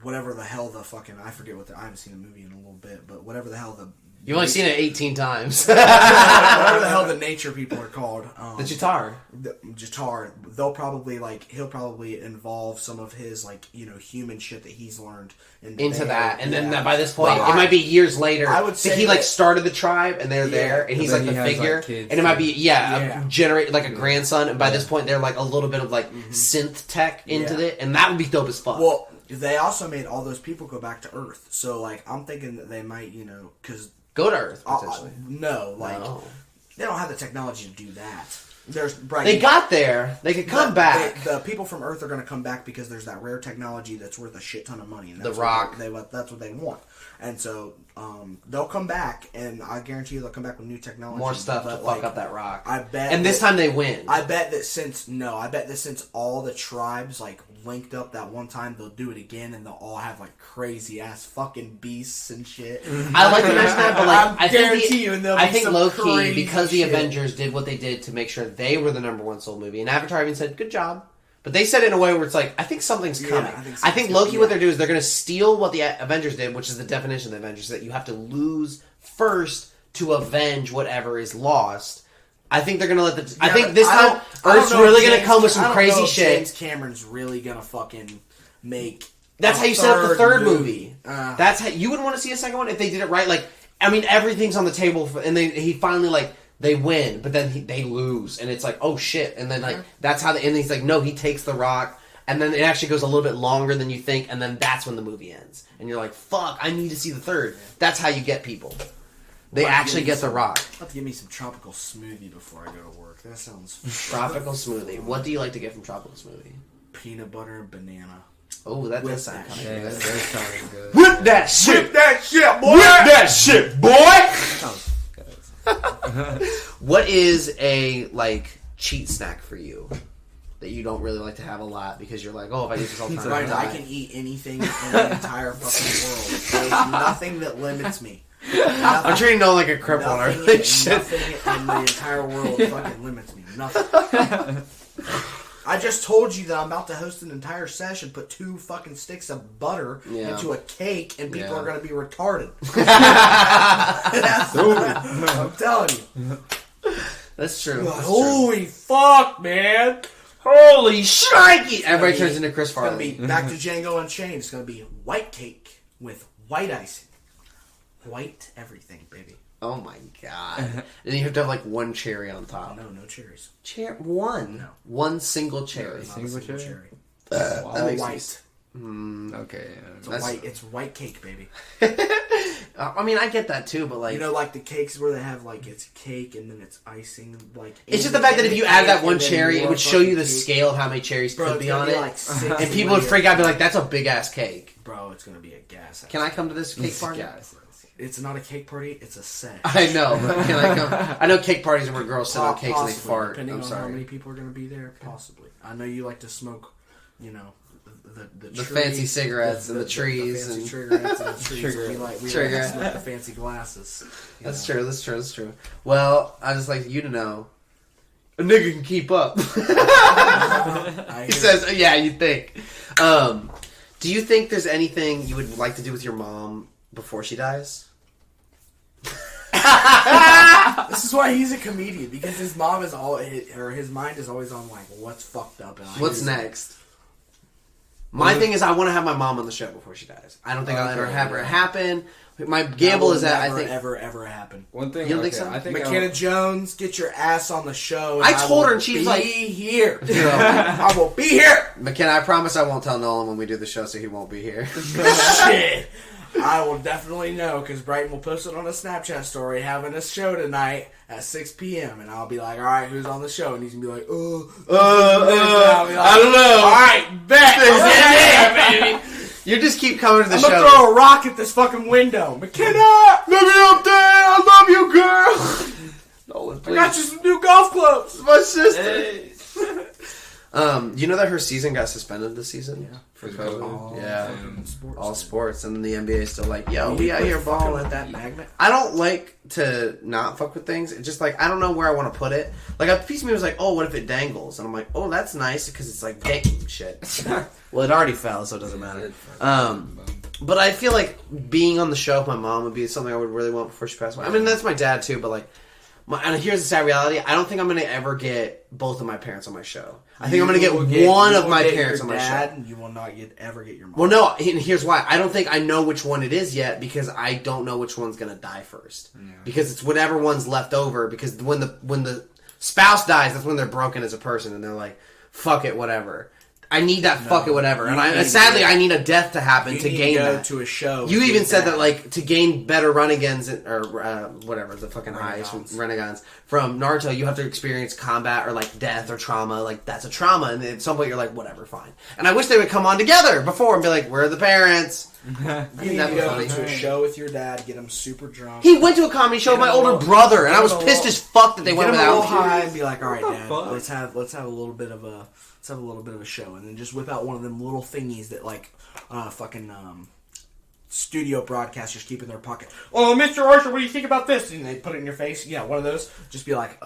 whatever the hell the fucking, I forget I haven't seen the movie in a little bit, but whatever the hell the You've only seen it 18 times. whatever the hell the nature people are called. The Jatar. Jatar. He'll probably involve some of his human shit that he's learned into that, and then by this point, it might be years later. I would say he started the tribe, and they're there, and he's like the figure, and it might be generate like a grandson, and by this point, they're like a little bit of synth tech into it, and that would be dope as fuck. Well, they also made all those people go back to Earth, so I'm thinking that they might, because go to Earth potentially. No, they don't have the technology to do that. They got there. They could come back. The people from Earth are going to come back because there's that rare technology that's worth a shit ton of money. And that's rock. That's what they want. And so they'll come back, and I guarantee you they'll come back with new technology. More stuff to fuck up that rock. I bet. And this time they win. I bet that since all the tribes linked up that one time, they'll do it again, and they'll all have crazy ass fucking beasts and shit. I like to mention that, but I guarantee you, I think low key because the shit. Avengers did what they did to make sure they were the number one sold movie, and Avatar even said good job. But they said it in a way where it's I think something's coming. I think low-key what they're doing is they're going to steal what the Avengers did, which is the definition of the Avengers, that you have to lose first to avenge whatever is lost. I think they're going to let the... I think this time Earth's really going to come with some crazy shit. James Cameron's really going to fucking make... That's how you set up the third movie. That's how... You wouldn't want to see a second one if they did it right. Everything's on the table, and he finally, they win, but then they lose, and it's oh shit, and then that's how and he's no, he takes the rock, and then it actually goes a little bit longer than you think, and then that's when the movie ends, and you're fuck, I need to see the third. That's how you get people. They actually get the rock. I'll have to give me some tropical smoothie before I go to work. That sounds tropical smoothie. What do you like to get from tropical smoothie? Peanut butter and banana. Oh, that does sound kind of good. That does sound good. Whip that shit! Whip that shit, boy! Whip that shit, boy! What is a cheat snack for you that you don't really like to have a lot because you're if I eat this all the time, I can eat anything in the entire fucking world. There's nothing that limits me. I'm treating Nolan like a cripple. Nothing in the entire world fucking limits me. Nothing. I just told you that I'm about to host an entire session, put 2 fucking sticks of butter into a cake, and people are going to be retarded. I'm telling you. That's true. Holy fuck, man. Holy shnikey! Everybody turns into Chris Farley. It's going to be back to Django Unchained. It's going to be white cake with white icing. White everything, baby. Oh my god. And then you have to have 1 cherry on top. No cherries. One? No. One single cherry. Single cherry. That makes white. Okay. It's white cake, baby. I mean, I get that too, but the cakes where they have it's cake and then it's icing. It's just the fact that if you add that 1 cherry, it would show you the scale of how many cherries could be on it, and people would freak out, and be like, "That's a big ass cake." Bro, it's gonna be a gas. Can I come to this cake party? It's not a cake party, it's a set. I know, but can I come? I know cake parties are where girls sit on cakes and they fart. Depending on how many people are going to be there, possibly. I know you like to smoke, the fancy cigarettes and the trees. The fancy cigarettes and the trees. We like to smoke the fancy glasses. That's true. Well, I just like you to know, a nigga can keep up. He says, yeah, you think. Do you think there's anything you would like to do with your mom before she dies? This is why he's a comedian, because his mom is his mind is always on what's fucked up and what's next. My thing is I want to have my mom on the show before she dies. I don't think I'll ever have her happen. My gamble is that I think ever happen. One thing you don't think so? I think McKenna Jones, get your ass on the show. I told her, and she's be here. I will be here. McKenna, I promise I won't tell Nolan when we do the show, so he won't be here. Shit. I will definitely know, because Bryten will post it on a Snapchat story, having a show tonight at 6 p.m. And I'll be like, all right, who's on the show? And he's going to be like, I'll be like, I don't know. All right, bet. Yeah, baby. You just keep coming to the show. I'm going to throw a rock at this fucking window. McKenna! Let me up there! I love you, girl! Nolan, please. I got you some new golf clubs. My sister. Hey. You know that her season got suspended this season? Yeah. For COVID? Yeah. All sports. And then the NBA is still like, yo, we out here balling. With that magnet. I don't like to not fuck with things. It's just I don't know where I want to put it. A piece of me was like, oh, what if it dangles? And I'm like, oh, that's nice, because it's dang shit. Well, it already fell, so it doesn't matter. But I feel like being on the show with my mom would be something I would really want before she passed away. I mean, that's my dad too, but like, and here's the sad reality: I don't think I'm going to ever get both of my parents on my show. I think I'm going to get one of my parents on my show. You will not ever get your mom. Well, no, and here's why. I don't think I know which one it is yet because I don't know which one's going to die first. Yeah. Because it's whatever one's left over. Because when the spouse dies, that's when they're broken as a person, and they're like, "Fuck it, whatever." I need that fuck it whatever, and sadly I need a death to happen to gain that. To a show. You even said that like to gain better renegades or whatever the fucking highest renegades from Naruto, you have to experience combat or like death or trauma. Like that's a trauma, and at some point you're like whatever, fine. And I wish they would come on together before and be like, where are the parents? You need to go to a show with your dad, get him super drunk. He went to a comedy show with my older brother, and I was pissed as fuck that they went without me. High and be like, all right, Dad, let's have a little bit of a. Let's have a little bit of a show, and then just whip out one of them little thingies that like fucking studio broadcasters keep in their pocket. Oh, Mr. Archer, what do you think about this? And they put it in your face. Yeah, one of those. Just be like,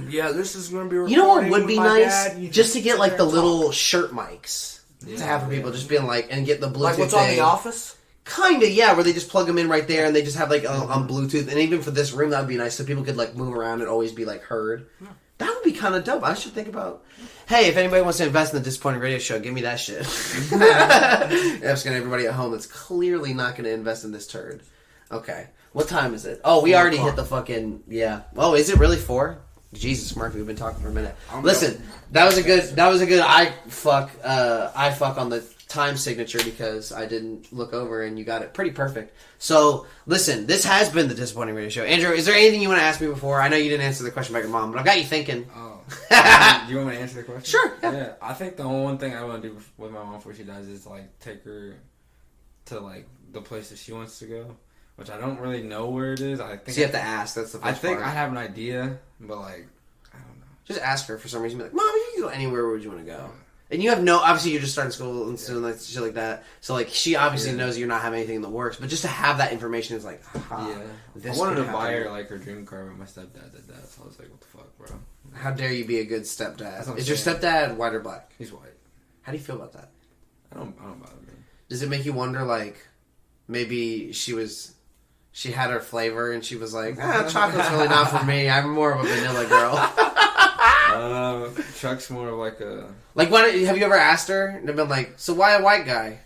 yeah, this is going to be recording. You know what would be nice? Dad. Just to get like the little shirt mics to have for people just being like, and get the Bluetooth like what's thing. on The Office? Kinda, yeah, where they just plug them in right there, and they just have like on Bluetooth. And even for this room, that would be nice, so people could like move around and always be like heard. Yeah. That would be kind of dope. I should think about. Hey, if anybody wants to invest in the Disappointing Radio Show, give me that shit. I'm just gonna everybody at home that's clearly not going to invest in this turd. Okay, what time is it? Oh, we already hit the fucking Oh, is it really 4? Jesus, Murphy, we've been talking for a minute. Listen, that was a good. I fuck on the time signature because I didn't look over and you got it pretty perfect. So, listen, this has been the Disappointing Radio Show. Andrew, is there anything you want to ask me before? I know you didn't answer the question about your mom, but I've got you thinking. Oh. You want me to answer the question? Sure. Yeah. I think the only one thing I want to do with my mom before she dies is like take her to like the place that she wants to go, which I don't really know where it is. I think so you have to ask. That's the first I think part. I have an idea, but like I don't know. Just ask her for some reason. Be like, Mom, if you could go anywhere, where would you want to go? And you have obviously you're just starting school and doing like shit like that. So like she obviously knows you're not having anything in the works, but just to have that information is like, I wanted to buy her like her dream car, but my stepdad did that, so I was like, what the fuck, bro? How dare you be a good stepdad? Is your stepdad white or black? He's white. How do you feel about that? I don't bother me. Does it make you wonder like maybe she had her flavor and she was like, chocolate's really not for me. I'm more of a vanilla girl. Chuck's more of like a... Like, have you ever asked her and been like, so why a white guy?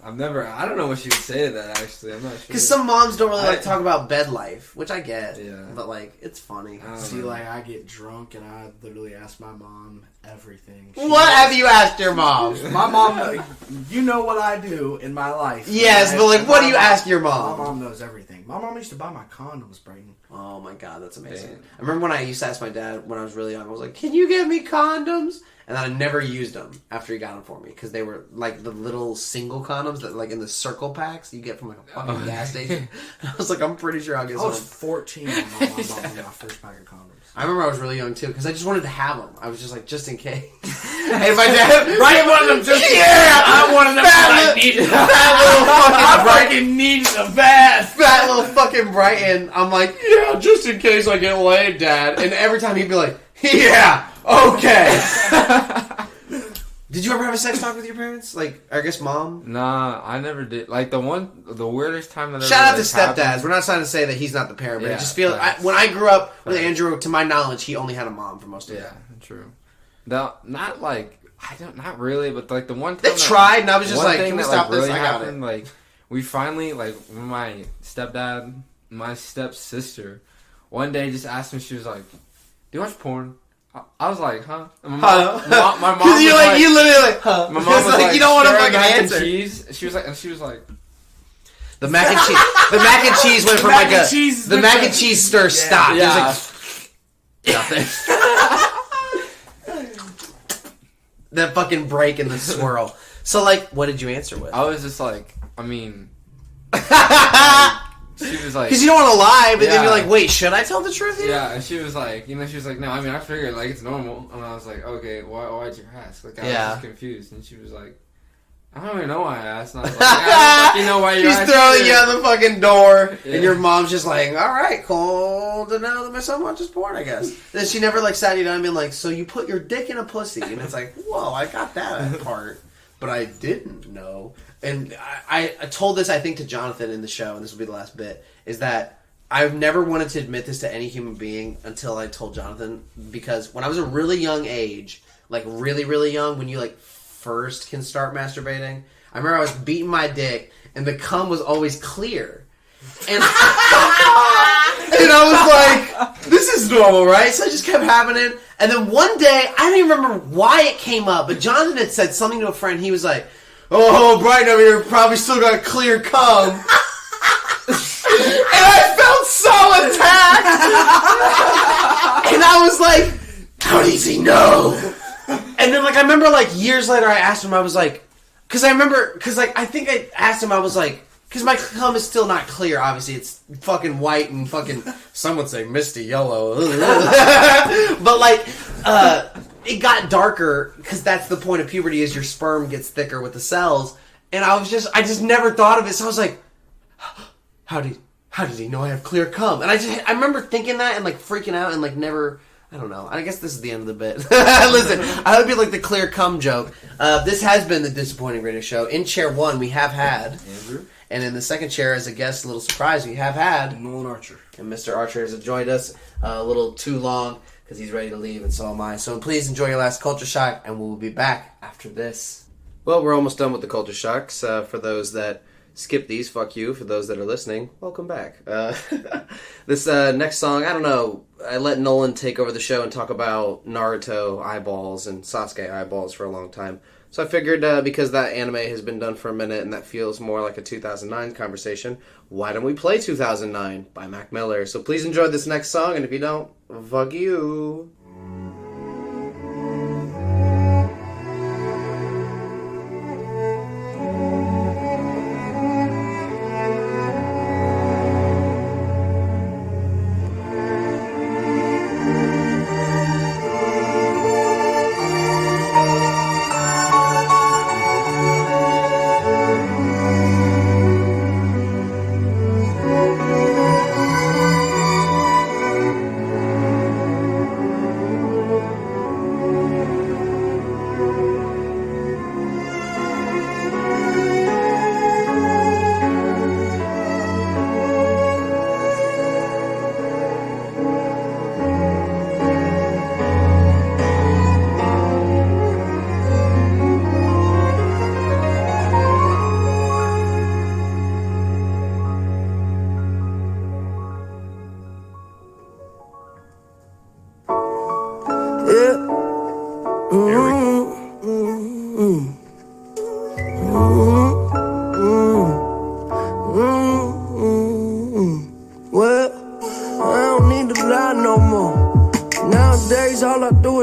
I don't know what she would say to that, actually. I'm not sure. Because some moms don't really like talk about bed life, which I get. Yeah. But, like, it's funny. See, like, I get drunk and I literally ask my mom everything. What have you asked your mom? My mom, you know what I do in my life. Yes, but, like, what do you ask your mom? My mom knows everything. My mom used to buy my condoms, Bryten. Oh, my God, that's amazing. Damn. I remember when I used to ask my dad when I was really young, I was like, can you get me condoms? And then I never used them after he got them for me because they were like the little single condoms that like in the circle packs you get from like a fucking gas station. And I was like, I'm pretty sure I'll get some. I was 14 when my mom bought me my first pack of condoms. I remember I was really young too because I just wanted to have them. I was just like, just in case. And my dad, Brian wanted them just I wanted them I needed them. That little fucking Brian needed the best. That little fucking Brighton. I'm like, yeah, just in case I get laid, Dad. And every time he'd be like, yeah. Okay. Did you ever have a sex talk with your parents? Like, I guess mom? Nah, I never did. Like, the weirdest time that Shout out to stepdads. We're not trying to say that he's not the parent, but I just feel... when I grew up with Andrew, to my knowledge, he only had a mom for most of it. Yeah, true. Not like... Not really, but like the one time... They tried, and I was just like, can we stop this? Really I got it. Like, we finally, like, my stepdad, my stepsister, one day just asked me, she was like, do you watch porn? I was like, huh? My mom was you like, you literally like, huh? My mom was like, you don't want to fucking mac answer. And cheese. She was like, the mac and cheese. The mac and cheese went from like a. The mac and cheese stir stopped. Yeah. It was like nothing. That fucking break in the swirl. So like, what did you answer with? I was just like, I mean. She was like... Because you don't want to lie, but then you're like, wait, should I tell the truth here? Yeah, and she was like, no, I mean, I figured, like, it's normal. And I was like, okay, why'd you ask? Like, I was just confused. And she was like, I don't even know why I asked. And I was like, I don't fucking know why you asked. She's throwing you out the fucking door, and your mom's just like, all right, cool to know that my son watches porn, I guess. Then she never, like, sat you down and been like, so you put your dick in a pussy. And it's like, whoa, I got that part. but I didn't know. And I told this, I think, to Jonathan in the show, and this will be the last bit, is that I've never wanted to admit this to any human being until I told Jonathan, because when I was a really young age, like really, really young, when you like first can start masturbating, I remember I was beating my dick, and the cum was always clear. And, and I was like, this is normal, right? So it just kept happening. And then one day, I don't even remember why it came up, but Jonathan had said something to a friend. He was like, oh, Bryten over here probably still got clear cum. And I felt so attacked. And I was like, how does he know? And then, like, I remember, like, years later, I asked him, I was like, I think I asked him, I was like, because my cum is still not clear, obviously. It's fucking white and fucking, some would say misty yellow. But, like, it got darker, because that's the point of puberty, is your sperm gets thicker with the cells. And I just never thought of it, so I was like, how did he know I have clear cum? And I remember thinking that and, like, freaking out and, like, never... I don't know. I guess this is the end of the bit. Listen, I hope you like the clear cum joke. This has been the Disappointing Radio Show. In chair 1, we have had Andrew. And in the second chair, as a guest, a little surprise, we have had Nolan Archer. And Mr. Archer has joined us a little too long because he's ready to leave, and so am I. So please enjoy your last culture shock, and we'll be back after this. Well, we're almost done with the culture shocks. For those that skip these, fuck you. For those that are listening, welcome back. This next song, I don't know. I let Nolan take over the show and talk about Naruto eyeballs and Sasuke eyeballs for a long time. So I figured because that anime has been done for a minute and that feels more like a 2009 conversation, why don't we play 2009 by Mac Miller? So please enjoy this next song, and if you don't, fuck you.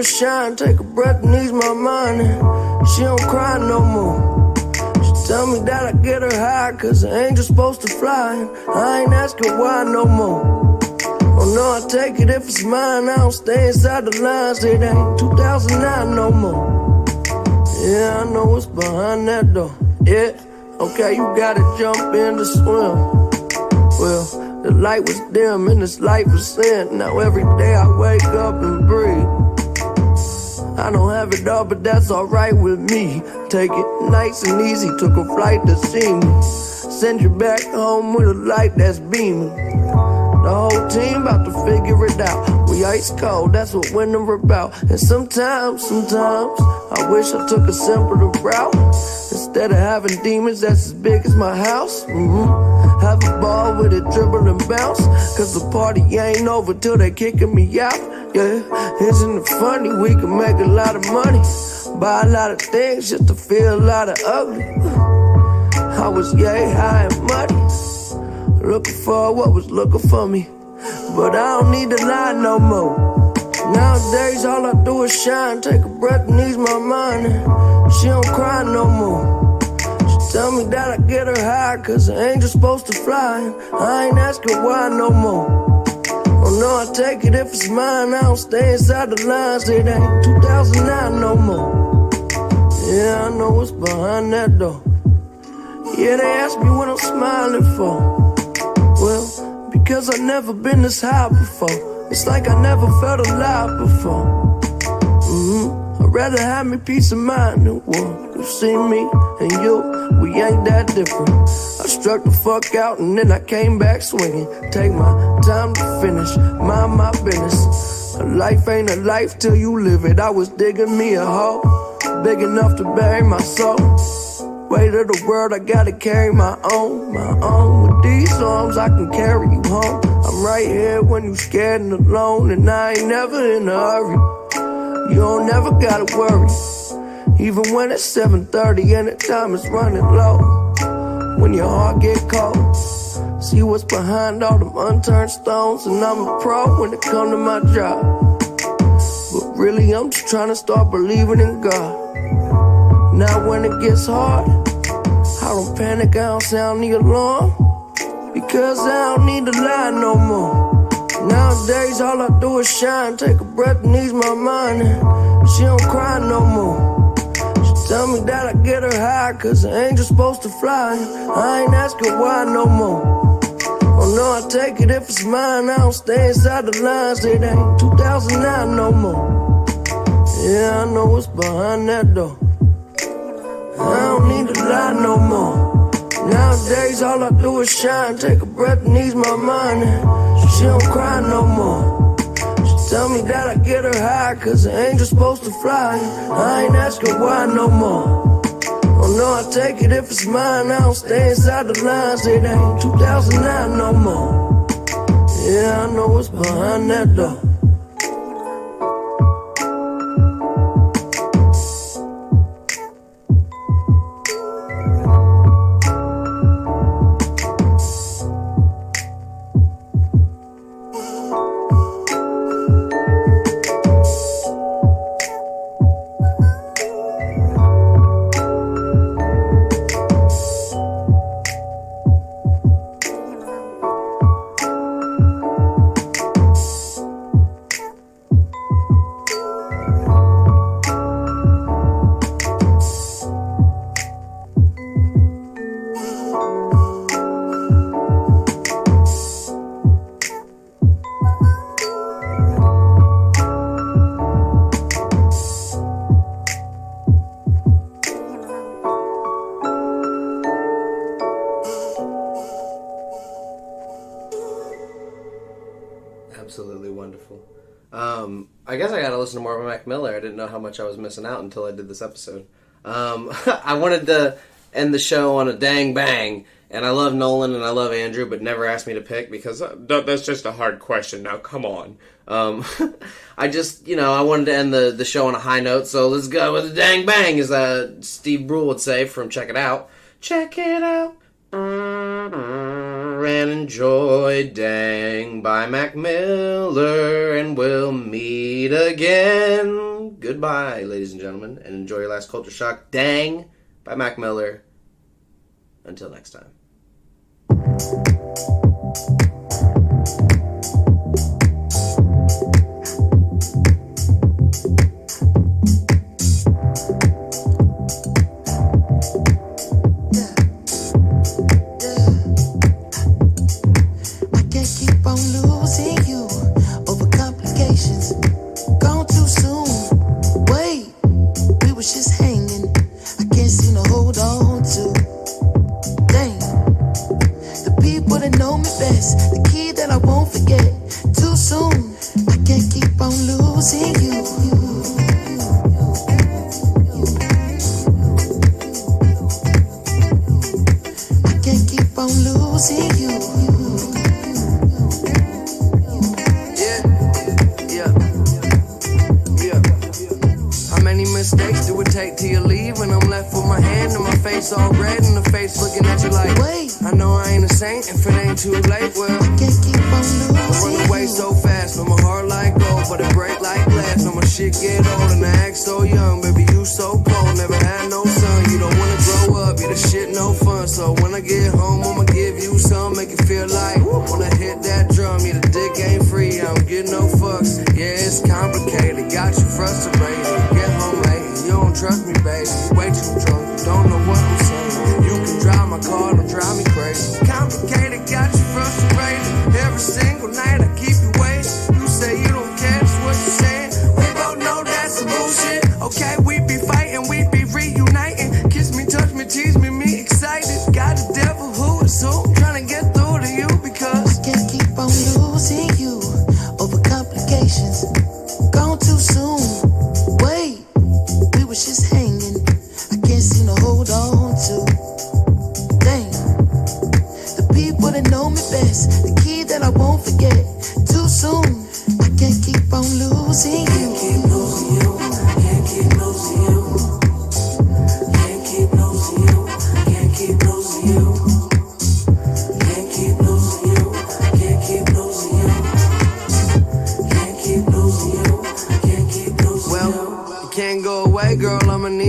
Shine, take a breath and ease my mind. She don't cry no more. She tell me that I get her high, cause an angel's supposed to fly. I ain't asking why no more. Oh no, I take it if it's mine. I don't stay inside the lines. It ain't 2009 no more. Yeah, I know what's behind that door. Yeah, okay, you gotta jump in to swim. Well, the light was dim and this light was sin. Now every day I wake up and breathe. I don't have it all, but that's alright with me. Take it nice and easy, took a flight to see me. Send you back home with a light that's beaming. The whole team about to figure it out. We ice cold, that's what winter about. And sometimes, I wish I took a simpler route. Instead of having demons that's as big as my house. Have a ball with it, dribble and bounce. Cause the party ain't over till they kicking me out. Yeah, isn't it funny? We can make a lot of money, buy a lot of things just to feel a lot of ugly. I was yay high and muddy, looking for what was looking for me, but I don't need to lie no more. Nowadays all I do is shine, take a breath and ease my mind. She don't cry no more. She tell me that I get her high, cause an angel's supposed to fly. I ain't asking why no more. Oh no, I take it if it's mine. I don't stay inside the lines. It ain't 2009 no more. Yeah, I know what's behind that door. Yeah, they ask me what I'm smiling for. Well, because I've never been this high before. It's like I never felt alive before. I'd rather have me peace of mind than war. You see me and you, we ain't that different. I struck the fuck out and then I came back swinging. Take my time to finish, mind my business. A life ain't a life till you live it. I was digging me a hole, big enough to bury my soul. Weight of the world, I gotta carry my own. With these arms, I can carry you home. I'm right here when you scared and alone, and I ain't never in a hurry. You don't never gotta worry, even when it's 7:30 and the time is running low. When your heart get cold, see what's behind all them unturned stones. And I'm a pro when it come to my job, but really I'm just trying to start believing in God. Now when it gets hard, I don't panic, I don't sound the alarm, because I don't need to lie no more. Nowadays all I do is shine, take a breath and ease my mind, and she don't cry no more. She tell me that I get her high, cause an angel's supposed to fly. I ain't asking why no more. Oh no, I take it if it's mine, I don't stay inside the lines. It ain't 2009 no more. Yeah, I know what's behind that door. I don't need to lie no more. Nowadays all I do is shine, take a breath and ease my mind, and she don't cry no more. She tell me that I get her high, cause an angel's supposed to fly. I ain't asking why no more. Oh no, I take it if it's mine, I don't stay inside the lines. It ain't 2009 no more. Yeah, I know what's behind that door. Absolutely wonderful. I guess I gotta listen to more of Mac Miller. I didn't know how much I was missing out until I did this episode. I wanted to end the show on a dang bang, and I love Nolan and I love Andrew, but never asked me to pick because that's just a hard question. Now, come on. I just, I wanted to end the show on a high note, so let's go with a dang bang, as Steve Brule would say from Check It Out. Check it out. And enjoy Dang by Mac Miller, and we'll meet again. Goodbye, ladies and gentlemen, and enjoy your last culture shock. Dang by Mac Miller. Until next time. Losing you over complications. Gone too soon. Wait, we was just hanging. I can't seem to hold on to. Dang, the people that know me best, the key that I won't forget. Too soon, I can't keep on losing you. I can't keep on losing you. Mistakes do it take till you leave, when I'm left with my hand and my face all red and the face looking at you like, wait, I know I ain't a saint if it ain't too late. Well, I can't keep on losing. I run away so fast, no my heart like gold, but it break like glass. No my shit get old and I act so young, baby you so cold, never had no son. You don't wanna grow up, you the shit no fun. So when I get home, I'ma give you some, make you feel like wanna hit that drum. Yeah, the dick ain't free, I don't get no fucks. Yeah, it's complicated, got you frustrated. Get home late. You don't trust me, baby. You way too drunk. You don't know what I'm saying. You can drive my car, don't drive me crazy. Complicated, got you frustrated. Every single night I keep you waiting. You say you don't care, that's what you're saying. We both know that's some bullshit.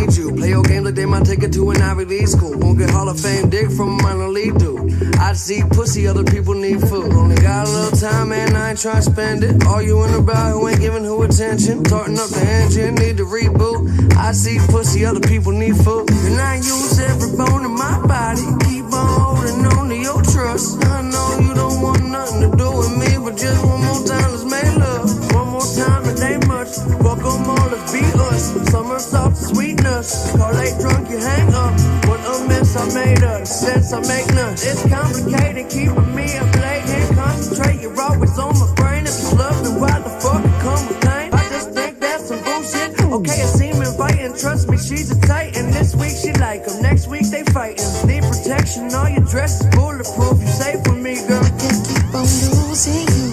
need you. Play your game like they might take it to an Ivy League school. Won't get Hall of Fame dick from a minor league dude. I see pussy, other people need food. Only got a little time, man, I ain't trying to spend it. Arguing about who ain't giving who attention. Tarting up the engine, need to reboot. I see pussy, other people need food. And I use every bone in my body. Keep on holding on to your trust. I know you don't want nothing to do with me, but just one more time, let's make love. One more time, it ain't much. Fuck them all, let's be us. Summer soft sweetness. Call late drunk, you hang up. What a mess I made of. Sense I make none. It's complicated, keeping me up late. Can't concentrate, you're always on my brain. If you love me, why the fuck you come with pain? I just think that's some bullshit. Okay, it seem inviting. Trust me, she's a titan. This week she like him, next week they fighting. Need protection, all your dress is bulletproof. You safe with me, girl. I can't keep on losing you.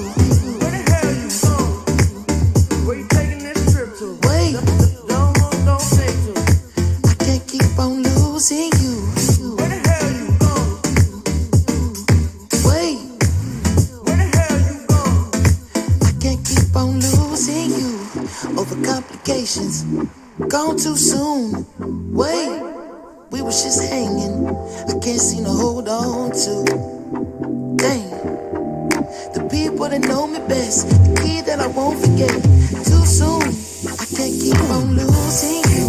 Where the hell you going? Where you taking this trip to? Wait, Don't say to. I can't keep on losing you. Where the hell you going? Wait, Where the hell you going? I can't keep on losing you over complications. Gone too soon. Wait, we was just hanging. I can't seem to hold on to. Dang, the people that know me best, the key that I won't forget. Too soon, I can't keep on losing you.